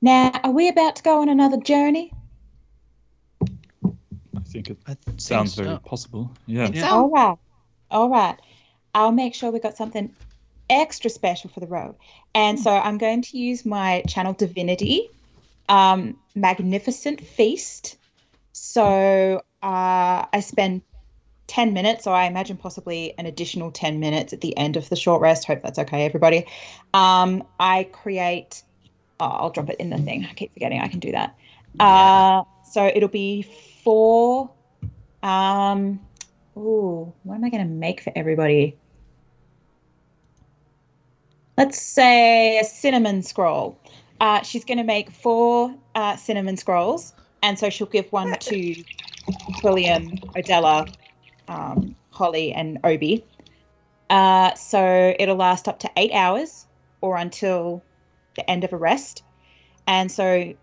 are we about to go on another journey? I think it I think sounds so. very possible. Yeah. Think so. All right. I'll make sure we got something extra special for the road. And so I'm going to use my channel divinity, magnificent feast. So I spend 10 minutes, so I imagine possibly an additional 10 minutes at the end of the short rest. Hope that's okay, everybody. I create, I'll drop it in the thing. I keep forgetting I can do that. Yeah. So it'll be 4. What am I going to make for everybody? Let's say a cinnamon scroll. She's going to make 4 cinnamon scrolls, and so she'll give one to William, Odella, Holly, and Obi. So it'll last up to 8 hours or until the end of a rest. And so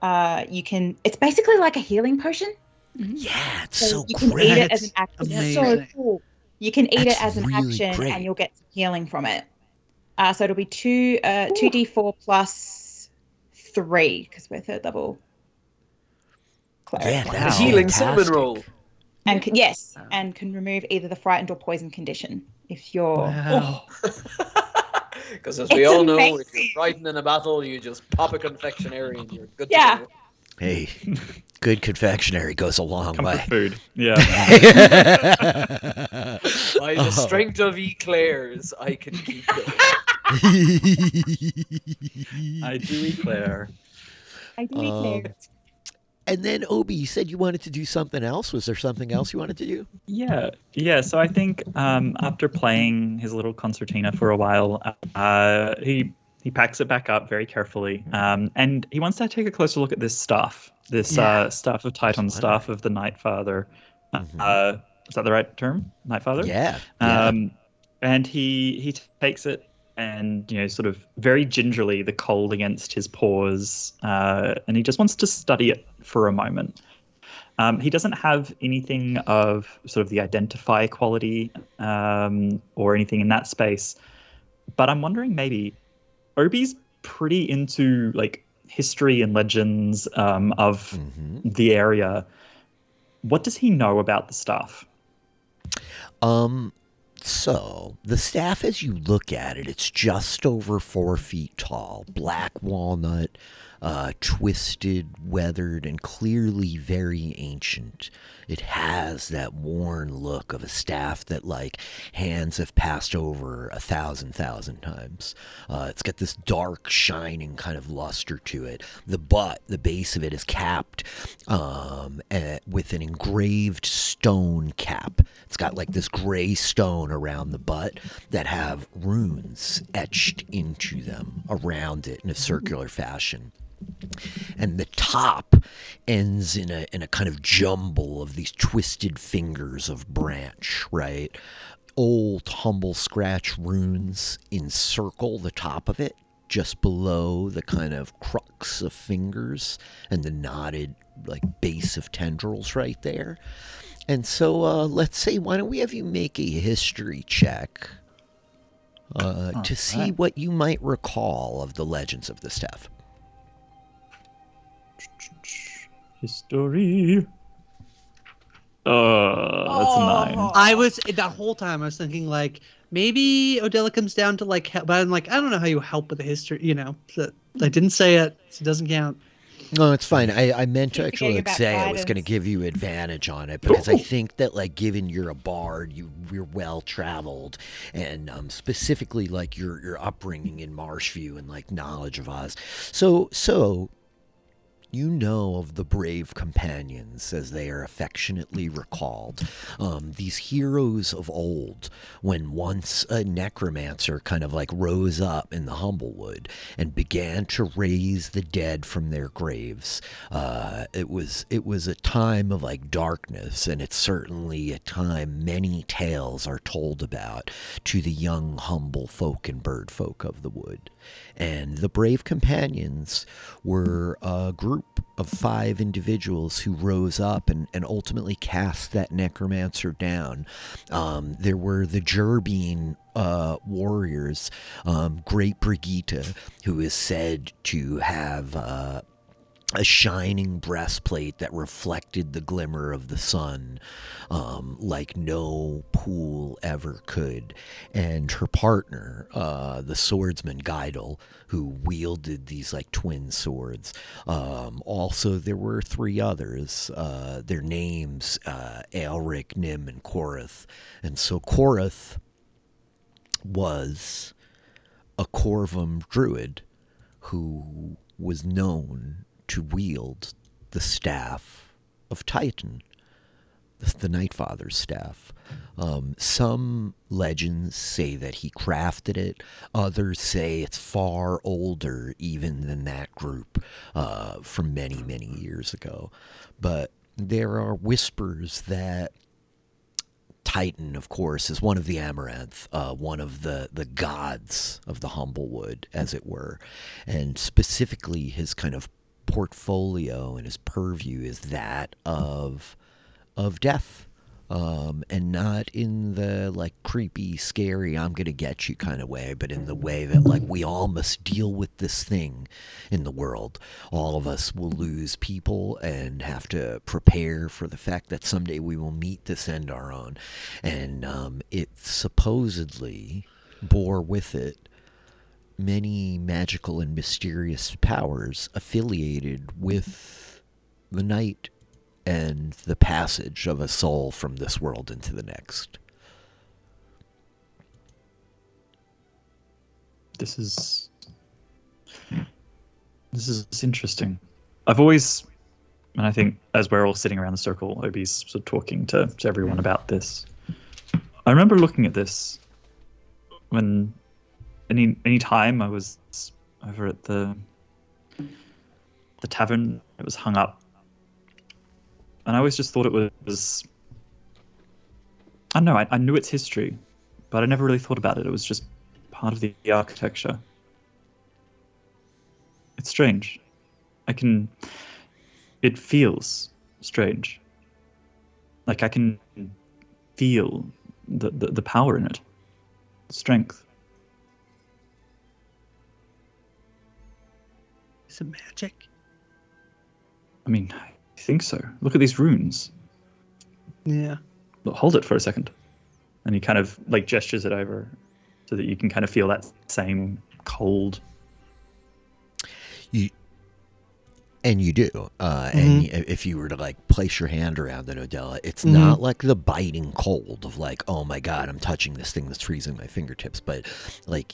you can, it's basically like a healing potion. Yeah, it's so you can great. eat it as an action. It's so Amazing. cool. You can eat That's it as an really action great. and you'll get some healing from it. So it'll be 2d4 plus 3 because we're 3rd level cleric. Yeah, The that's healing fantastic. cinnamon roll. And and can remove either the frightened or poison condition if you're. Wow. Because as we It's all know, if amazing. you're frightened in a battle, you just pop a confectionery and you're good Yeah. to go. Hey, good confectionery goes a long Comfort way. food. Yeah. By the strength of eclairs, I can keep going. I do eclair. I do eclairs. And then Obi, you said you wanted to do something else. Was there something else you wanted to do? Yeah. So I think after playing his little concertina for a while, he packs it back up very carefully, and he wants to take a closer look at this staff, staff of Titan, staff of the Night Father. Is that the right term? Night Father? Yeah. And he takes it and, sort of very gingerly, the cold against his paws, and he just wants to study it for a moment. He doesn't have anything of sort of the identify quality or anything in that space, but I'm wondering maybe Obi's pretty into like history and legends of the area. What does he know about the staff? So the staff, as you look at it, it's just over 4 feet tall, black walnut, twisted, weathered, and clearly very ancient. It has that worn look of a staff that, like, hands have passed over 1,000 times. It's got this dark, shining kind of luster to it. The base of it is capped with an engraved stone cap. It's got like this gray stone around the butt that have runes etched into them around it in a circular fashion. And the top ends in a kind of jumble of these twisted fingers of branch, right? Old humble scratch runes encircle the top of it, just below the kind of crux of fingers and the knotted like base of tendrils right there. And so let's say, why don't we have you make a history check to see what you might recall of the legends of the staff. History. That's a 9. I was that whole time I was thinking like maybe Odella comes down to like help, but I'm like I don't know how you help with the history, So I didn't say it, so it doesn't count. No, it's fine. I meant to Keep actually forgetting about say I was guidance. going to give you advantage on it because I think that, like, given you're a bard, you're well traveled, and specifically like your upbringing in Marshview and like knowledge of Oz. So You know of the brave companions, as they are affectionately recalled. These heroes of old, when once a necromancer kind of like rose up in the Humblewood and began to raise the dead from their graves. It was a time of like darkness, and it's certainly a time many tales are told about to the young humble folk and bird folk of the wood. And the brave companions were a group of 5 individuals who rose up and ultimately cast that necromancer down. There were the Jerbeen warriors, Great Brigitte, who is said to have a shining breastplate that reflected the glimmer of the sun, like no pool ever could. And her partner, the swordsman Geidel, who wielded these like twin swords. Also, there were 3 others. Their names, Aelric, Nim, and Korath. And so Korath was a Corvum druid who was known to wield the staff of Titan, the Night Father's staff. Some legends say that he crafted it. Others say it's far older even than that group, from many, many years ago. But there are whispers that Titan, of course, is one of the Amaranth, one of the gods of the Humblewood, as it were. And specifically, his kind of portfolio and his purview is that of death. And not in the like creepy, scary, I'm gonna get you kind of way, but in the way that like we all must deal with this thing in the world. All of us will lose people and have to prepare for the fact that someday we will meet this end our own. And it supposedly bore with it many magical and mysterious powers affiliated with the night and the passage of a soul from this world into the next. This is interesting. I've always, and I think as we're all sitting around the circle, Obi's sort of talking to everyone about this. I remember looking at this when any time I was over at the tavern, it was hung up. And I always just thought it was I don't know, I knew its history, but I never really thought about it. It was just part of the architecture. It's strange. It feels strange. Like I can feel the power in it. Strength. Is it magic? I mean, I think so. Look at these runes. Yeah. Look, hold it for a second. And he kind of like gestures it over so that you can kind of feel that same cold. You do. And if you were to like place your hand around it, Odella, it's not like the biting cold of like, oh my God, I'm touching this thing that's freezing my fingertips. But like,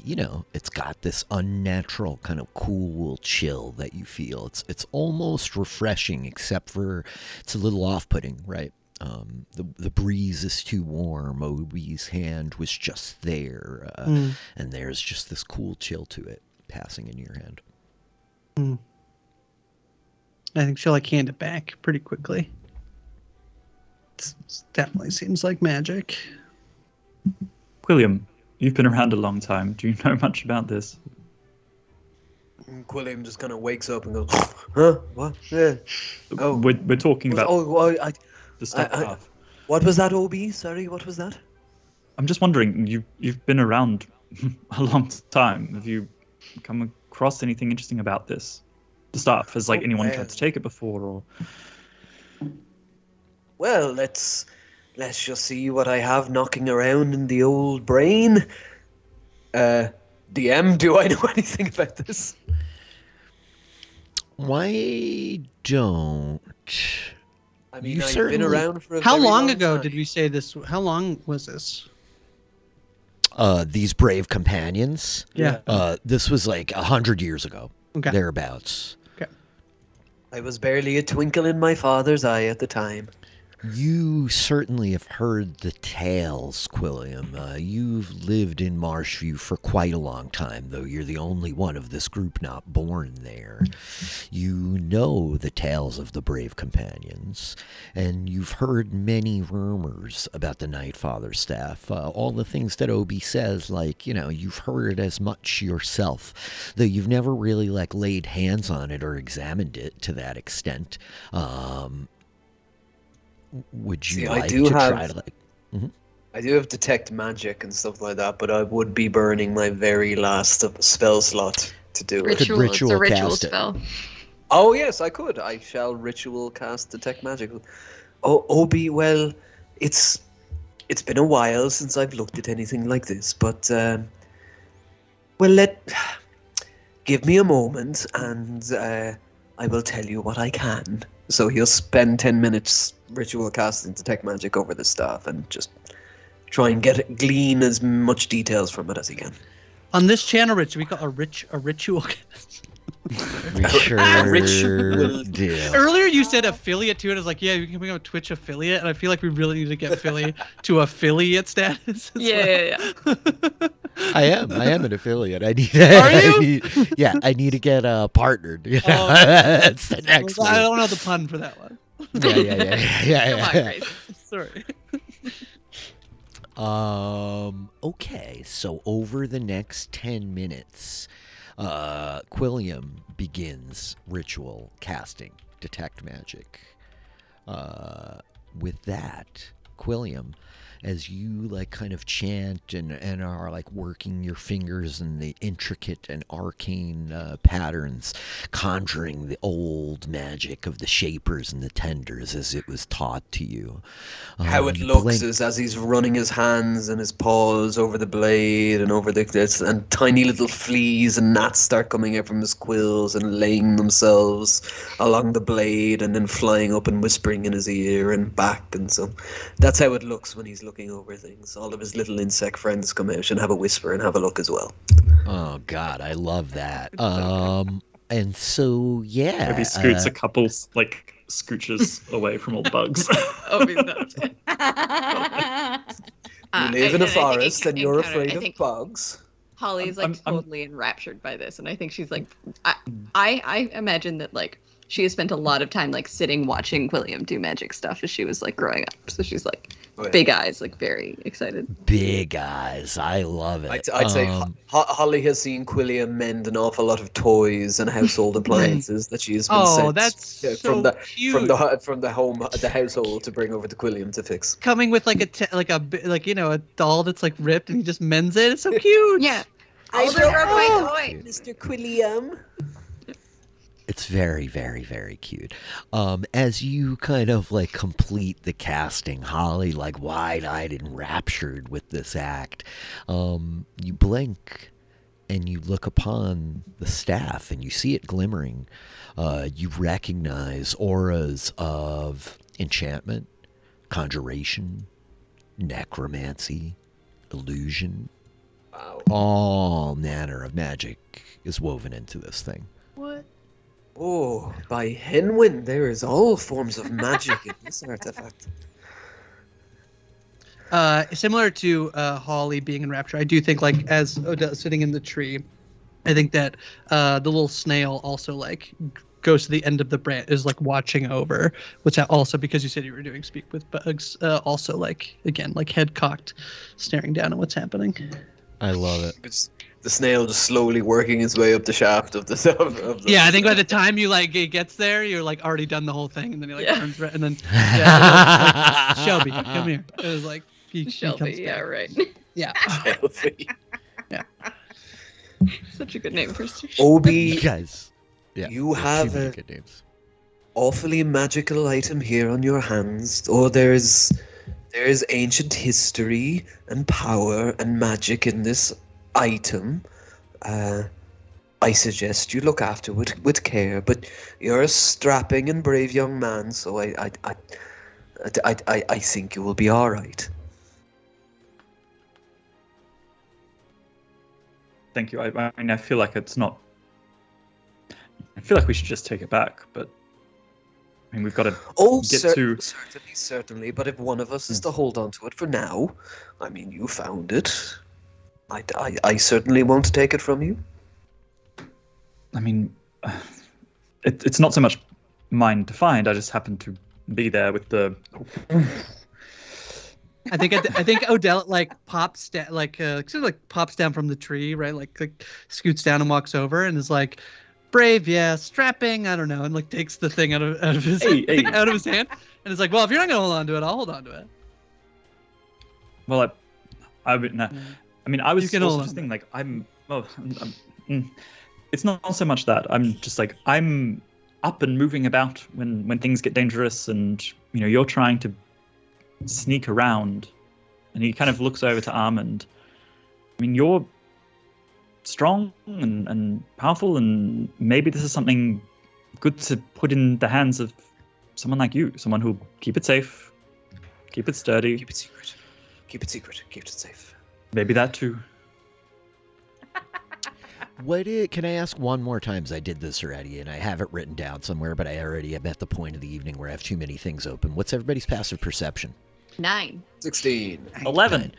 it's got this unnatural kind of cool chill that you feel. It's almost refreshing, except for it's a little off-putting, right? The breeze is too warm. Obi's hand was just there. And there's just this cool chill to it passing in your hand. I think she'll like hand it back pretty quickly. It definitely seems like magic. William, you've been around a long time. Do you know much about this? Quilliam just kind of wakes up and goes, huh? What? Yeah. Oh. We're talking about the stuff. What was that, Obi? Sorry, what was that? I'm just wondering, you've been around a long time. Have you come across anything interesting about this? The stuff? Has like anyone tried to take it before, or? Well, let's just see what I have knocking around in the old brain. DM, do I know anything about this? Why don't? I mean, I've been around for a How very long long ago time. did we say this? How long was this? These brave companions. Yeah. This was like 100 years ago. Okay. Thereabouts. Okay. I was barely a twinkle in my father's eye at the time. You certainly have heard the tales, Quilliam. You've lived in Marshview for quite a long time, though you're the only one of this group not born there. You know the tales of the brave companions, and you've heard many rumors about the Nightfather staff. All the things that Obi says, like, you've heard as much yourself, though you've never really, laid hands on it or examined it to that extent. Would you See, like to try to Mhm. I do have detect magic and stuff like that, but I would be burning my very last spell slot to do it. Ritual. It's a ritual ritual cast it? spell. Oh yes, I could. I shall ritual cast detect magic. Oh, Obi, well, it's been a while since I've looked at anything like this, but well, give me a moment, and I will tell you what I can. So he'll spend 10 minutes ritual casting detect magic over the staff, and just try and glean as much details from it as he can. On this channel, Rich, we call a ritual. We sure Ritual. do. Earlier, you said affiliate too, and I was like, yeah, we can become a Twitch affiliate, and I feel like we really need to get Philly to affiliate status. Yeah. I am an affiliate. I need. Are you? I need to get partnered. Oh. That's the next I one. don't know the pun for that one. Yeah. Come on, Grace. Sorry. Okay, so over the next 10 minutes, Quilliam begins ritual casting detect magic. With that, Quilliam, as you kind of chant and are working your fingers in the intricate and arcane patterns, conjuring the old magic of the shapers and the tenders as it was taught to you. How it You looks blink- is as he's running his hands and his paws over the blade and over this, and tiny little fleas and gnats start coming out from his quills and laying themselves along the blade and then flying up and whispering in his ear and back, and so that's how it looks when he's looking over things. All of his little insect friends come out and have a whisper and have a look as well. Oh God, I love that. And so yeah, Maybe scoots a couple scooches away from all the bugs. Oh, he's not. You live in a forest and you're Encounter- afraid I of think bugs. Holly's I'm- totally enraptured by this, and I think she's I imagine that she has spent a lot of time sitting watching Quilliam do magic stuff as she was growing up. So she's big eyes, very excited. big eyes. I love it. I'd say Holly has seen Quilliam mend an awful lot of toys and household appliances that she has been Oh, sent that's so from the cute. the household to bring over to Quilliam to fix. Coming with a doll that's ripped, and he just mends it. It's so cute. Yeah. I broke my toy. Mr. Quilliam. It's very, very, very cute. As you kind of complete the casting, Holly wide-eyed and enraptured with this act, you blink and you look upon the staff and you see it glimmering. You recognize auras of enchantment, conjuration, necromancy, illusion. Wow. All manner of magic is woven into this thing. What? Oh, by Henwin, there is all forms of magic in this artifact. Similar to Holly being in Rapture, I do think as Odette sitting in the tree, I think that the little snail also goes to the end of the branch, is watching over, which also, because you said you were doing speak with bugs, also again head cocked, staring down at what's happening. I love it. It's the snail just slowly working its way up the shaft of the. Of the Yeah, I think by the time you it gets there, you're already done the whole thing, and then he turns red, and then Shelby, come here. It was he Shelby, comes yeah, back. right. Yeah. Shelby. Such a good name for Obi, You guys. Yeah. you have too many a good names. awfully magical item here on your hands. Or there's ancient history and power and magic in this item. I suggest you look after it with care. But you're a strapping and brave young man, so I think you will be all right. Thank you. I mean, I feel like it's not. I feel like we should just take it back, but I mean, we've got to Oh, get to. certainly. But if one of us is to hold on to it for now, I mean, you found it. I certainly won't take it from you. I mean, it's not so much mine to find. I just happen to be there with the. I think Odell like pops down, like sort of like pops down from the tree, right? Like scoots down and walks over and is like, brave, yeah, strapping, I don't know, and like takes the thing out of his out of his hand and is like, well, if you're not gonna hold on to it, I'll hold on to it. Well, I would. No. I mean, I was also just thinking like it's not so much that I'm just like I'm up and moving about when things get dangerous, and you're trying to sneak around. And he kind of looks over to Armand. I mean, you're strong and powerful, and maybe this is something good to put in the hands of someone like you, someone who'll keep it safe, keep it sturdy, Keep it secret. Keep it safe. Maybe that too. Can I ask one more time, as I did this already, and I have it written down somewhere, but I already am at the point of the evening where I have too many things open. What's everybody's passive perception? 9. 16. 11.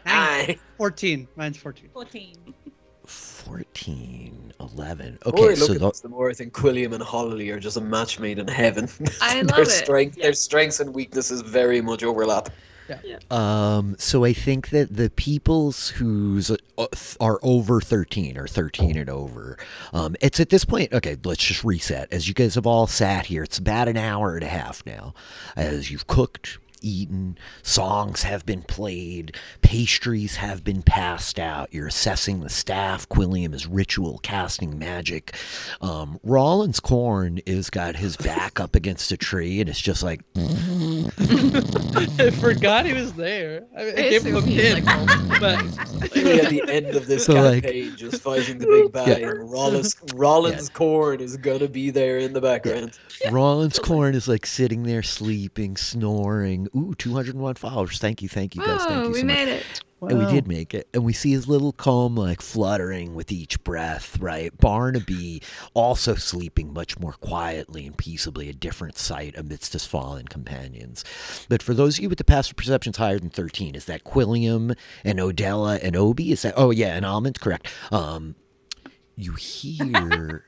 14. Mine's 14. 14. 11. The more I Okay, look at this, the more I think Quilliam and Holly are just a match made in heaven. I love it. Their strengths and weaknesses very much overlap. So I think that the peoples who's are over 13 or 13 and over, it's at this point, okay, let's just reset. As you guys have all sat here, it's about an hour and a half now. As you've cooked, eaten, songs have been played, pastries have been passed out, you're assessing the staff, Quilliam is ritual casting magic. Rollins Corn is got his back up against a tree and it's just like I forgot he was there. I gave him a pin, but Really at the end of this campaign, just fighting the big bad, and Rollins Corn is gonna be there in the background. Rollins Corn is like sitting there sleeping, snoring. Ooh, 201 followers. Thank you guys. Thank you so much. We made it. Wow. And we did make it. And we see his little comb like fluttering with each breath, right? Barnaby also sleeping much more quietly and peaceably, a different sight amidst his fallen companions. But for those of you with the passive perceptions higher than 13, is that Quilliam and Odella and Obi? Is that, oh yeah, and Almond, correct. You hear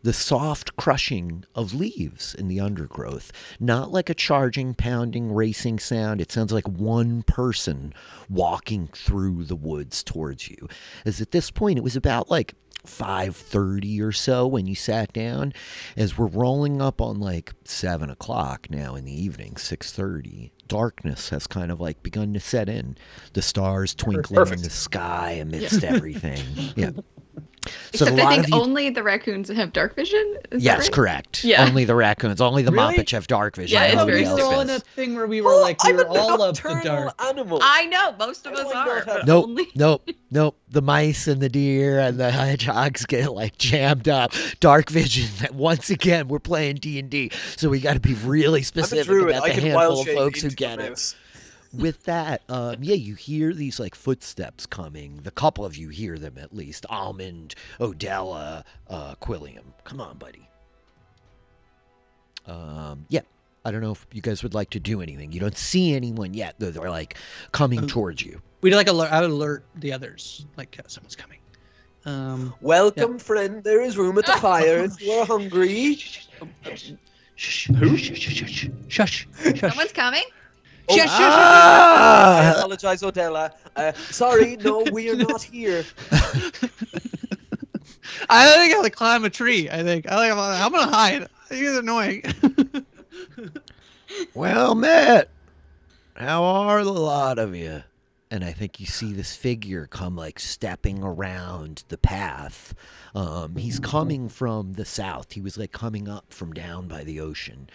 the soft crushing of leaves in the undergrowth. Not like a charging, pounding, racing sound. It sounds like one person walking through the woods towards you. As at this point, it was about like 5:30 or so when you sat down. As we're rolling up on like 7 o'clock now in the evening, 6:30, darkness has kind of like begun to set in. The stars twinkling in the sky amidst everything. Yeah. So Except I think only the raccoons have dark vision. Is that right? Correct. Yeah. Only the raccoons, only the Really? Mapach have dark vision. Yeah, it's Nobody very else we were all in does. a thing where we were like, we I'm were a all of the nocturnal dark. animal. I know most of How us do I not are. have- But Nope, only... nope. The mice and the deer and the hedgehogs get like jammed up. Dark vision. Once again, we're playing D&D, so we got to be really I'm a specific druid. about I the can handful wild of shape folks who into get a it. mouse. With that, you hear these like footsteps coming. The couple of you hear them at least. Almond, Odella, Quilliam. Come on, buddy. I don't know if you guys would like to do anything. You don't see anyone yet, though. They're like coming towards you. We'd like I would alert the others, like someone's coming. Welcome, friend. There is room at the fire if you are hungry. Who? Shush. Someone's coming. Oh, Shush. I apologize, Odella. Sorry, no, we are not here. I think I'm gonna climb a tree. I'm gonna hide. I think it's annoying. Well met. How are the lot of you? And I think you see this figure come like stepping around the path. He's coming from the south. He was like coming up from down by the ocean.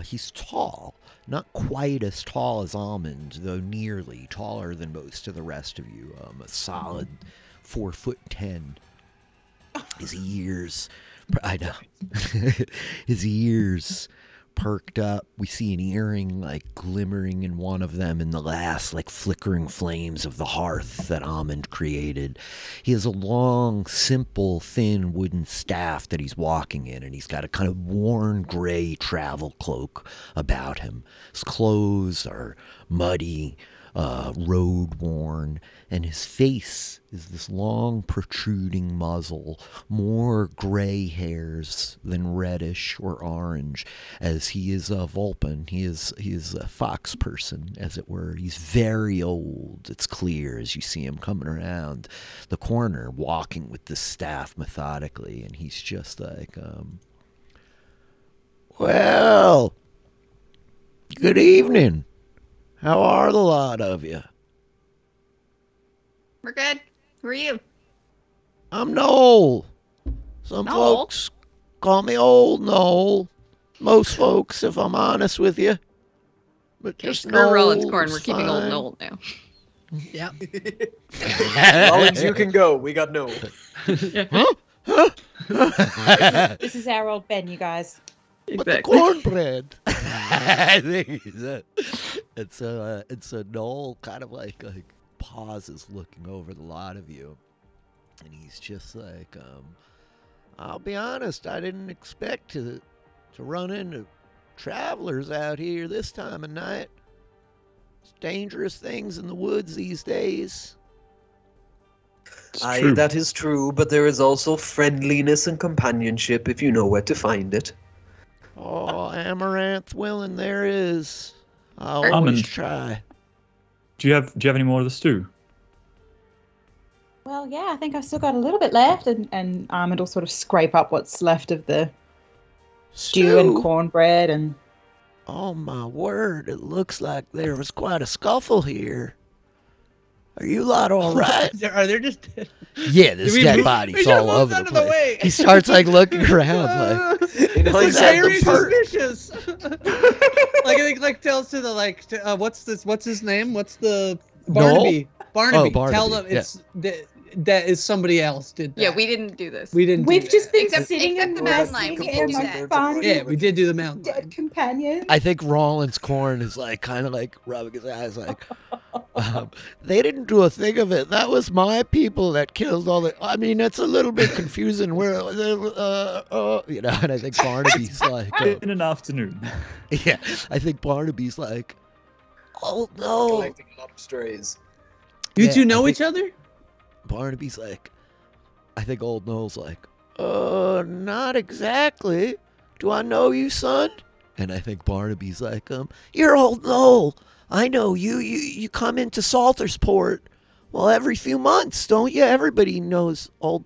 He's tall. Not quite as tall as Almond, though nearly taller than most of the rest of you. A solid 4'10". His ears, I know, his ears perked up. We see an earring like glimmering in one of them, and the last like flickering flames of the hearth that Almond created. He has a long, simple, thin wooden staff that he's walking in, and he's got a kind of worn gray travel cloak about him. His clothes are muddy, road worn, and his face is this long protruding muzzle, more gray hairs than reddish or orange, as he is a Vulpin. He is a fox person, as it were. He's very old. It's clear as you see him coming around the corner, walking with the staff methodically, and he's just like, well, good evening. How are the lot of you? We're good. Who are you? I'm Noel. Some Noel? folks call me Old Noel. Most folks, if I'm honest with you. But Okay, just screw Roland's corn. Noel's We're keeping old fine. Noel now. Yeah. Rollins, you can go. We got no. This is our old Ben, you guys. But the Exactly. cornbread. I think it's a Noel kind of like pauses looking over the lot of you, and he's just like, I'll be honest, I didn't expect to run into travelers out here this time of night. It's dangerous things in the woods these days. Aye, that is true, but there is also friendliness and companionship if you know where to find it. Oh, amaranth willing there is. I'll always Almond. try. Do you have any more of the stew? Well, yeah, I think I've still got a little bit left, and Armand will sort of scrape up what's left of the stew and cornbread and. Oh my word, it looks like there was quite a scuffle here. Are you lot all right? Are there just Yeah, there's dead we bodies should've all over moved the out of the place. way. He starts like looking around like, In This is hindsight, very the per- suspicious. Like I think like tells to the what's his name? What's the Barnaby? Barnaby. Oh, Barnaby, Tell them it's that is somebody else did that. Yeah, we didn't do this. We didn't. We've do just that. been Except- sitting except and the mountain resting lion, we in did do my that. Barnaby Yeah, we did do the mountain dead lion. companion. I think Roland's corn is like kind of like rubbing his eyes like, they didn't do a thing of it. That was my people that killed all the. I mean, it's a little bit confusing. Where, you know, and I think Barnaby's like, In an afternoon. yeah, I think Barnaby's like, oh no. collecting a lot of strays. You Yeah, two I know think- each other? Barnaby's like, I think Old Noel's like, not exactly. Do I know you, son? And I think Barnaby's like, you're Old Noel. I know you. You come into Saltersport, well, every few months, don't you? Everybody knows Old.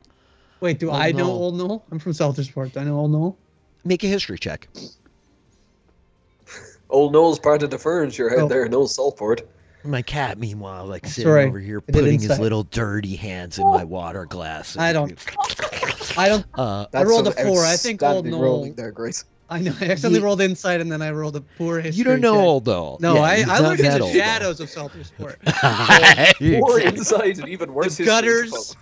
Wait, do Old I know Noel. Old Noel? I'm from Saltersport. Do I know Old Noel? Make a history check. Old Noel's part of the furniture out Oh. there, no Saltport. My cat, meanwhile, like sitting Sorry, over here, I did putting his insight. little dirty hands in my water glass. I don't. I don't. I rolled a 4. I think Old outstanding Noel. rolling there, Grace. I know. I accidentally You- rolled insight and then I rolled a poor history. You don't know check. Old Noel. No, Yeah, I he's looked not into that the old, shadows of Saltersport. though. Or Exactly. inside, and even worse, The history gutters.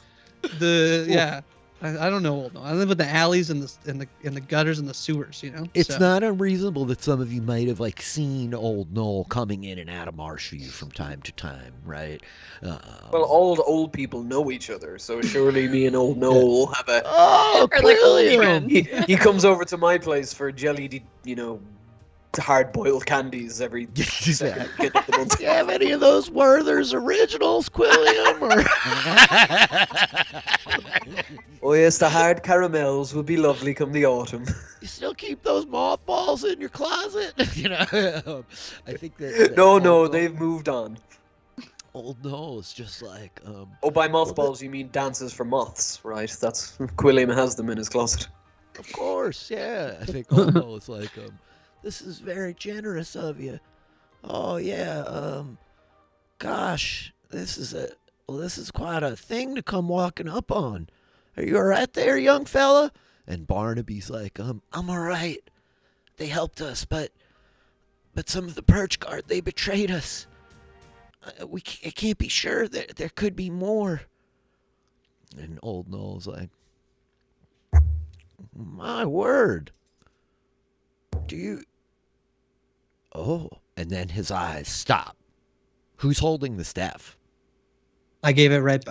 club. Yeah. I don't know Old Noel. I live in the alleys and the gutters and the sewers. You know. It's So- not unreasonable that some of you might have like seen Old Noel coming in and out of Marshview from time to time, right? Well, all the old people know each other, so surely me and Old Noel have a. oh, Or like old brilliant! He comes over to my place for jelly, hard-boiled candies every second weekend of the month. Do you have any of those Werther's originals, Quilliam? Or... Oh yes, the hard caramels will be lovely come the autumn. you still keep those mothballs in your closet? I think that. No, Old Noel- they've moved on. Old Noel is just like, Oh, by mothballs you mean dances for moths, right? That's Quilliam has them in his closet. of course, yeah. I think Old Noel is like, this is very generous of you. Oh yeah, gosh, this is quite a thing to come walking up on. Are you all right there, young fella? And Barnaby's like, I'm all right. They helped us, but some of the perch guard, they betrayed us. I can't be sure. There could be more. And Old Noel's like, my word. Do Oh, and then his eyes stop. Who's holding the staff? I gave it right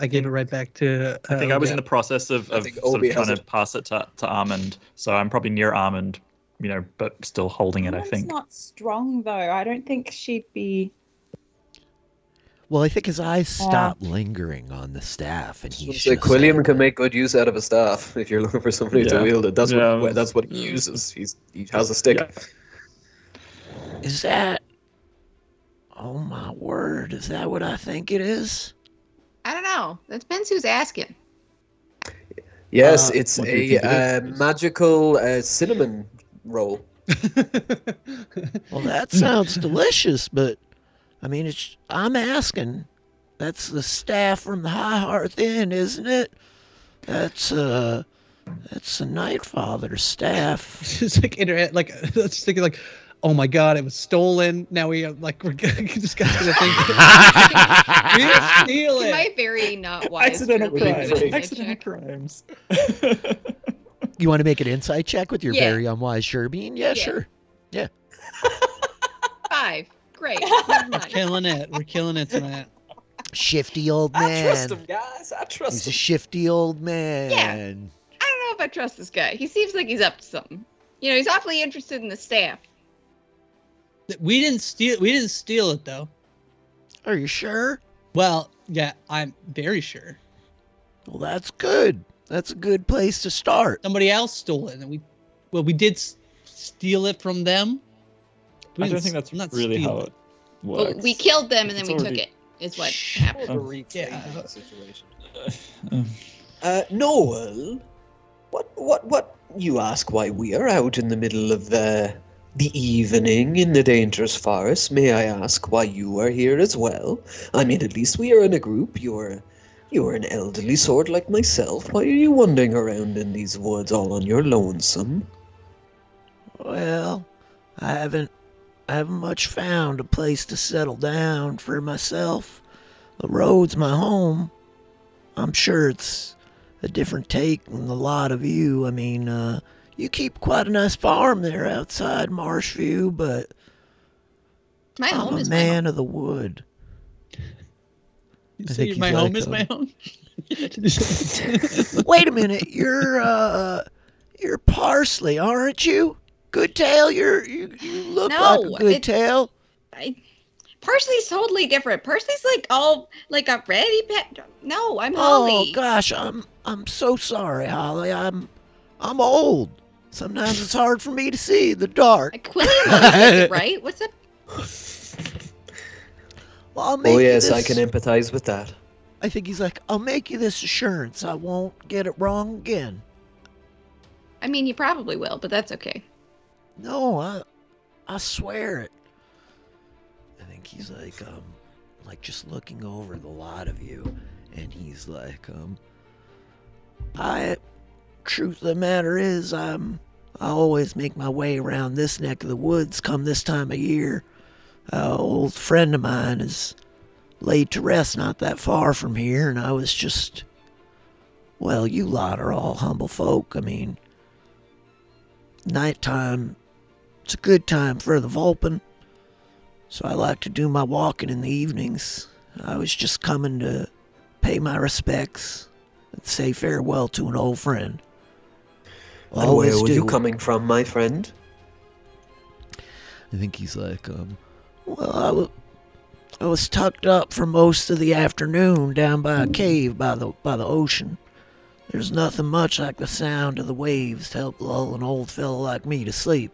back to. I think I was in the process of I think sort Obi of has trying to it. pass it to Armand, so I'm probably near Armand, but still holding it. I Armand's think. not strong though. I don't think she'd be. Well, I think his eyes stop lingering on the staff, and he's So just Quilliam like, can make good use out of a staff if you're looking for somebody to Yeah. wield it. That's Yeah. what he uses. He has a stick. Yeah. Is that? Oh my word! Is that what I think it is? I don't know. That depends who's asking. Yes, it's what do you think it a is? magical cinnamon roll. Well, that sounds delicious, but I mean, I'm asking. That's the staff from the High Hearth Inn, isn't it? That's the Nightfather's staff. Just like like just thinking like, oh my god, it was stolen. Now we we're just got to think we didn't steal Am it. I very not wise? Accidental for being crimes. good at Accidental check? crimes. You want to make an insight check with your Yeah. very unwise Jerbeen? Yeah, sure. 5. Great. Never mind. Killing it. We're killing it tonight. Shifty old I trust man. him, guys. I trust He's a him. shifty old man. I don't know if I trust this guy. He seems like he's up to something. He's awfully interested in the staff. We didn't steal it though. Are you sure? Well, yeah, I'm very sure. Well, that's good. That's a good place to start. Somebody else stole it, and we did steal it from them. I don't think that's not really steal how it. it works. Well, we killed them and then It's we already- took it. Is what Shh. happened. Yeah. Noel, what? You ask why we are out in the middle of the evening in the dangerous forest. May I ask why you are here as well? I mean, at least we are in a group. You're an elderly sort like myself. Why are you wandering around in these woods all on your lonesome? Well, I haven't much found a place to settle down for myself. The road's my home. I'm sure it's a different take than a lot of you. I mean, you keep quite a nice farm there outside Marshview, but My I'm home a is my home. man of the wood. You I say think my he's home like, is my home. Wait a minute, you're Parsley, aren't you? Good tail, you look like a No, good tail. Parsley's totally different. Parsley's like all like a ready pet. No, I'm Oh Holly. gosh, I'm so sorry, Holly. I'm old. Sometimes it's hard for me to see in the dark. Quilliam always gets it right. What's up? Well, I'll make Oh you yes, this. I can empathize with that. I think he's like, I'll make you this assurance. I won't get it wrong again. I mean, you probably will, but that's okay. No, I swear it. I think he's like just looking over the lot of you, and he's like, truth of the matter is, I always make my way around this neck of the woods come this time of year. Old friend of mine is laid to rest not that far from here, and I was just, well, you lot are all humble folk. I mean, nighttime, it's a good time for the Vulpin, so I like to do my walking in the evenings. I was just coming to pay my respects and say farewell to an old friend. I Oh, where always were do. you coming from, my friend? I think he's like, well, I was tucked up for most of the afternoon down by a cave by the ocean. There's nothing much like the sound of the waves to help lull an old fellow like me to sleep.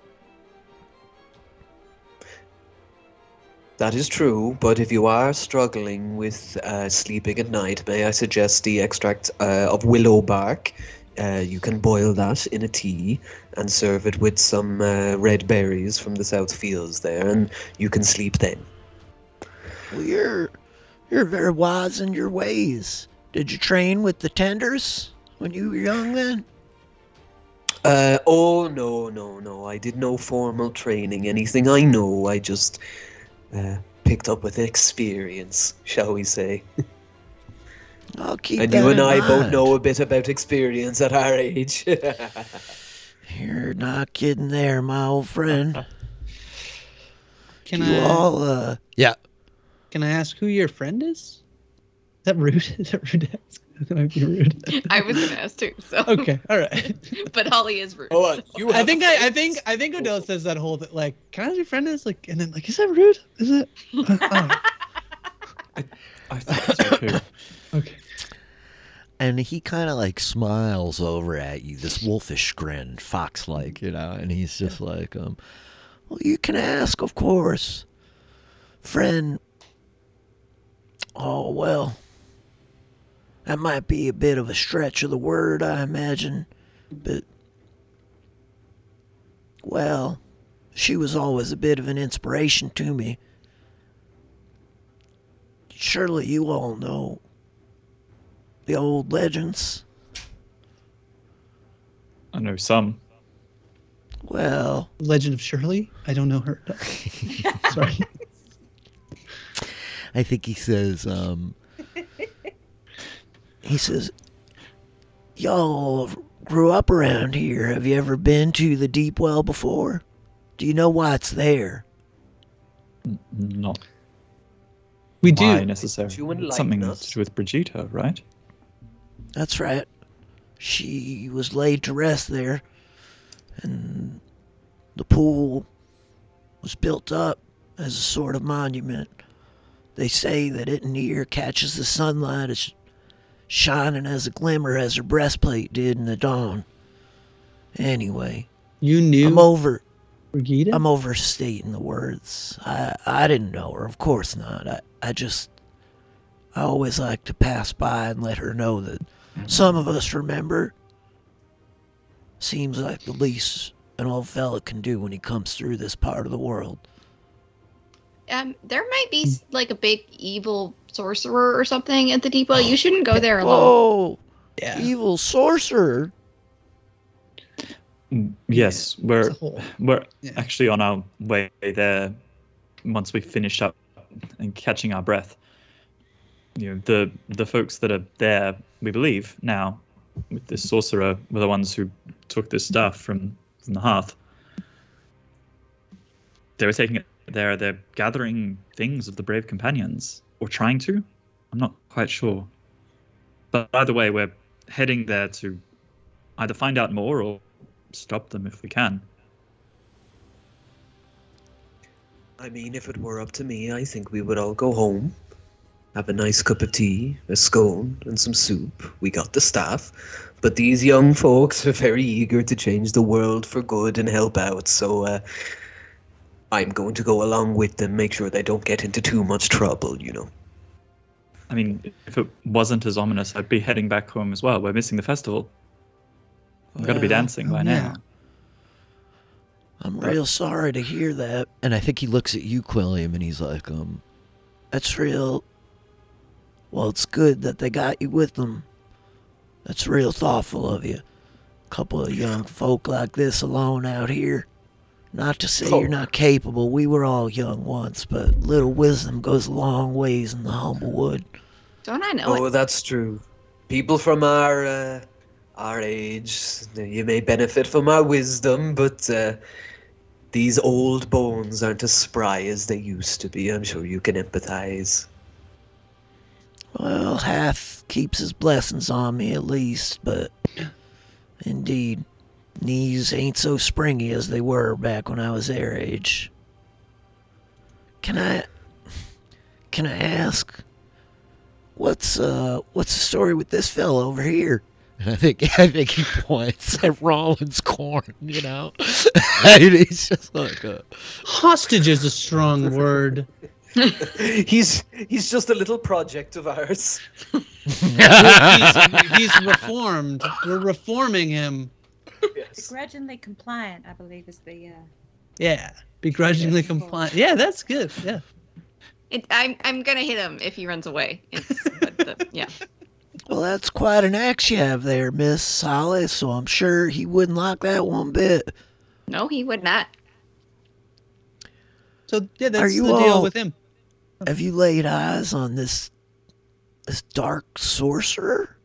That is true, but if you are struggling with sleeping at night, may I suggest the extract of willow bark? You can boil that in a tea and serve it with some red berries from the south fields there, and you can sleep then. Well, you're very wise in your ways. Did you train with the tenders when you were young then? Oh, no. I did no formal training. Anything I know, I just picked up with experience, shall we say. I'll keep And that you and in I both mind. know a bit about experience at our age. You're not kidding there, my old friend. Can You I all, yeah. can I ask who your friend is? Is that rude? Is that rude to ask? That might be rude. I was gonna ask too. So Okay, all right. but Holly is rude. Hold on, you I have think Odell says that whole thing, like, can I ask your friend is like, and then like, is that rude? Is it? I think it's okay. Okay. And he kind of like smiles over at you, this wolfish grin, fox-like, and he's just like, well, you can ask, of course. Friend, oh, well, that might be a bit of a stretch of the word, I imagine, but, well, she was always a bit of an inspiration to me. Surely you all know the old legends. I know some. Well, Legend of Shirley. I don't know her. Sorry. I think he says, y'all grew up around here. Have you ever been to the deep well before? Do you know why it's there? Not We why do. necessarily. You enlighten It's something us. to do with Brigitte, right? That's right. She was laid to rest there, and the pool was built up as a sort of monument. They say that it near catches the sunlight as shining as a glimmer as her breastplate did in the dawn. Anyway, You knew I'm Brigida? overstating the words. I didn't know her, of course not. I always like to pass by and let her know that some of us remember. Seems like the least an old fella can do when he comes through this part of the world. There might be like a big evil sorcerer or something at the depot. You shouldn't go there alone. Whoa! Yeah. Evil sorcerer! Yes, It's we're a whole. we're Yeah. actually on our way there. Once we finish up and catching our breath, the folks that are there, we believe now, with this sorcerer, were the ones who took this stuff from the hearth. They were taking it there. They're gathering things of the brave companions, or trying to. I'm not quite sure. But either way, we're heading there to either find out more or stop them if we can. I mean, if it were up to me, I think we would all go home, have a nice cup of tea, a scone, and some soup. We got the staff. But these young folks are very eager to change the world for good and help out, so I'm going to go along with them, make sure they don't get into too much trouble. I mean, if it wasn't as ominous, I'd be heading back home as well. We're missing the festival. We've got to be Well, dancing by now. I'm real sorry to hear that. And I think he looks at you, Quilliam, and he's like, that's real. Well, it's good that they got you with them. That's real thoughtful of you. Couple of young folk like this alone out here. Not to say you're not capable. We were all young once, but little wisdom goes a long ways in the Humblewood. Don't I know Oh, it? that's true. People from our age, you may benefit from our wisdom, but these old bones aren't as spry as they used to be. I'm sure you can empathize. Well, half keeps his blessings on me at least, but indeed, knees ain't so springy as they were back when I was their age. Can I ask, what's the story with this fella over here? And I think he points at Rollins' corn, And he's just like Hostage is a strong word. He's just a little project of ours. He's reformed. We're reforming him. Yes. Begrudgingly compliant, I believe, is the. Yeah. Begrudgingly compliant. Yeah, that's good. Yeah. I'm gonna hit him if he runs away. Yeah. Well, that's quite an axe you have there, Miss Solly, so I'm sure he wouldn't like that one bit. No, he would not. So yeah, that's Are the you deal all- with him. Have you laid eyes on this dark sorcerer?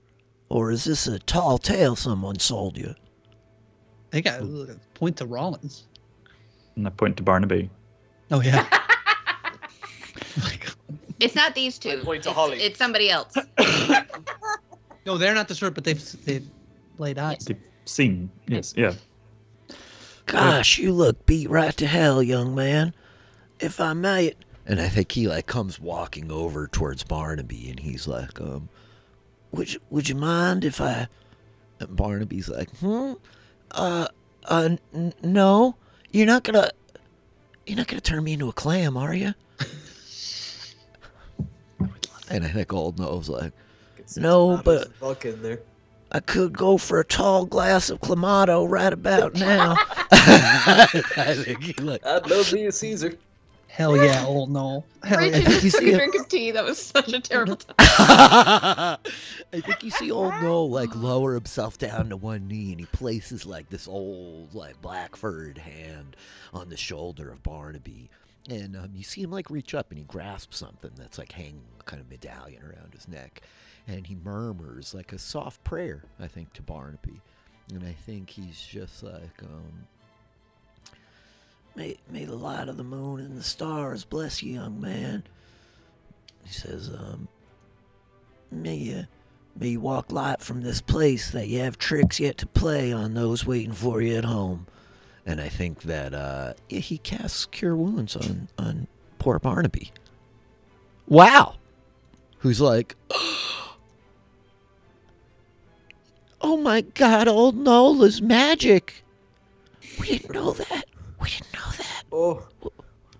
Or is this a tall tale someone sold you? I got point to Rollins. And I point to Barnaby. Oh yeah. It's not these two. I point to Holly. It's somebody else. No, they're not the sort, but they've laid eyes. They've seen, yes, yeah. Gosh, you look beat right to hell, young man. If I might. And I think he like comes walking over towards Barnaby, and he's like, would you mind if I? And Barnaby's like, no, you're not gonna turn me into a clam, are you? And I think Old No's like, no, but in there. I could go for a tall glass of Clamato right about now. I think he like, I'd love me a Caesar. Hell yeah, Old Noel. Hell Rachel yeah. just took a drink of tea. That was such a terrible time. I think you see Old Noel like lower himself down to one knee, and he places like this old like black furred hand on the shoulder of Barnaby, and you see him like reach up and he grasps something that's like hanging a kind of medallion around his neck, and he murmurs like a soft prayer, I think, to Barnaby, and I think he's just like, May the light of the moon and the stars bless you, young man. He says, may you walk light from this place, that you have tricks yet to play on those waiting for you at home. And I think that he casts Cure Wounds on poor Barnaby. Wow. Who's like, oh my God, Old Nola's magic. We didn't know that. We didn't know that. Oh,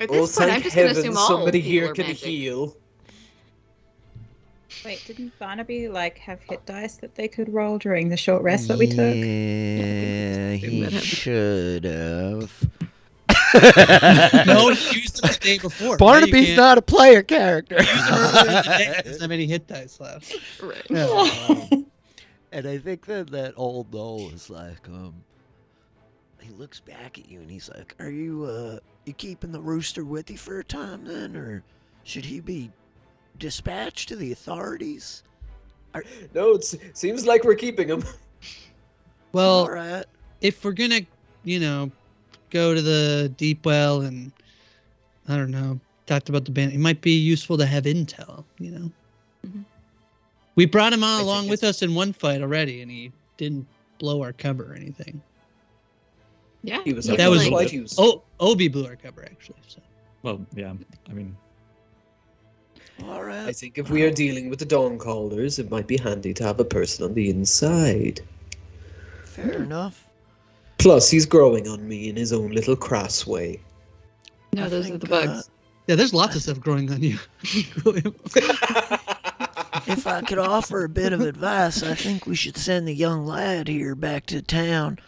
At this point, I'm thank just going to heaven assume all somebody people here are can magic. heal. Wait, didn't Barnaby have hit dice that they could roll during the short rest that we took? Yeah, he should have. No, he used them the day before. Barnaby's not a player character. Use them earlier in the day. Doesn't have any hit dice left. Right. Yeah. And I think that Old Noel is like, he looks back at you and he's like, are you keeping the rooster with you for a time then, or should he be dispatched to the authorities? No, it seems like we're keeping him. Well, All right. if we're gonna, go to the deep well and I don't know, talked about the band, it might be useful to have intel. Mm-hmm. We brought him on I along think with us in one fight already, and he didn't blow our cover or anything. Yeah. He was That was quite useful. Obi blew our cover actually. So. Well, yeah, I mean, All right. I think if we are dealing with the Dawn-Callers, it might be handy to have a person on the inside. Fair enough. Plus, he's growing on me in his own little crass way. No, I those are think, the bugs. Yeah, there's lots of stuff growing on you. If I could offer a bit of advice, I think we should send the young lad here back to town.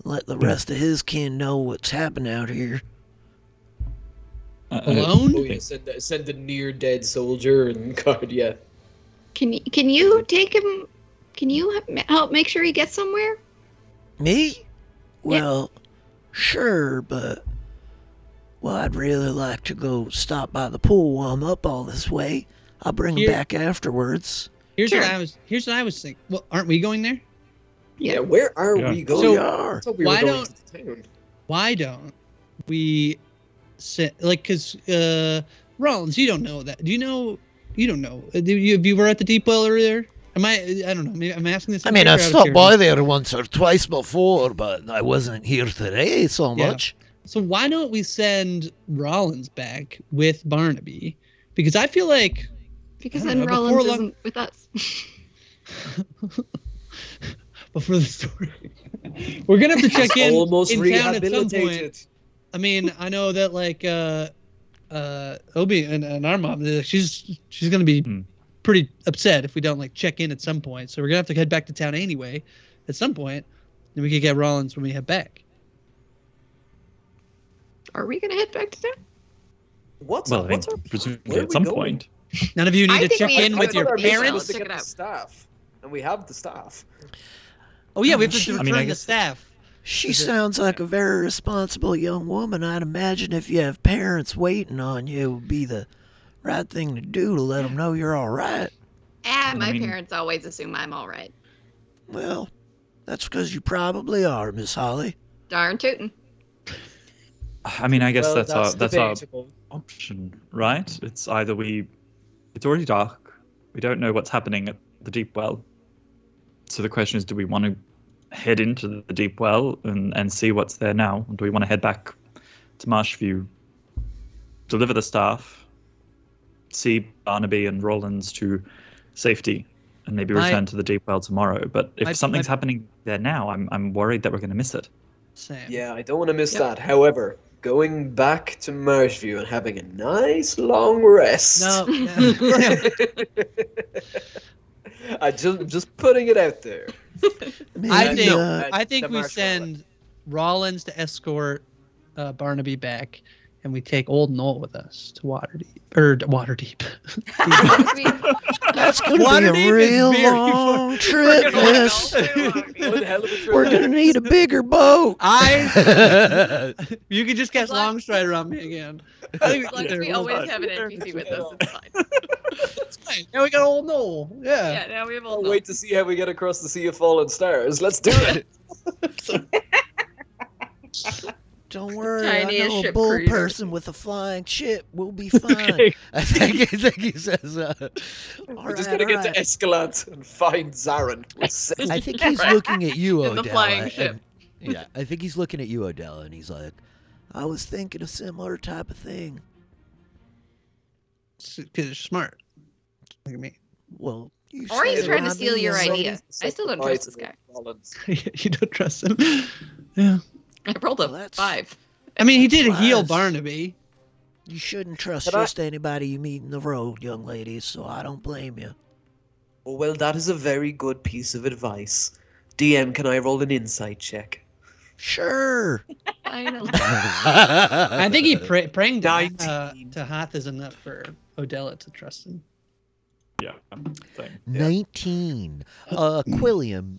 Let the rest of his kin know what's happening out here. Alone? Oh, yeah, send the near-dead soldier and guard, yeah. Can you take him? Can you help make sure he gets somewhere? Me? Well, sure, but... Well, I'd really like to go stop by the pool while I'm up all this way. I'll bring him Here- back afterwards. Here's Sure. what I was thinking. Well, aren't we going there? Yeah, where are Yeah. we going? So, we I are. thought we why were going don't- to the town. Why don't we sit because Rollins, you don't know that. Do you know? You don't know. Have you were at the deep well earlier? I don't know. Maybe I'm asking this. I mean, I've stopped by there once or twice before, but I wasn't here today so Yeah. much. So why don't we send Rollins back with Barnaby? Because I feel like Because I don't then know, before Rollins long- isn't with us. before the story, we're gonna have to check in Almost in town at some point. rehabilitated. I mean, I know that like Obi and our mom, she's gonna be pretty upset if we don't like check in at some point. So we're gonna have to head back to town anyway at some point, and we could get Rollins when we head back. Are we gonna head back to town? What's well, I our think presumably Where are at we some going? point. None of you need I to think check we have in to with go your to the base parents. to to get get the up. staff, and we have the staff. Oh yeah, we have to She- I return mean, I the guess- staff. She Is it- sounds like a very responsible young woman. I'd imagine if you have parents waiting on you, it would be the right thing to do to let them know you're all right. My mean- parents always assume I'm all right. Well, that's because you probably are, Miss Holly. Darn tootin'. I mean, I guess Well, that's our debatable. option, right? It's either it's already dark. We don't know what's happening at the deep well. So the question is, do we want to head into the deep well and see what's there now? Or do we want to head back to Marshview, deliver the staff, see Barnaby and Rollins to safety, and maybe return to the deep well tomorrow? But if something's happening there now, I'm worried that we're going to miss it. Sam. Yeah, I don't want to miss that. However, going back to Marshview and having a nice long rest. No. I just putting it out there. I think we send Rollins to escort Barnaby back, and we take Old Noel with us to Waterdeep. That's going to be a real long trip, miss. We're going to need a bigger boat. You can just cast Longstrider on me again. I think we always have an NPC with us. It's fine. It's fine. Now we got Old Noel. Yeah. Yeah, now we have Old I'll Noel. wait to see how we get across the Sea of Fallen Stars. Let's do it. Don't worry, Tiny I know a ship bull cruiser. person with a flying ship. We'll be fine. Okay. I think he says, We're just going to get to Escalante and find Zarin. I think he's looking at you, In the Odella. flying ship. Yeah, I think he's looking at you, Odella, and he's like, I was thinking a similar type of thing. Because you're smart. Look at me. Well, you Or he's said trying to I steal mean, your so- idea. I still don't trust this guy. You don't trust him. Yeah. I rolled a Well, that's- 5. I mean, he did heal Wise. Barnaby. You shouldn't trust But I- just anybody you meet in the road, young ladies, so I don't blame you. Oh, well, that is a very good piece of advice. DM, can I roll an insight check? Sure. I know. I think he praying to 19. Hath is enough for Odella to trust him. Yeah. Same. 19. Quilliam,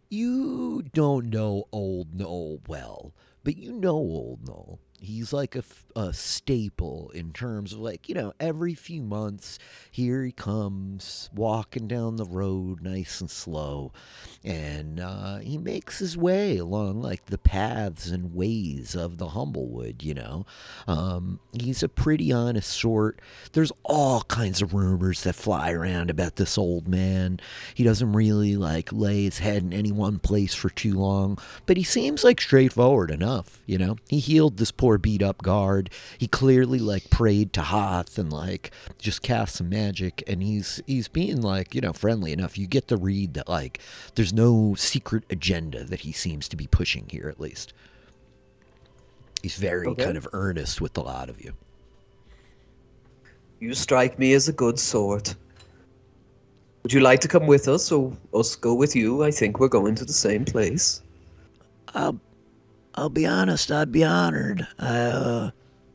you don't know Old Noel well, but you know Old Noel. He's like a staple in terms of, like, every few months, here he comes walking down the road nice and slow. And he makes his way along, like, the paths and ways of the Humblewood, He's a pretty honest sort. There's all kinds of rumors that fly around about this old man. He doesn't really, like, lay his head in any one place for too long. But he seems, like, straightforward enough, He healed this poor beat-up guard. He clearly, like, prayed to Hoth and, like, just cast some magic. And he's being, like, friendly enough. You get the read that, like, there's no secret agenda that he seems to be pushing here, at least. He's very kind of earnest with a lot of you. You strike me as a good sort. Would you like to come with us, or us go with you? I think we're going to the same place. I'll be honest, I'd be honored. I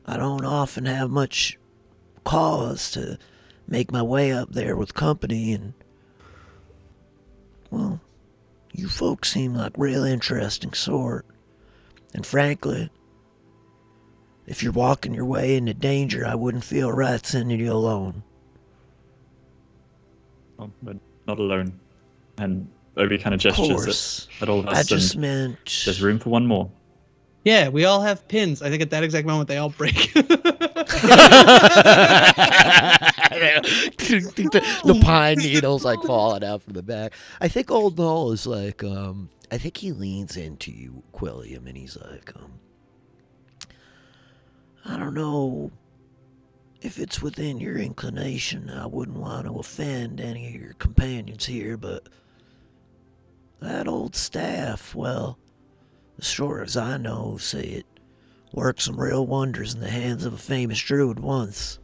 don't often have much cause to make my way up there with company, and, well, you folks seem like real interesting sort. And frankly, if you're walking your way into danger, I wouldn't feel right sending you alone. Well, we're not alone. And Obi kind of gestures Course. at all of us. I just and meant... there's room for one more. Yeah, we all have pins. I think at that exact moment they all break. The pine needles like falling out from the back. I think Old Noel is like, I think he leans into you, Quilliam, and he's like, I don't know if it's within your inclination. I wouldn't want to offend any of your companions here, but that old staff, well, as sure as I know, say it worked some real wonders in the hands of a famous druid once.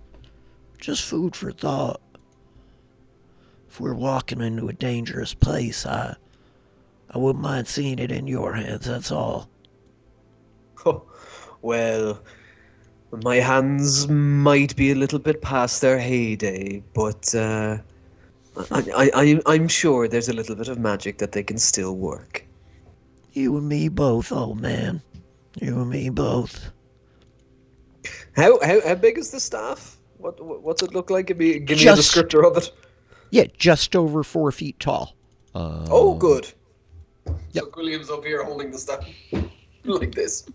Just food for thought. If we're walking into a dangerous place, I wouldn't mind seeing it in your hands, that's all. Oh, well, my hands might be a little bit past their heyday, but I'm sure there's a little bit of magic that they can still work. You and me both, old man. You and me both. How big is the staff? What's it look like? Give me a descriptor of it. Yeah, just over 4 feet tall. Oh, good. Yep. So William's up here holding the staff like this.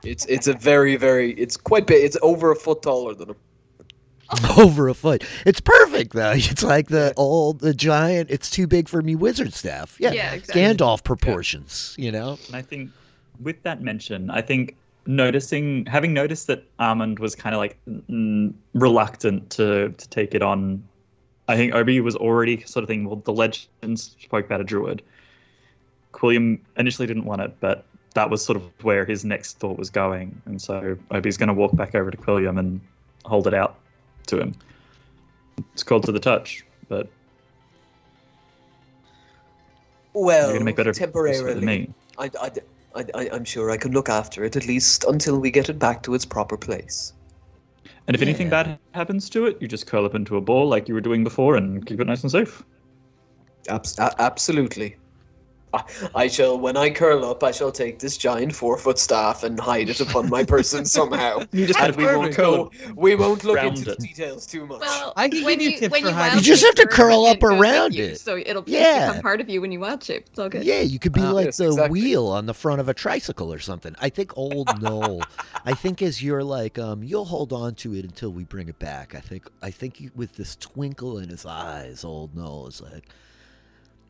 It's a very, very, it's quite big. It's over a foot taller than him. Over a foot. It's perfect though. It's like the giant. It's too big for me wizard staff. Yeah, Yeah, exactly. Gandalf proportions. You know. And I think with that mention, I think having noticed that Armand was kind of like reluctant to take it on, I think Obi was already sort of thinking, well, the legends spoke about a druid. Quilliam initially didn't want it, but that was sort of where his next thought was going. And so Obi's going to walk back over to Quilliam and hold it out to him. It's cold to the touch, but Well, you're going to make better temporarily. than me. I'm sure I can look after it, at least until we get it back to its proper place. And if anything bad happens to it, you just curl up into a ball like you were doing before and keep it nice and safe. Absolutely. I shall, when I curl up, I shall take this giant 4-foot staff and hide it upon my person somehow. You just And we won't look Round into it. the details too much. Well, I can when give you you tips when for you hiding. wild You just have to shape curl her, up it goes with around you, it. so it'll Yeah. become part of you when you wild shape. It's all good. Yeah, you could be like Yes, the exactly. wheel on the front of a tricycle or something. I think old Noel. I think as you're like, you'll hold on to it until we bring it back. I think with this twinkle in his eyes, old Noel is like,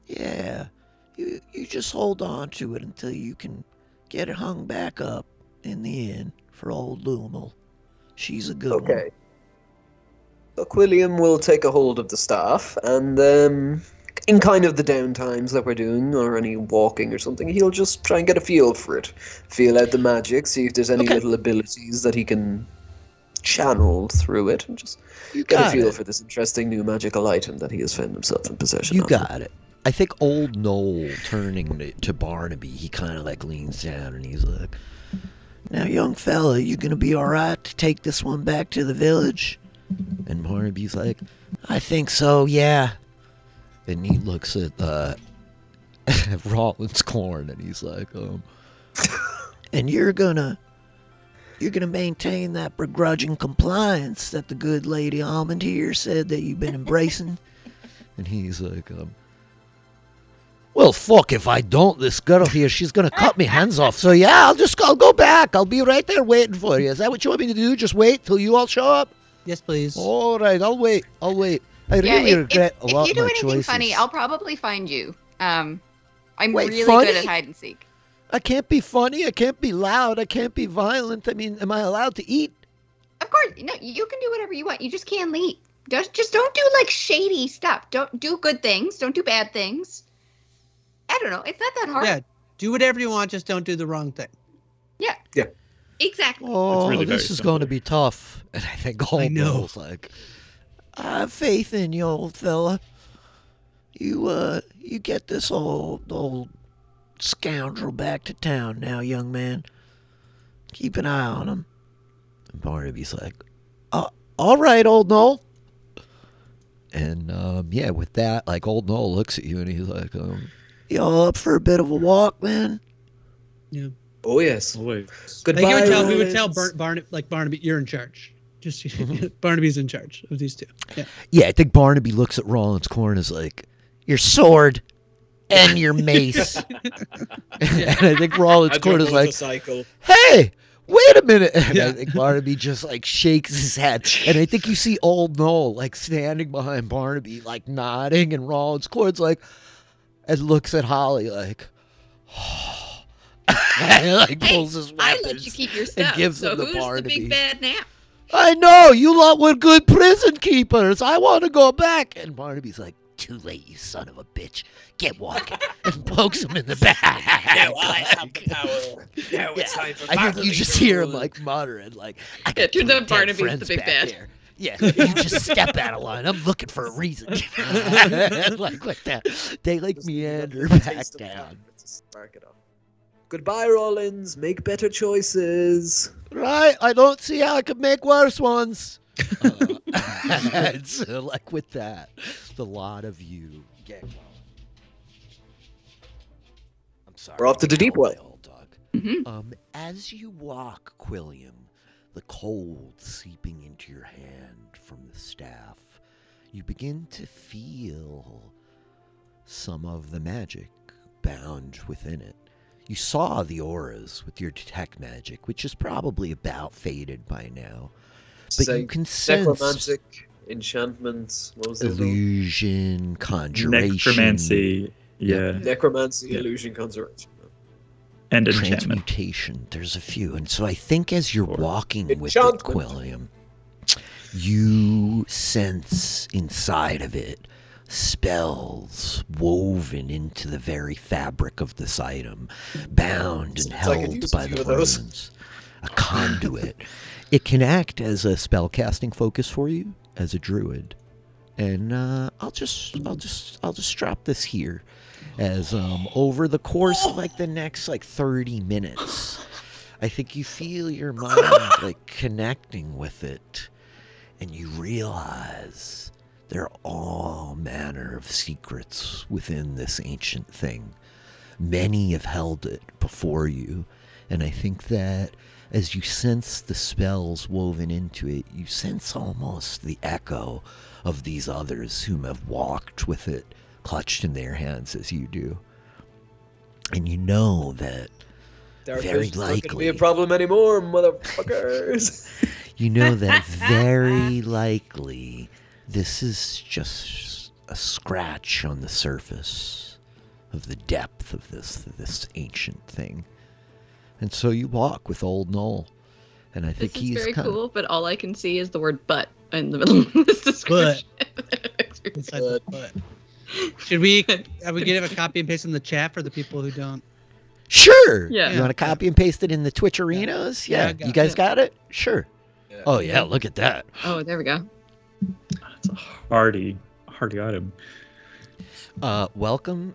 yeah, you just hold on to it until you can get it hung back up in the inn for old Lumel. She's a good one. Okay. So Quilliam will take a hold of the staff, and in kind of the downtimes that we're doing, or any walking or something, he'll just try and get a feel for it. Feel out the magic, see if there's any Okay. little abilities that he can channel through it, and just You get a got feel it. for this interesting new magical item that he has found himself in possession You of. got it. I think old Noel turning to Barnaby, he kind of like leans down and he's like, now, young fella, you gonna be all right to take this one back to the village? And Barnaby's like, I think so, yeah. And he looks at Rollins Corn and he's like, and you're gonna maintain that begrudging compliance that the good lady Almond here said that you've been embracing? And he's like, well, fuck, if I don't, this girl here, she's going to cut me hands off. So, yeah, I'll go back. I'll be right there waiting for you. Is that what you want me to do? Just wait till you all show up? Yes, please. All right, I'll wait. I Yeah, really regret a lot if of you do my anything choices. funny, I'll probably find you. I'm Wait, really funny? good at hide and seek. I can't be funny. I can't be loud. I can't be violent. I mean, am I allowed to eat? Of course, no, you can do whatever you want. You just can't leave. Just don't do like shady stuff. Don't do good things. Don't do bad things. I don't know. It's not that hard. Yeah, do whatever you want, just don't do the wrong thing. Yeah. Yeah. Exactly. Oh, really this very is simple. going to be tough. And I think old know. Noel's like, I have faith in you, old fella. You get this old scoundrel back to town now, young man. Keep an eye on him. And Barnaby's like, all right, old Noel. And yeah, with that, like old Noel looks at you and he's like, you all up for a bit of a walk, man? Yeah. Oh, yes. Always. Goodbye, We would tell Rollins. Barnaby, you're in charge. Just Barnaby's in charge of these two. Yeah. Yeah, I think Barnaby looks at Rollins Corn and is like, your sword and your mace. And I think Rollins Corn is like, Motorcycle. hey, wait a minute. And Yeah. I think Barnaby just like shakes his head. And I think you see old Noel like standing behind Barnaby, like nodding, and Rollins Corn's like, and looks at Holly like, and like pulls his I weapons. let you keep your stuff. gives so them to who's the Barnaby. big bad now? I know, you lot were good prison keepers. I want to go back. And Barnaby's like, too late, you son of a bitch. Get walking. And pokes him in the back. Now I have the power. Now it's time for I think battle you just to hear him rule. like muttering, like, I Yeah, got turns two out dead Barnaby's the friends big back bad. there. Yeah, you just step out of line. I'm looking for a reason. like that. They like Just need a meander little back taste of down. fire to spark it off. Goodbye, Rollins. Make better choices. Right, I don't see how I could make worse ones. And so, like with that, the lot of you get going. I'm sorry. We're off to the deep well. my old dog. Mhm. As you walk, Quilliam, the cold seeping into your hand from the staff, you begin to feel some of the magic bound within it. You saw the auras with your detect magic, which is probably about faded by now. But Say, you can sense necromantic, enchantments, what was the other one? illusion, conjuration, Necromancy, yeah, Necromancy, Yeah. illusion, conjuration. and enchantment. transmutation. There's a few. And so I think as you're Or walking with it, enchantment. Quilliam, you sense inside of it spells woven into the very fabric of this item, bound and Sounds like I could held use a by few the of those. runes. A conduit. It can act as a spell casting focus for you as a druid. And I'll just drop this here as over the course of like the next like 30 minutes, I think you feel your mind like connecting with it, and you realize there are all manner of secrets within this ancient thing. Many have held it before you, and I think that as you sense the spells woven into it, you sense almost the echo of these others whom have walked with it clutched in their hands as you do. And you know that Dark very vision's not going to be likely, a problem anymore, motherfuckers. you know that very likely this is just a scratch on the surface of the depth of this ancient thing. And so you walk with old Noel, and I think This is he's very kind cool, but all I can see is the word "but" in the middle of this description. Inside the butt. Should we give a copy and paste in the chat for the people who don't? Sure. Yeah. You want to copy and paste it in the Twitch arenas? Yeah, I Yeah. got You guys it. got it? Sure. Yeah. Oh yeah, look at that. Oh, there we go. It's a hardy item. Welcome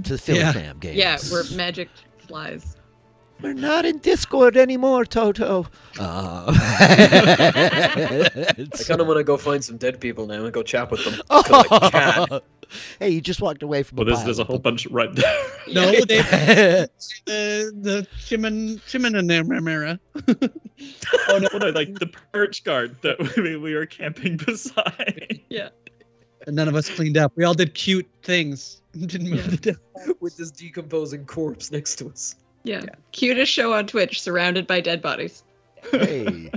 to the Philly Yeah. Fam Games. Yeah, where magic flies. We're not in Discord anymore, Toto. I kind of want to go find some dead people now and go chat with them. 'cause I can. Hey, you just walked away from Well, a there's a whole bunch right there. No, Yeah. they bunch. the Chiminamera. Oh no, like the perch guard that we were camping beside. Yeah. And none of us cleaned up. We all did cute things. Didn't move the dead. With this decomposing corpse next to us. Yeah. Cutest show on Twitch, surrounded by dead bodies. Hey.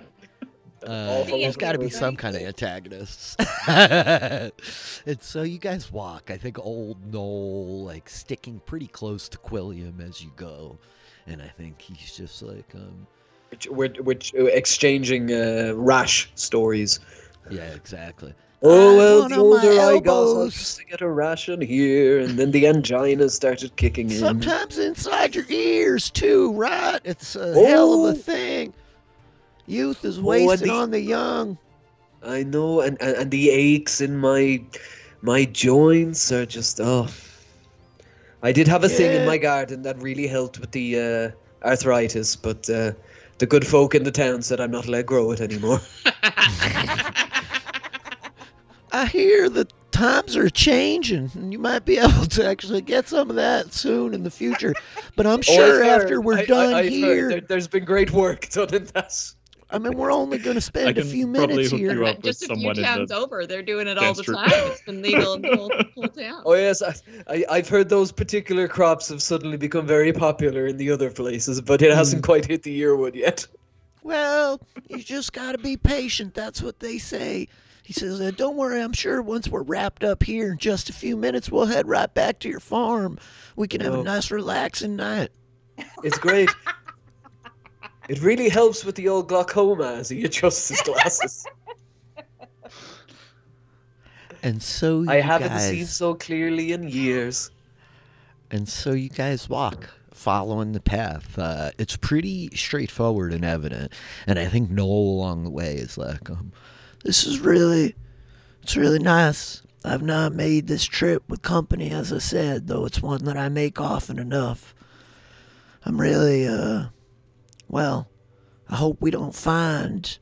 All There's over got to be the some kind of antagonists. And so you guys walk. I think old Noel, like, sticking pretty close to Quilliam as you go. And I think he's just like, Which exchanging rash stories. yeah, exactly. Oh, I'm well, on the my older I got, I elbows. used to get a ration here, and then the angina started kicking in. Sometimes inside your ears, too, right? It's a hell of a thing. Youth is and wasted the- on the young. I know, and the aches in my joints are just I did have a thing in Yeah. my garden that really helped with the arthritis, but the good folk in the town said I'm not allowed to grow it anymore. I hear the times are changing, and you might be able to actually get some of that soon in the future. But I'm sure I've heard- after we're I've done heard here, there's been great work done in that. I mean, we're only going to I spend a can few probably minutes hook here. you up with Just a few someone in towns the over, they're doing it all the dance troupe. time. It's been legal in the whole town. Oh yes, I've heard those particular crops have suddenly become very popular in the other places, but it hasn't quite hit the Yuirwood yet. Well, you just got to be patient. That's what they say. He says, don't worry, I'm sure once we're wrapped up here in just a few minutes, we'll head right back to your farm. We can have a Oh. nice, relaxing night. It's great. It really helps with the old glaucoma as he adjusts his glasses. And so you I haven't guys, seen so clearly in years. And so you guys walk, following the path. It's pretty straightforward and evident. And I think Noel along the way is like, it's really nice. I've not made this trip with company, as I said, though it's one that I make often enough. I'm really, well, I hope we don't find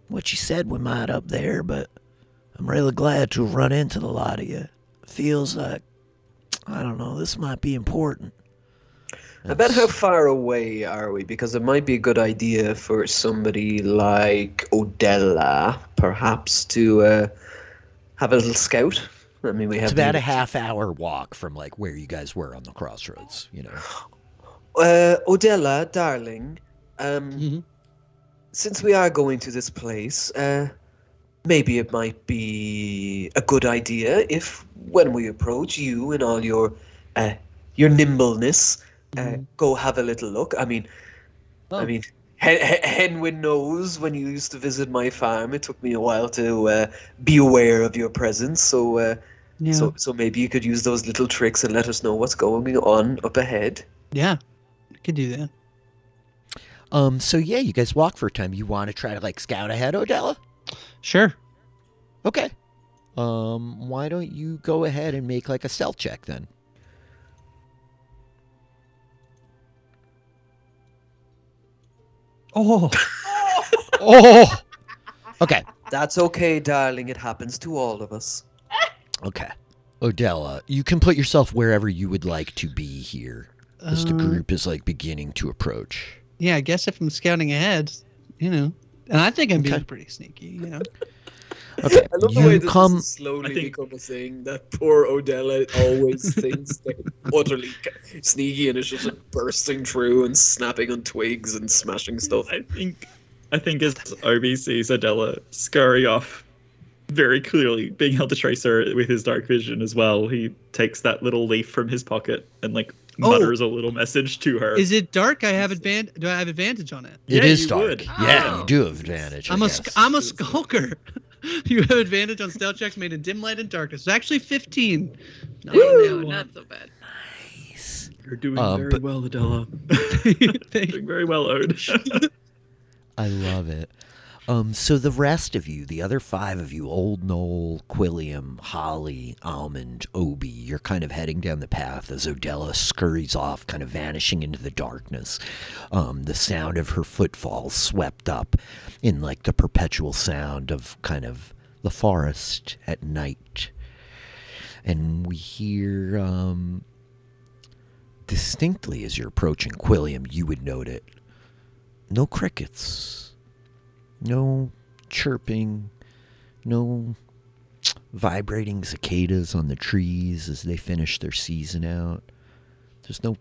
what you said we might up there, but I'm really glad to have run into the lot of you. Feels like, I don't know, this might be important. About how far away are we? Because it might be a good idea for somebody like Odella, perhaps, to have a little scout. I mean, we have It's about the- a half-hour walk from like where you guys were on the crossroads, you know. Odella, darling, Mhm. since we are going to this place, maybe it might be a good idea if, when we approach you and all your nimbleness, Mhm. go have a little look. I Oh. mean, Henwin knows when you used to visit my farm. It took me a while to be aware of your presence, Yeah. so maybe you could use those little tricks and let us know what's going on up ahead. Yeah. I could do that. So yeah, you guys walk for a time. You want to try to like scout ahead, Odella? Sure. Okay. Why don't you go ahead and make like a stealth check then? Oh. Oh. Okay. That's okay, darling. It happens to all of us. Okay. Odella, you can put yourself wherever you would like to be here as the group is like beginning to approach. Yeah, I guess if I'm scouting ahead, and I think I'm being Okay. pretty sneaky, Okay. I love the You way this come. has slowly I think- become a thing that poor Odella always thinks they're utterly sneaky and is just like bursting through and snapping on twigs and smashing stuff. I think as Obi sees Adela scurry off, very clearly being able to trace her with his dark vision as well, he takes that little leaf from his pocket and like mutters a little message to her. Is it dark? Do I have advantage on it? Yeah, It is you dark. would. Yeah, Oh. you do have advantage. I'm I a guess. I'm a skulker. You have advantage on stealth checks made in dim light and darkness. It's actually 15. No, Woo! not so bad. Nice. You're doing very but- well, Adela. Thank Doing very well, Ode. I love it. So the rest of you, the other 5 of you, Old Knoll, Quilliam, Holly, Almond, Obi, you're kind of heading down the path as Odella scurries off, kind of vanishing into the darkness. The sound of her footfalls swept up in like the perpetual sound of kind of the forest at night. And we hear distinctly as you're approaching Quilliam, you would note it. No crickets. No chirping, no vibrating cicadas on the trees as they finish their season out. There's no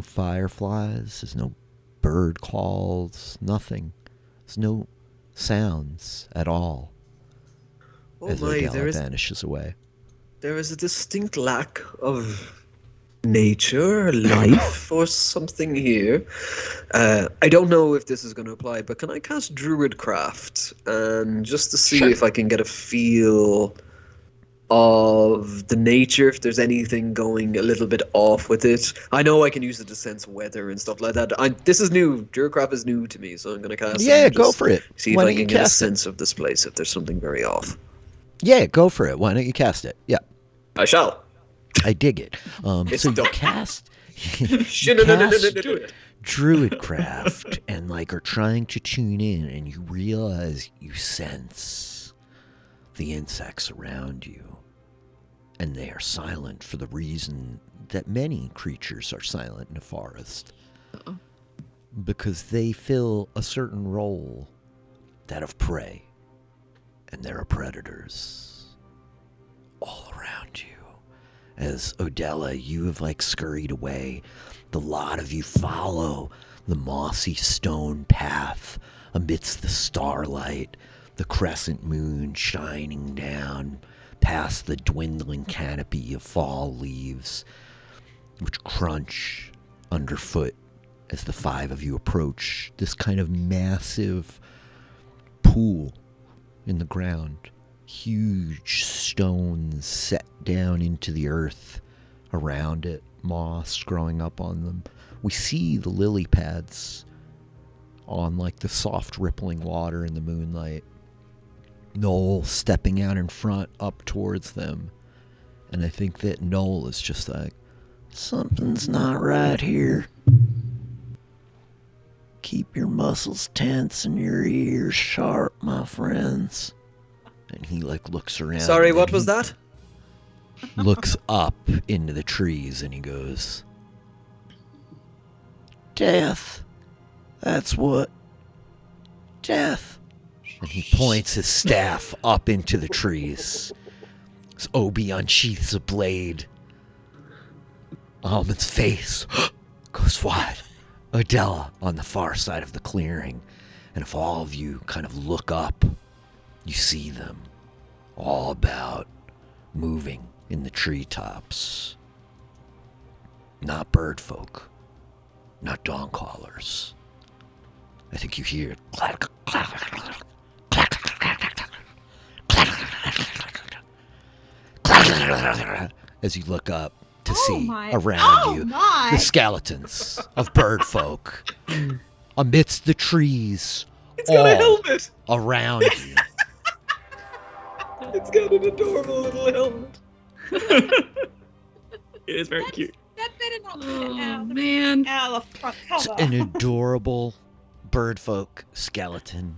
fireflies, there's no bird calls, nothing. There's no sounds at all Oh as my, Odella vanishes away. there is a distinct lack of nature, life, or something here. I don't know if this is going to apply, but can I cast Druidcraft and just to see if I can get a feel of the nature, if there's anything going a little bit off with it? I know I can use it to sense weather and stuff like that. This is new. Druidcraft is new to me, so I'm going to cast it Yeah, and go just for it. see if Why I don't you can get a cast it? sense of this place, if there's something very off. Yeah, go for it. Why don't you cast it? Yeah, I shall. I dig it. It's So you done. cast Do Druidcraft and like are trying to tune in, and you realize you sense the insects around you, and they are silent for the reason that many creatures are silent in a forest. Uh-oh. Because they fill a certain role, that of prey, and there are predators all around you. As Odella, you have like scurried away. The lot of you follow the mossy stone path amidst the starlight, the crescent moon shining down past the dwindling canopy of fall leaves, which crunch underfoot as the 5 of you approach this kind of massive pool in the ground. Huge stones set down into the earth around it, moss growing up on them. We see the lily pads on like the soft rippling water in the moonlight. Noel stepping out in front up towards them. And I think that Noel is just like, something's not right here. Keep your muscles tense and your ears sharp, my friends. And he like looks around. Sorry, and what then was he that? looks up into the trees and he goes, death. That's what. Death. And he points his staff up into the trees. As Obi unsheaths a blade. Almond's face goes, what? Adela on the far side of the clearing. And if all of you kind of look up, you see them all about, moving in the treetops. Not bird folk, not dawn callers. I think you hear clack, clack, clack, clack, clack, as you look up to see around you the skeletons of bird folk amidst the trees. It's got a helmet. Around you. It's got an adorable little helmet. It is very cute. That better not be Oh, out man. of the front It's cover. an adorable bird folk skeleton.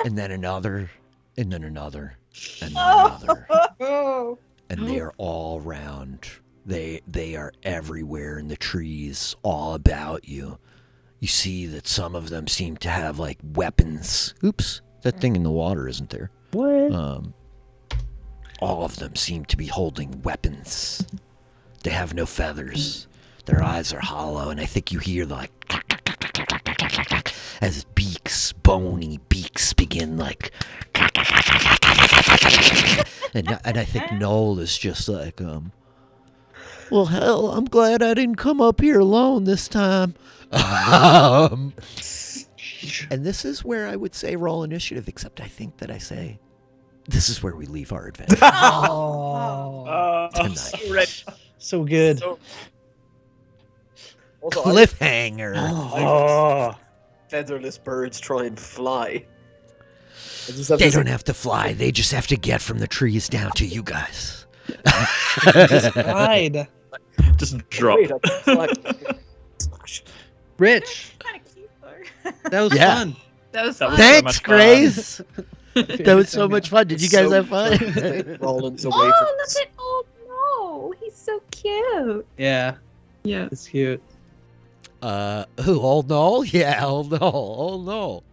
And then another, and then another, and then another. Oh. And they are all around. They are everywhere in the trees, all about you. You see that some of them seem to have like weapons. Oops, that thing in the water isn't there. What? All of them seem to be holding weapons. They have no feathers. Their eyes are hollow, and I think you hear the like as beaks, bony beaks begin like and I think Noel is just like, well, hell, I'm glad I didn't come up here alone this time. And this is where I would say roll initiative, except I think that I say this is where we leave our adventure Oh, tonight. so good. Also, Cliffhanger. Oh. featherless birds try and fly. I just have They to don't have to fly. They just have to get from the trees down to you guys. Just ride. Just drop. Wait, I can fly. Smash. Rich, Kind of cute though. that was Yeah. fun. That was That fun. was so Thanks, much fun. Grace. That was so much fun. Did you guys So have fun? take Rollins away Oh, from look at old Mo. He's so cute. Yeah, Yeah. it's cute. Who? Old Noel? Yeah, old Noel. Old Noel.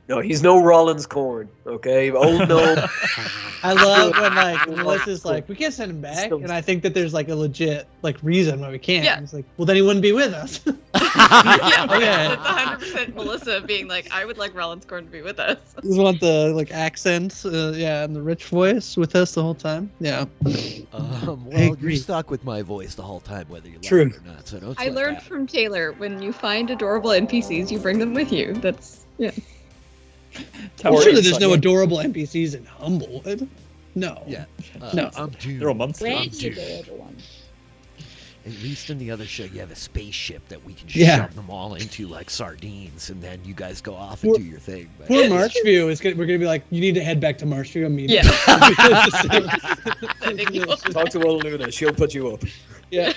No, he's no Rollins corn, okay? Old no. I love when like Melissa's like, we can't send him back, Still- and I think that there's like a legit like reason why we can't. Yeah. It's like, well, then he wouldn't be with us. Yeah, Okay. it's 100% Melissa being like, I would like Rollins Corn to be with us. Just want the like accent, yeah, and the rich voice with us the whole time. Yeah. Well, agree. you're stuck with my voice the whole time, whether you like True. it or not. So don't I sweat learned that. from Taylor, when you find adorable NPCs, you bring them with you. That's, yeah. I'm Or sure that it's there's no like- adorable NPCs in Humblewood. No. Yeah. No. I'm doomed. They're all monsters. Where's I'm the doomed. adorable one? At least in the other show, you have a spaceship that we can just Yeah. shove them all into like sardines, and then you guys go off Poor- and do your thing. But Poor Marshview is gonna. We're gonna be like, you need to head back to Marshview immediately. Talk to old Luna. She'll put you up. Yeah.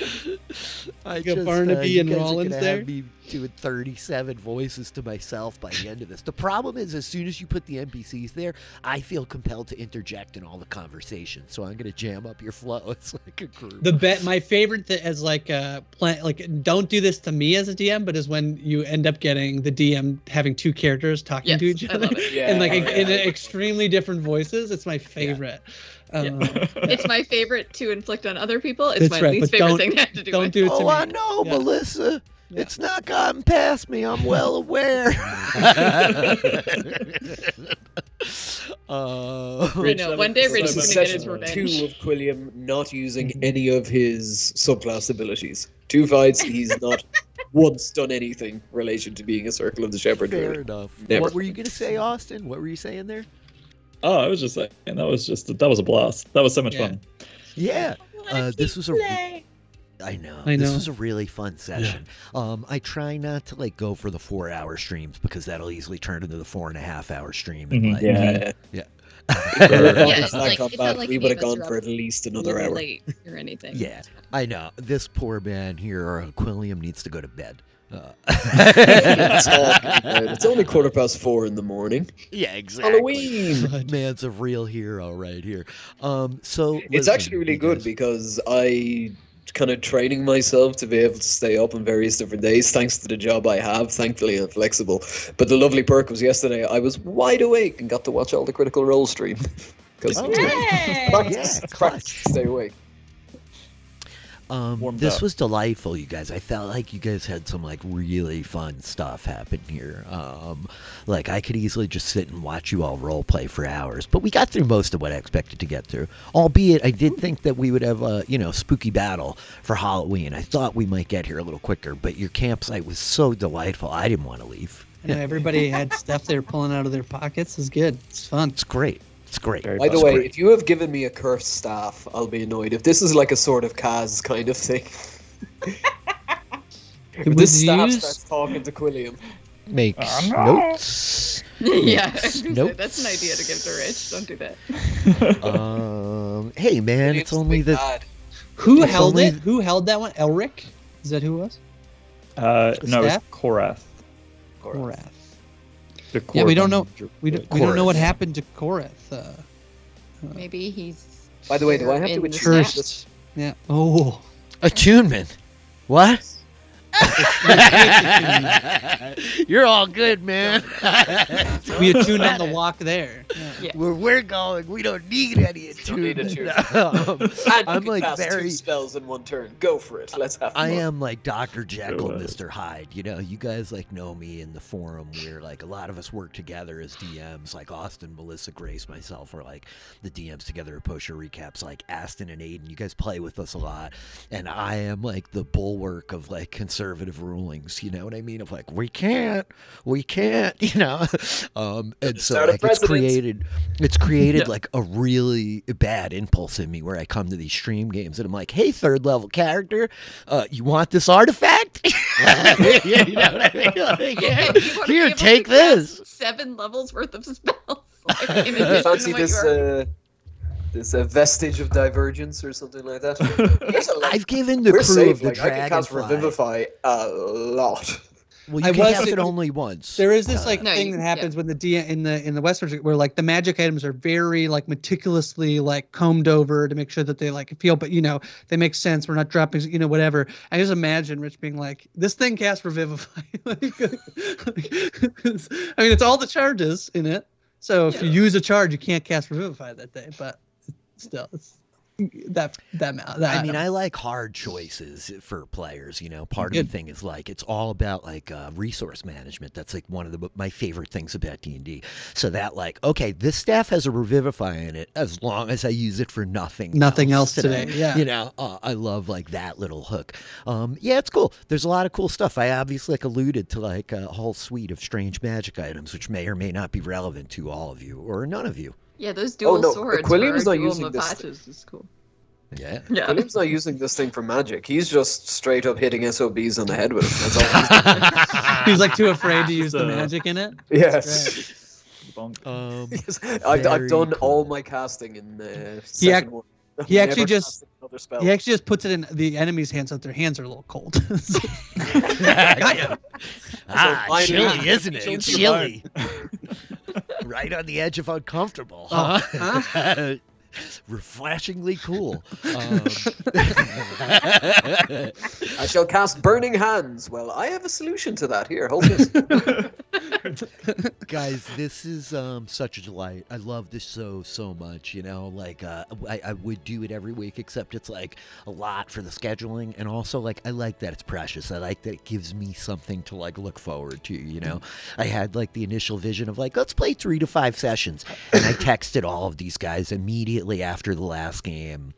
I got just, Barnaby you and guys are Rollins gonna there. have me doing 37 voices to myself by the end of this. The problem is, as soon as you put the NPCs there, I feel compelled to interject in all the conversation. So I'm gonna jam up your flow. It's like a group. My favorite as like don't do this to me as a DM, but is when you end up getting the DM having two characters talking Yes, to each I other love it. Yeah, and like yeah. in extremely different voices. It's my favorite. It's my favorite to inflict on other people. It's That's my right, least but favorite don't- thing to have to do don't with. do it to Oh, me. I know, Yeah. Melissa. Yeah. It's not gotten past me. I'm well aware. I know, one day Rich is gonna get his revenge. 2 of Quilliam not using any of his subclass abilities. 2 fights, he's not once done anything relation to being a Circle of the Shepherd Fair druid. enough. Never. What were you gonna say, Austin? What were you saying there? Oh, I was just saying that was a blast. That was so much Yeah. fun. Yeah, this was a. Play. I know. I This know. was a really fun session. I try not to like go for the 4-hour streams because that'll easily turn into the 4.5-hour stream. And, Mm-hmm. like, Yeah. Yeah. it's Like, not like we any would have of us gone are for up at least a another little hour. late or anything. Yeah, I know. This poor man here, Quilliam, needs to go to bed. It's only 4:15 in the morning. Yeah, exactly. Halloween. Man's a real hero right here. So It's listen, actually really you good guys- because I kind of training myself to be able to stay up on various different days thanks to the job I have. Thankfully, I'm flexible. But the lovely perk was yesterday I was wide awake and got to watch all the Critical Role stream because Oh, Yay! practice Yeah, practice to stay awake. Warmed This up. was delightful, you guys. I felt like you guys had some like really fun stuff happen here. Like I could easily just sit and watch you all role play for hours, but we got through most of what I expected to get through. Albeit, I did think that we would have a spooky battle for Halloween. I thought we might get here a little quicker, but your campsite was so delightful. I didn't want to leave. You know, everybody had stuff they were pulling out of their pockets. It's good. It's fun. It's great. It's great. Very By the fun. way, great. if you have given me a cursed staff, I'll be annoyed. If this is like a sort of Kaz kind of thing. If was this staff used- starts talking to Quilliam. Makes no. notes. Yeah, Makes that's an idea to give to Rich. Don't do that. Hey man, Quilliam's it's only big the bad. Who It's held only- it? Who held that one? Elric? Is that who it was? No, it's staff? Korath. Korath. The Yeah, we don't Korvan know. We don't know what happened to Korath. Maybe he's. By the way, do I have in to the attuned snacks. this? Yeah. Oh. attunement. What? You're all good, man. We attuned on the walk there. Yeah. Yeah. Where we're going, we don't need any don't need attunement. And I'm you like can cast very. 2 spells in 1 turn. Go for it. Let's have fun. I am like Dr. Jekyll, Go ahead. Mr. Hyde. You know, you guys like know me in the forum where like a lot of us work together as DMs. Like Austin, Melissa, Grace, myself are like the DMs together at Poster Recaps. Like Aston and Aiden, you guys play with us a lot, and I am like the bulwark of like conservative rulings. You know what I mean? Of like we can't. You know, and so Start a like precedent. it's created Yeah. like a really bad impulse in me where I come to these stream games and I'm like, hey, 3rd level character, you want this artifact? You know what I mean? Like, yeah. You wanna be Here, able take to cast this. 7 levels worth of spells. Like, in addition to Fancy what you this already- this vestige of divergence or something like that. Here's a, like, I've given the we're crew safe. of the Like, I can cast Dragonfly. Revivify a lot. Well, I you can was cast it thinking- only once. There is this like No, thing you- that happens when the in the Western where like the magic items are very like meticulously like combed over to make sure that they like feel, but they make sense. We're not dropping, whatever. I just imagine Rich being like, "This thing casts Revivify." I mean, it's all the charges in it. So if you use a charge, you can't cast Revivify that day. But still, it's that I mean, I like hard choices for players. Part of the Good. thing is like it's all about like resource management. That's like one of my favorite things about D&D. So that like, okay, this staff has a revivify in it as long as I use it for nothing else today. Yeah. I love like that little hook. Yeah, it's cool. There's a lot of cool stuff. I obviously like alluded to like a whole suite of strange magic items, which may or may not be relevant to all of you or none of you. Yeah, those dual no, swords. Quilliam's for not dual using this Mapaches is cool. Yeah. Yeah. William's not using this thing for magic. He's just straight up hitting SOBs on the head with it. That's all. He's like too afraid to use the So- magic in it. Yes. Bonk. Yes. I've Very done all cool. my casting in He session 1. he actually Never just- casted another spell. He actually just puts it in the enemy's hands so that their hands are a little cold. finally- Chilly, isn't it? Change the Chilly. Right on the edge of uncomfortable, huh? Oh, Refreshingly cool. I shall cast Burning Hands. Well, I have a solution to that. Here, hold this. Guys, this is such a delight. I love this so much. Like I would do it every week, except it's like a lot for the scheduling, and also like I like that it's precious. I like that it gives me something to like look forward to. I had like the initial vision of like let's play 3 to 5 sessions, and I texted all of these guys immediately after the last game.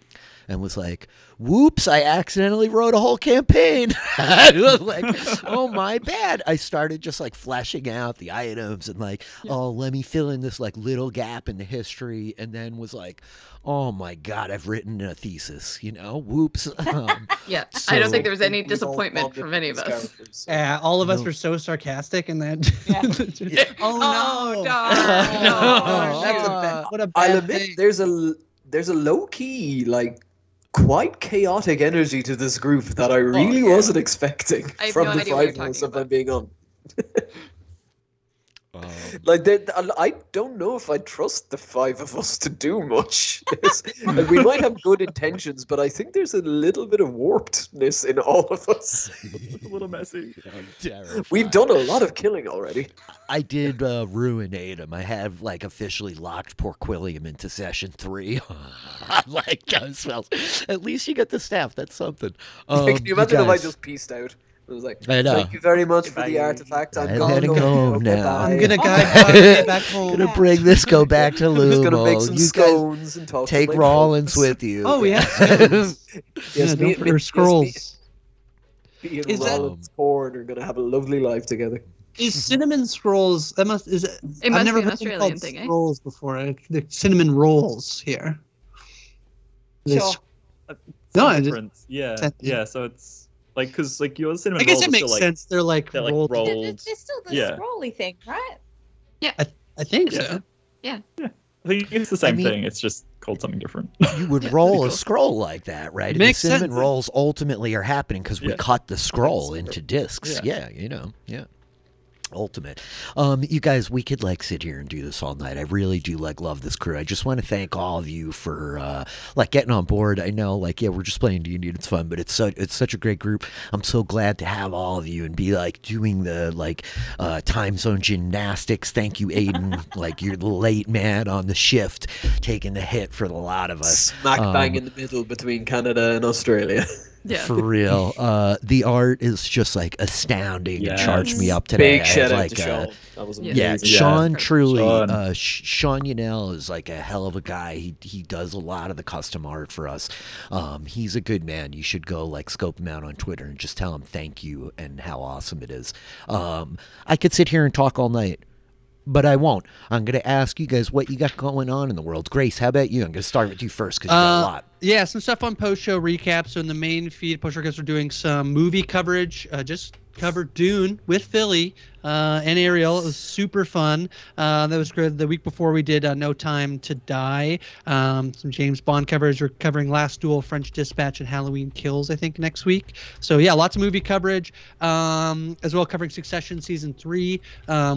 And was like, whoops, I accidentally wrote a whole campaign. I was like, oh, my bad. I started just like fleshing out the items and like, oh, let me fill in this like little gap in the history. And then was like, oh my God, I've written a thesis, whoops. Yeah, So- I don't think there was any We've all disappointment bonded from any of with us. these characters, so- Yeah, all of us No. were so sarcastic and then. Oh no! Oh, darn. No, That's a shoot. bad, what a I'll bad admit, thing. there's a low key quite chaotic energy to this group that I really yeah. wasn't expecting I have from no the idea what you're 5 minutes talking of them about. being on. Like, I don't know if I trust the five of us to do much. Like, we might have good intentions, but I think there's a little bit of warpedness in all of us. A little messy. I'm terrified. We've done a lot of killing already. I did ruinate him. I have like officially locked Porquillium into session 3. I like those spells. At least you get the staff. That's something. Can you imagine if I guys- just pieced out? It was like, I know. thank you very much for the Bye. artifact. I'm I'm gone. heading home Okay, now. bye. I'm gonna Oh, guide Bobby back home. Gonna bring this go back to I'm just gonna make Lumo. some You guys scones and talk take to my Rollins folks. with you. Oh, we have scones. Yes, yeah, or scrolls. Me and Is that- Rollins Ford are gonna have a lovely life together. Is cinnamon scrolls? That must is it? It must I've never be an heard them Australian called thing, eh? scrolls before. The cinnamon rolls here. They Sure. No, Some I just- difference. Yeah, Ten- yeah. So it's like because like your cinnamon I guess rolls it are makes still, like, sense. They're like they're, like, rolled. rolled. It's still the Yeah. scrolly thing, right? I think Yeah. so. I think it's the same mean- thing. It's just called something different. You would roll a Cool. scroll like that, right? And Makes the cinnamon sense. rolls ultimately are happening because we Yeah. cut the scroll scroll. into discs. Yeah. Yeah. Ultimate. You guys, we could like sit here and do this all night. I really do like love this crew. I just want to thank all of you for like getting on board. I know, like, yeah, we're just playing D&D and it's fun, but it's such a great group. I'm so glad to have all of you and be like doing the like time zone gymnastics. Thank you, Aiden. Like, you're the late man on the shift, taking the hit for the lot of us. Smack bang in the middle between Canada and Australia. Yeah. For real. The art is just like astounding. It Yes. charged me up today. Big I shout had, out like, to Sean. That was Yeah. amazing. Yeah, Yeah. Sean truly. Sean. Sean Yanell is like a hell of a guy. He does a lot of the custom art for us. He's a good man. You should go like scope him out on Twitter and just tell him thank you and how awesome it is. I could sit here and talk all night, but I won't. I'm going to ask you guys what you got going on in the world. Grace, how about you? I'm going to start with you first because you got a lot. Yeah, some stuff on post show recap. So in the main feed, post show guys are doing some movie coverage. Just covered Dune with Philly and Ariel. It was super fun. That was good. The week before we did No Time to Die. Some James Bond coverage. We're covering Last Duel, French Dispatch, and Halloween Kills, I think, next week. So yeah, lots of movie coverage. As well, covering Succession season 3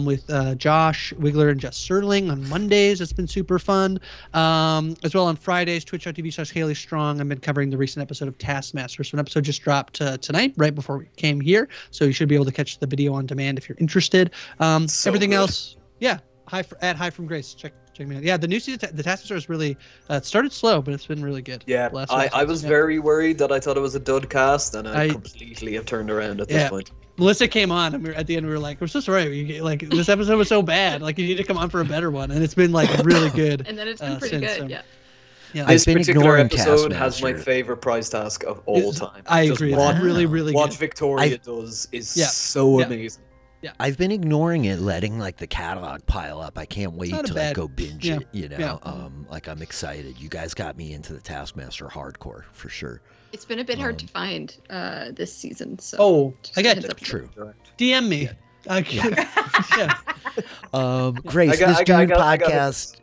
with Josh Wigler and Jess Serling on Mondays. It's been super fun. As well on Fridays, twitch.tv/Haley Strong. I've been covering the recent episode of Taskmaster. So an episode just dropped tonight, right before we came here. So you should be able to catch the video on demand if you're interested. So Everything good. else, yeah. Hi from Grace. Check me out. Yeah, the new season, the Taskmaster is really. It started slow, but it's been really good. Yeah, Last I episode, was yeah. very worried that I thought it was a dud cast, and I I- completely have turned around at this Yeah. point. Melissa came on, and at the end we were like, "We're so sorry. Like this episode was so bad. Like you need to come on for a better one." And it's been like really good. And then it's been pretty since, good. Yeah. Yeah, I've This been particular ignoring episode has my Taskmaster. favorite prize task of all It's- time. I Just agree. What, It's really, really what good. Victoria I've- does is Yeah. so Yeah. amazing. I've been ignoring it, letting like the catalog pile up. I can't wait not a to bad- like go binge yeah, it. You know, yeah. like I'm excited. You guys got me into the Taskmaster hardcore for sure. It's been a bit hard to find this season. So Oh, just I a got heads up. True. DM me. Yeah. Grace, I got- this I got- I Dune got- I got podcast.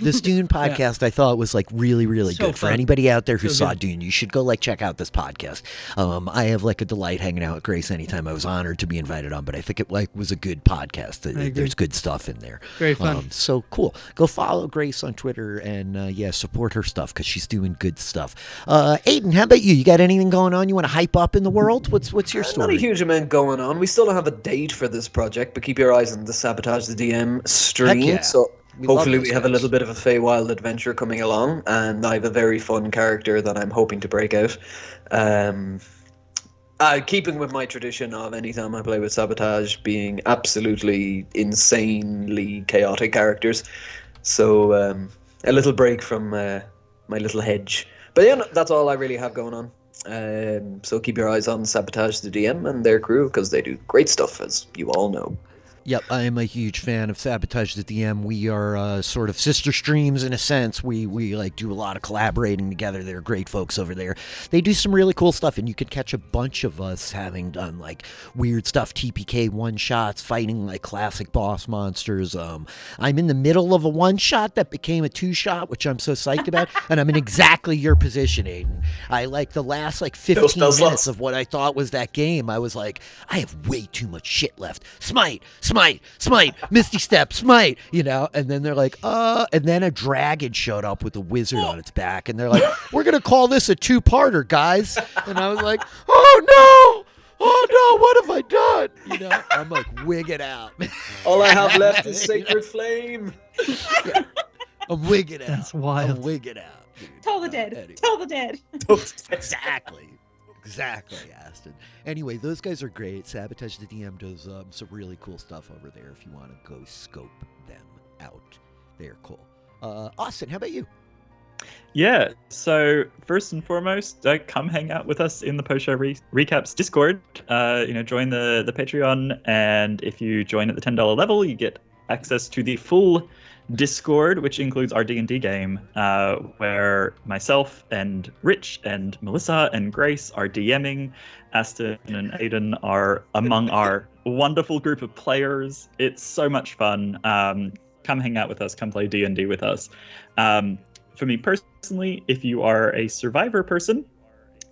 This Dune podcast I thought was like really, really So good. For fun. anybody out there who So saw good. Dune, you should go like check out this podcast. I have like a delight hanging out with Grace anytime. I was honored to be invited on, but I think it like was a good podcast. agree. There's good stuff in there. Very fun. So cool. Go follow Grace on Twitter and yeah, support her stuff because she's doing good stuff. Aiden, how about you? You got anything going on? You want to hype up in the world? What's your Not a story? huge amount going on. We still don't have a date for this project, but keep your eyes on the Sabotage the DM stream. Heck yeah. So We love hopefully those we have a guys. little bit of a Feywild adventure coming along, and I have a very fun character that I'm hoping to break out. Keeping with my tradition of anytime I play with Sabotage being absolutely insanely chaotic characters. So a little break from my little hedge. But yeah, no, that's all I really have going on. So keep your eyes on Sabotage the DM and their crew because they do great stuff, as you all know. Yep, I am a huge fan of Sabotage the DM. We are sort of sister streams in a sense. We like do a lot of collaborating together. They're great folks over there. They do some really cool stuff, and you can catch a bunch of us having done like weird stuff, TPK one shots, fighting like classic boss monsters. I'm in the middle of a one shot that became a two shot, which I'm so psyched about, and I'm in exactly your position, Aiden. I like the last like 15 spell minutes slots. of what I thought was that game. I was like, I have way too much shit left. Smite, smite, misty step, smite, and then they're like, and then a dragon showed up with a wizard on its back, and they're like, we're going to call this a two-parter, guys. And I was like, oh no, what have I done? I'm like wigging out. All I have left is Sacred Flame. Yeah. I'm wigging out. That's wild. I'm wigging out. Dude. Tell the dead. Anyway. Tell the dead. Exactly, Aston. Anyway, those guys are great. Sabotage the DM does some really cool stuff over there. If you want to go scope them out, they're cool. Austin, how about you? Yeah, so first and foremost, come hang out with us in the post-show recaps Discord. Join the Patreon, and if you join at the $10 level, you get access to the full Discord, which includes our D&D game, where myself and Rich and Melissa and Grace are DMing. Aston and Aiden are among our wonderful group of players. It's so much fun. Come hang out with us. Come play D&D with us. For me personally, if you are a Survivor person,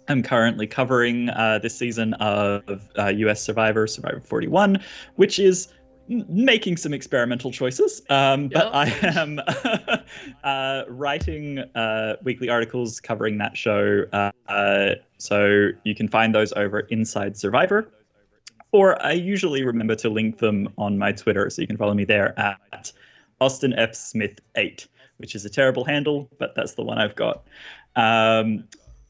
I'm currently covering this season of US Survivor 41, which is making some experimental choices. But I am writing weekly articles covering that show. So you can find those over Inside Survivor. Or I usually remember to link them on my Twitter, so you can follow me there at Austin F. Smith 8. Which is a terrible handle, but that's the one I've got.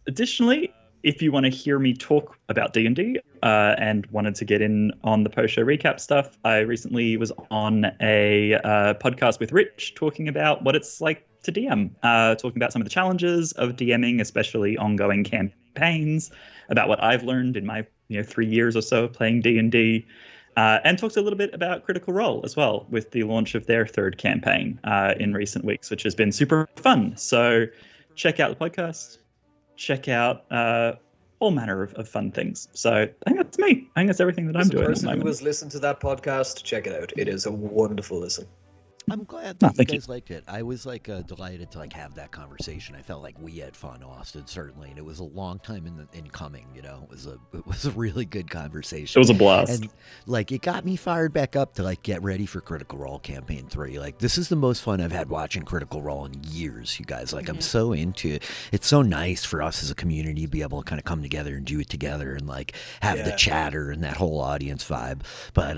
Additionally, if you want to hear me talk about D&D and wanted to get in on the post-show recap stuff, I recently was on a podcast with Rich talking about what it's like to DM, talking about some of the challenges of DMing, especially ongoing campaigns, about what I've learned in my 3 years or so playing D&D. And talked a little bit about Critical Role as well with the launch of their third campaign in recent weeks, which has been super fun. So check out the podcast, check out all manner of fun things. So I think that's me. I think that's everything that I'm doing. As a person who has listened to that podcast, check it out. It is a wonderful listen. I'm glad that you guys liked it. I was delighted to have that conversation. I felt like we had fun, Austin, certainly, and it was a long time in coming. It was a really good conversation. It was a blast, and it got me fired back up to get ready for Critical Role Campaign 3. This is the most fun I've had watching Critical Role in years, you guys. I'm so into it. It's so nice for us as a community to be able to kind of come together and do it together and have the chatter and that whole audience vibe. But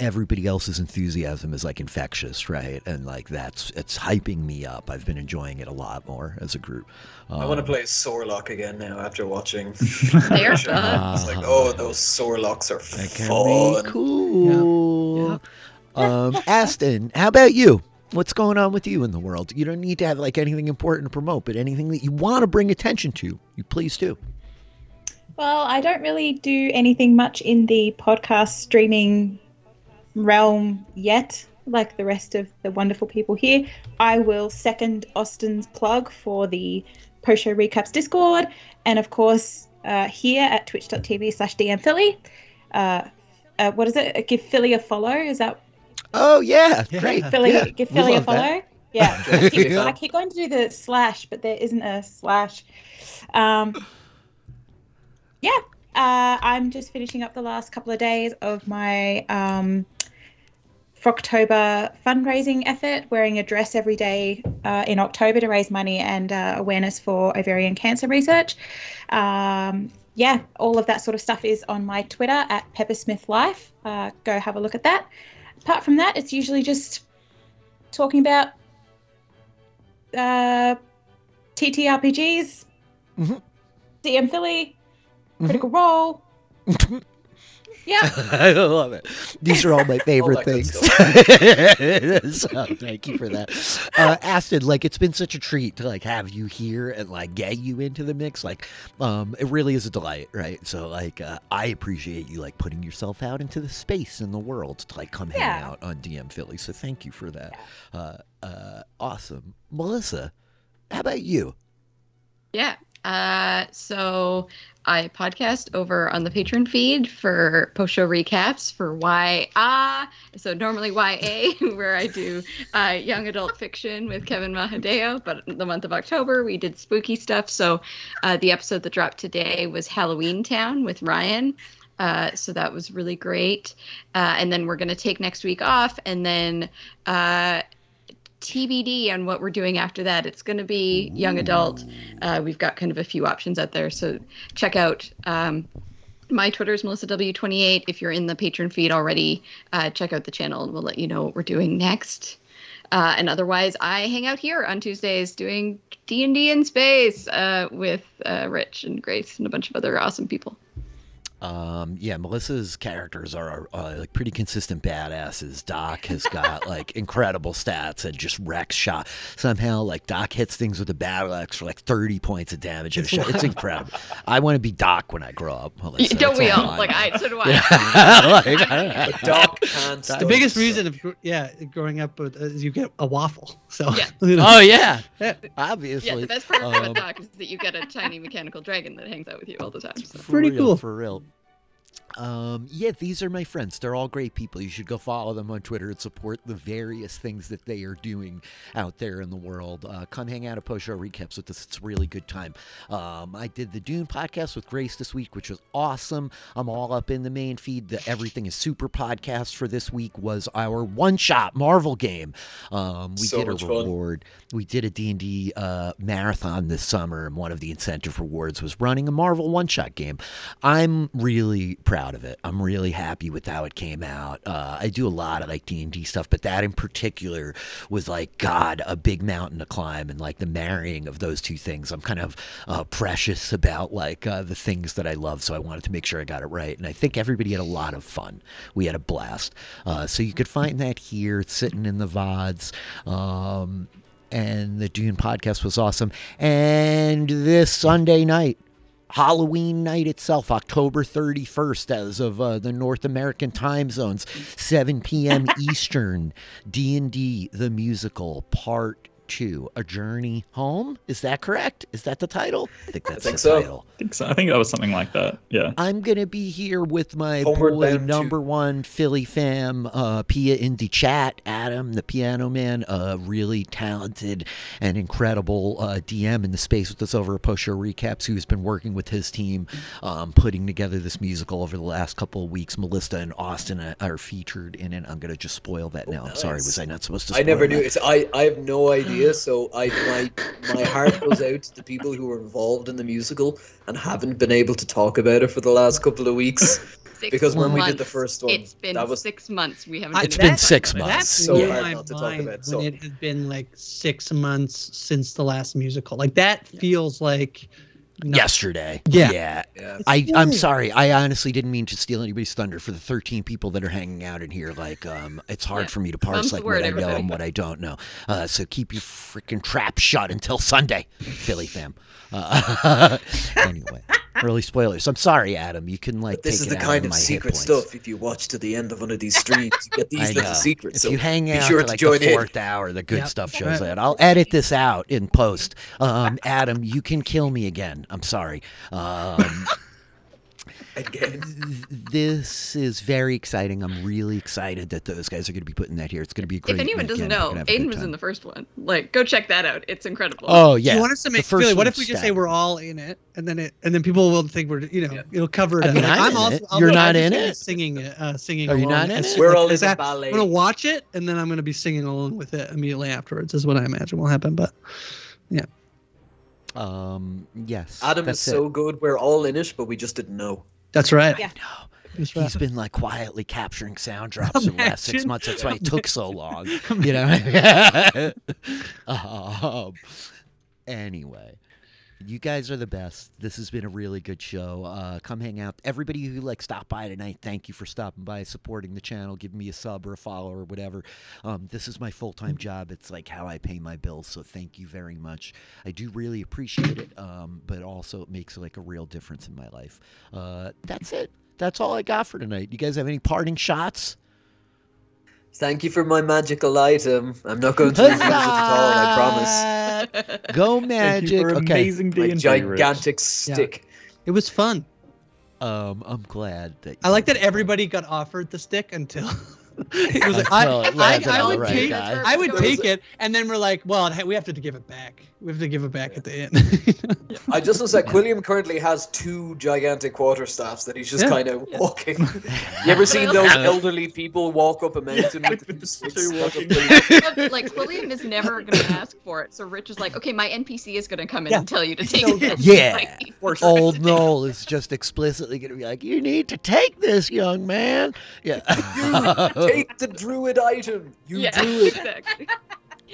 everybody else's enthusiasm is infectious. Right, and it's hyping me up. I've been enjoying it a lot more as a group. I want to play Sorlock again now after watching. They're fun. It's those Sorlocks are fun. Cool. Yeah. Aston, how about you? What's going on with you in the world? You don't need to have anything important to promote, but anything that you want to bring attention to, you please do. Well, I don't really do anything much in the podcast streaming realm yet. Like the rest of the wonderful people here. I will second Austin's plug for the post-show recaps Discord, and of course here at twitch.tv/DMPhilly. What is it? Give Philly a follow. Is that? Oh yeah, great. Philly, give Philly a follow. That. Yeah, I keep going to do the / but there isn't a /. I'm just finishing up the last couple of days of my October fundraising effort, wearing a dress every day in October to raise money and awareness for ovarian cancer research. All of that sort of stuff is on my Twitter at peppersmithlife. Go have a look at that. Apart from that, it's usually just talking about TTRPGs, DM Philly, Critical Role. Yeah. I love it. These are all my favorite things. So thank you for that. Aston, it's been such a treat to have you here and get you into the mix. It really is a delight, right? So I appreciate you putting yourself out into the space in the world to come hang out on DM Philly. So thank you for that. Awesome. Melissa, how about you? Yeah. So I podcast over on the Patreon feed for post-show recaps for so normally YA, where I do young adult fiction with Kevin Mahadeo, but the month of October we did spooky stuff. So the episode that dropped today was Halloween Town with Ryan. So that was really great. And then we're going to take next week off, and then TBD on what we're doing after that. It's going to be young adult. We've got kind of a few options out there. So check out my Twitter is MelissaW28. If you're in the patron feed already, check out the channel and we'll let you know what we're doing next. And otherwise, I hang out here on Tuesdays doing D&D in space with Rich and Grace and a bunch of other awesome people. Yeah, Melissa's characters are like pretty consistent badasses. Doc has got like incredible stats and just wrecks shot. Somehow, like Doc hits things with a battle axe for like 30 points of damage. It's incredible. I want to be Doc when I grow up. Melissa. Don't we all? Like, so do I. Yeah. Like, I But Doc can't. The biggest reason of growing up is you get a waffle. So Yeah. Oh yeah, obviously. Yeah, the best part about Doc is that you get a tiny mechanical dragon that hangs out with you all the time. So. Pretty cool. For real. Yeah, these are my friends. They're all great people. You should go follow them on Twitter and support the various things that they are doing out there in the world. Come hang out at Post Show Recaps with us. It's a really good time. I did the Dune podcast with Grace this week, which was awesome. I'm all up in the main feed. The Everything is Super podcast for this week was our one-shot Marvel game. We So did a much fun. reward. We did a D&D marathon this summer, and one of the incentive rewards was running a Marvel one-shot game. I'm really proud of it. I'm really happy with how it came out. I do a lot of like D&D stuff, but that in particular was like, God, a big mountain to climb, and like the marrying of those two things. I'm kind of precious about like the things that I love, so I wanted to make sure I got it right. And I think everybody had a lot of fun. We had a blast. So you could find that here. It's sitting in the VODs. And the Dune podcast was awesome. And this Sunday night, Halloween night itself, October 31st, as of the North American time zones, 7 p.m. Eastern, D&D, the musical, Part 2, A Journey Home. Is that correct? Is that the title? I think that's the so. title. I think so. I think that was something like that. Yeah. I'm going to be here with my Homeward boy, Bound number one Philly fam, Pia in the chat, Adam, the piano man, a really talented and incredible DM in the space with us over at Post Show Recaps, who's been working with his team, putting together this musical over the last couple of weeks. Melissa and Austin are featured in it. I'm going to just spoil that now. I'm sorry, was I not supposed to spoil I never that? knew. I have no idea. So my heart goes out to the people who were involved in the musical and haven't been able to talk about it for the last couple of weeks. Because when we did the first one, it's been that was 6 months. We haven't. It's been 6 about it. months. That So blew hard my not to talk mind about, when it had been like 6 months since the last musical. Like that feels like Yesterday. Yeah. Yeah. I'm sorry. I honestly didn't mean to steal anybody's thunder. For the 13 people that are hanging out in here, like, it's hard Yeah. for me to parse Mum's like the what word, I know everybody. and what I don't know. So keep your freaking trap shut until Sunday, Philly fam. Anyway, early spoilers. I'm sorry, Adam. You can like. But this take is it the out kind of of my hit secret points. stuff. If you watch to the end of one of these streams, you get I these know. little secrets. If So you hang be out sure to to like join the in. 4th hour, the good Yep. stuff shows Right. out. I'll edit this out in post. Adam, you can kill me again. I'm sorry. Again. This is very exciting. I'm really excited that those guys are going to be putting that here. It's going to be a great If anyone doesn't weekend. We're know, gonna have a good Aiden was time. in the first one. Like, go check that out. It's incredible. Oh yeah. Do you want us to The make first really, what one's if we just say staggering. we're all in it and then people will think we're it'll cover it I up. mean, Like, I'm in also, it. I'll You're be- not I'm just in gonna be it? singing Are you along not in as- it? We're like, all in as the that- ballet. I'm gonna watch it and then I'm gonna be singing along with it immediately afterwards is what I imagine will happen. But Yes. Adam that's is so good. We're all in it, but we just didn't know. that's right. Yeah. No. That's right. He's been like quietly capturing sound drops for the last 6 Imagine. months. That's why it took so long. You know. Anyway, you guys are the best. This has been a really good show. Come hang out. Everybody who like stopped by tonight, thank you for stopping by, supporting the channel, giving me a sub or a follow or whatever. This is my full-time job. It's like how I pay my bills. So thank you very much. I do really appreciate it. But also it makes like a real difference in my life. That's it. That's all I got for tonight. You guys have any parting shots? Thank you for my magical item. I'm not going to refuse it at all. I promise. Go Thank magic. you for Okay. amazing My D&D, gigantic Rich. stick. It was fun. I'm glad that I like that everybody got offered the stick until It was like, Until it landed I on the would right take guy. I would take it, and then we're like, well, we have to give it back. We have to give it back at the end. I just want to say, Quilliam currently has 2 gigantic quarterstaffs that he's just kind of walking. You ever seen those elderly people walk up a mountain with the sticks walking? Like William is never going to ask for it, so Rich is like, okay, my NPC is going to come in and tell you to take it. Yeah. Like, Old Noel is just explicitly going to be like, you need to take this, young man. Yeah. You take the druid item. You druid. Exactly.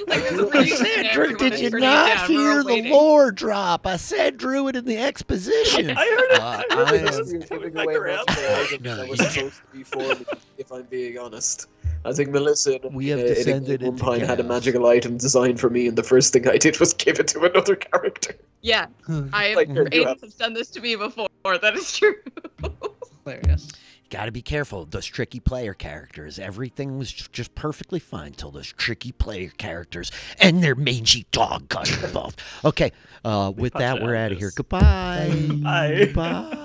Like, Cassandra, did you not hear the lore drop? I said druid in the exposition. I heard it. I I heard am- it. Giving away multiple items that was supposed to be for me, if I'm being honest. I think Melissa We have in descended one into point had a chaos. magical item designed for me, and the first thing I did was give it to another character. Yeah, I Like, here you Aiden has done this to me before. That is true. Hilarious. Got to be careful. Those tricky player characters. Everything was just perfectly fine till those tricky player characters and their mangy dog got involved. Okay, with that, we're out of here. Goodbye. Bye. Bye.